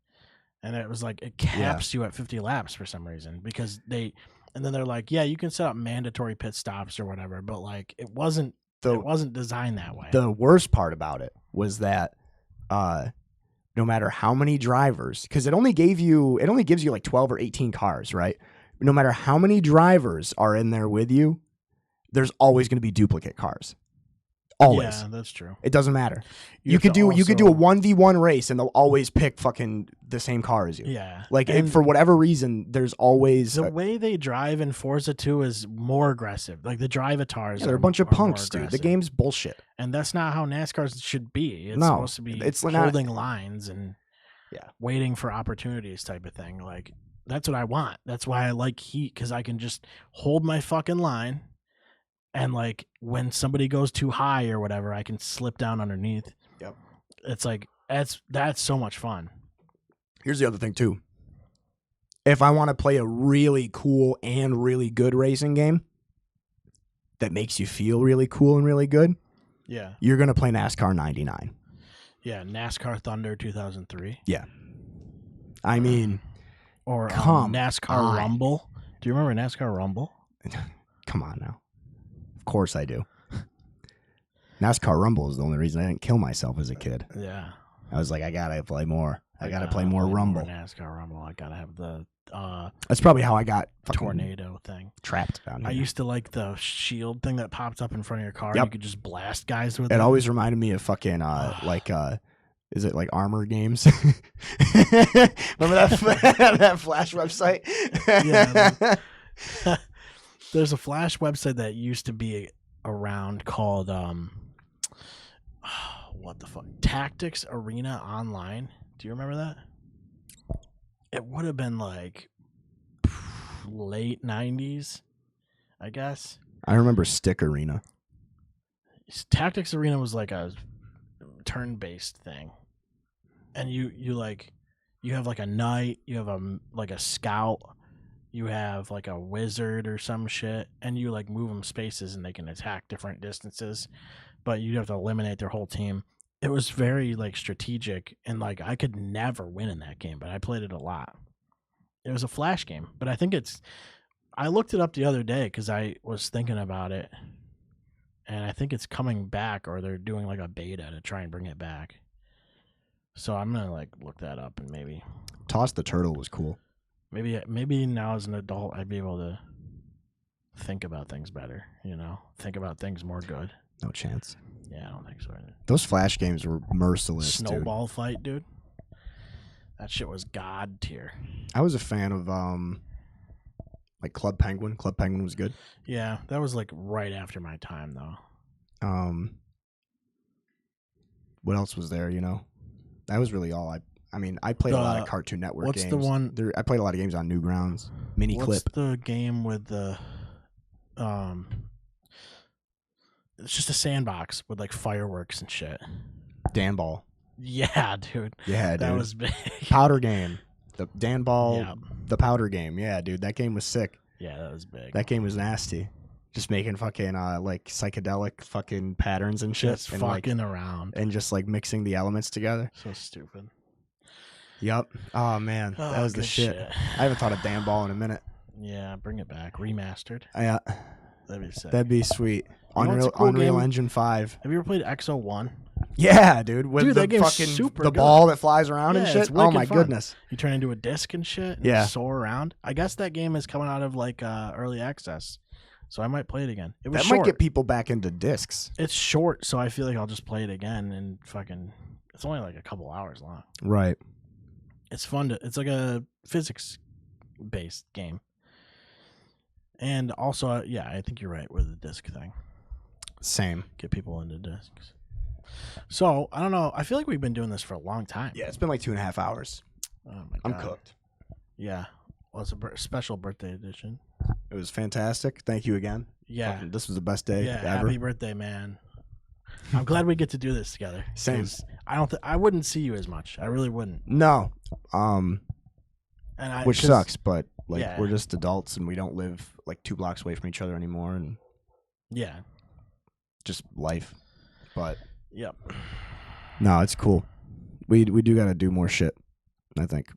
And it was like, it caps you at 50 laps for some reason, because and then they're like, yeah, you can set up mandatory pit stops or whatever, but like it wasn't designed that way. The worst part about it was that no matter how many drivers, because it only gives you like 12 or 18 cars, right? No matter how many drivers are in there with you, there's always going to be duplicate cars. Always. Yeah, that's true. It doesn't matter. You could do a 1v1 race and they'll always pick fucking the same car as you. Yeah. Like, for whatever reason, there's always the way they drive in Forza 2 is more aggressive. Like the drivatars, they're a bunch of punks, dude. The game's bullshit. And that's not how NASCAR should be. It's supposed to be holding lines and waiting for opportunities type of thing. Like, that's what I want. That's why I like Heat, because I can just hold my fucking line. And like when somebody goes too high or whatever, I can slip down underneath. Yep. It's like that's so much fun. Here's the other thing too. If I want to play a really cool and really good racing game that makes you feel really cool and really good, you're gonna play NASCAR 99. Yeah, NASCAR Thunder 2003. Yeah. I mean, or NASCAR Rumble. Do you remember NASCAR Rumble? Come on now. Of course I do. NASCAR Rumble is the only reason I didn't kill myself as a kid. Yeah. I was like, I gotta play more. I gotta play more Rumble. NASCAR Rumble. I gotta have the that's probably how I got tornado thing trapped down here. I used to like the shield thing that popped up in front of your car. Yep. You could just blast guys with it. It Always reminded me of fucking is it like Armor Games? Remember that Flash website? Yeah. There's a Flash website that used to be around called what the fuck? Tactics Arena Online. Do you remember that? It would have been like late 90s, I guess. I remember Stick Arena. Tactics Arena was like a turn-based thing. And you have like a knight, you have a scout, you have like a wizard or some shit, and you like move them spaces and they can attack different distances, but you have to eliminate their whole team. It was very like strategic, and like I could never win in that game, but I played it a lot. It was a Flash game, but I think I looked it up the other day because I was thinking about it, and I think it's coming back, or they're doing like a beta to try and bring it back. So I'm gonna like look that up and maybe Toss the Turtle was cool. maybe now as an adult I'd be able to think about things better. Think about things more good. No chance. Yeah, I don't think so. Those Flash games were merciless, Snowball fight, dude. That shit was god tier. I was a fan of like Club Penguin. Club Penguin was good. Yeah, that was like right after my time though. What else was there? That was really all. I played a lot of Cartoon Network what's games. the one? I played a lot of games on Newgrounds. Mini What's Clip. the game with the it's just a sandbox with like fireworks and shit. Dan Ball. Yeah, dude. Yeah, dude. That was big. Powder Game. The Dan Ball. Yeah. The Powder Game. Yeah, dude. That game was sick. Yeah, that was big. That game was nasty. Just making fucking like psychedelic fucking patterns and shit. Just and fucking around. And just like mixing the elements together. So stupid. Yep. Oh man, that was the shit. I haven't thought of Dan Ball in a minute. Yeah, bring it back. Remastered. Yeah. That'd be sick. That'd be sweet. You know what's a cool Unreal game? Engine 5. Have you ever played XO1? Yeah, dude. With Dude, the that game's fucking super the good. ball that flies around and Yeah, shit. it's Oh wicked my fun. goodness. You turn into a disc and shit and Yeah. soar around. I guess that game is coming out of like early access. So I might play it again. It was That short. might get people back into discs. It's short, so I feel like I'll just play it again and fucking it's only like a couple hours long. Right. It's fun it's like a physics based game. And also, yeah, I think you're right with the disc thing. Same. Get people into discs. So, I don't know. I feel like we've been doing this for a long time. Yeah, it's been like 2.5 hours. Oh my God. I'm cooked. Yeah. Well, it's a special birthday edition. It was fantastic. Thank you again. Yeah. Fucking, this was the best day Yeah. ever. Happy birthday, man. I'm glad we get to do this together. Same. 'Cause I wouldn't see you as much. I really wouldn't. No. And Which 'cause- sucks, but like Yeah. we're just adults and we don't live like 2 blocks away from each other anymore, and Yeah. just life. But Yep. no, it's cool. We do got to do more shit, I think.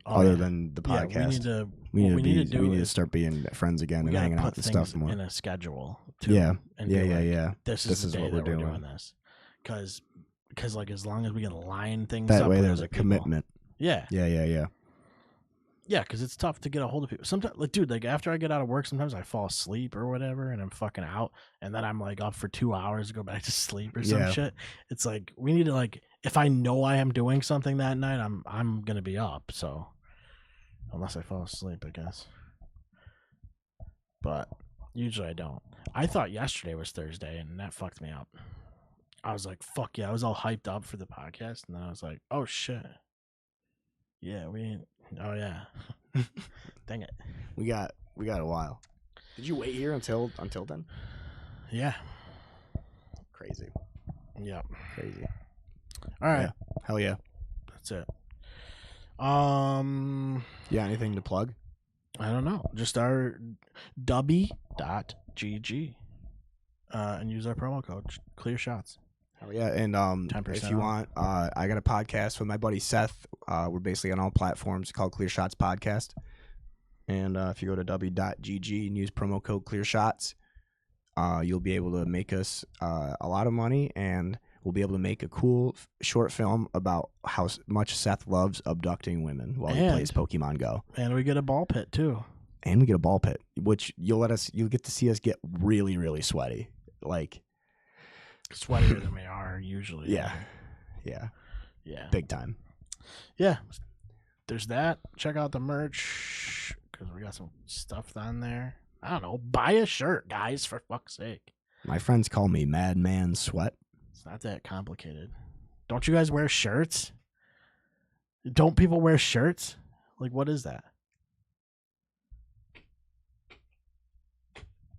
Oh, other yeah. than the Yeah, podcast. we need we to need to start being friends again we and gotta hanging put out and things stuff more. in a schedule. Too, Yeah. and Yeah, be yeah, like, yeah. This This is is the day what we're that we're doing. doing this. Because like as long as we can line things That up way with there's other a people- commitment. Yeah. Yeah, yeah, yeah. Yeah, because it's tough to get a hold of people. Sometimes, like, dude, like after I get out of work, sometimes I fall asleep or whatever, and I'm fucking out, and then I'm like up for 2 hours to go back to sleep or some Yeah. shit. It's like we need to like if I know I am doing something that night, I'm gonna be up. So unless I fall asleep, I guess. But usually I don't. I thought yesterday was Thursday, and that fucked me up. I was like, fuck yeah, I was all hyped up for the podcast, and then I was like, oh shit. Yeah, we ain't. Oh yeah. Dang it. We got a while. Did you wait here until then? Yeah. Crazy. Yeah. Crazy. All right. Yeah. Hell yeah. That's it. Yeah, anything to plug? I don't know. Just our dubby.gg. And use our promo code Clear Shots. Hell yeah. And 10% if you off. want, I got a podcast with my buddy Seth. We're basically on all platforms called Clear Shots Podcast. And if you go to w.gg and use promo code Clear Shots, you'll be able to make us a lot of money, and we'll be able to make a cool short film about how much Seth loves abducting women while he And- plays Pokemon Go. And we get a ball pit too. And we get a ball pit, which you'll get to see us get really, really sweaty. Like, Sweatier than we are usually. yeah. Yeah. Yeah. Big time. Yeah. There's that. Check out the merch because we got some stuff on there. I don't know. Buy a shirt, guys, for fuck's sake. My friends call me Madman Sweat. It's not that complicated. Don't you guys wear shirts? Don't people wear shirts? Like, what is that?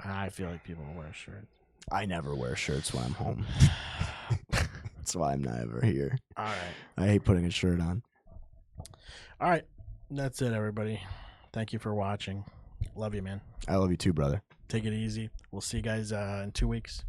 I feel like people wear shirts. I never wear shirts when I'm home. That's why I'm not ever here. All right. I hate putting a shirt on. All right. That's it, everybody. Thank you for watching. Love you, man. I love you too, brother. Take it easy. We'll see you guys in 2 weeks.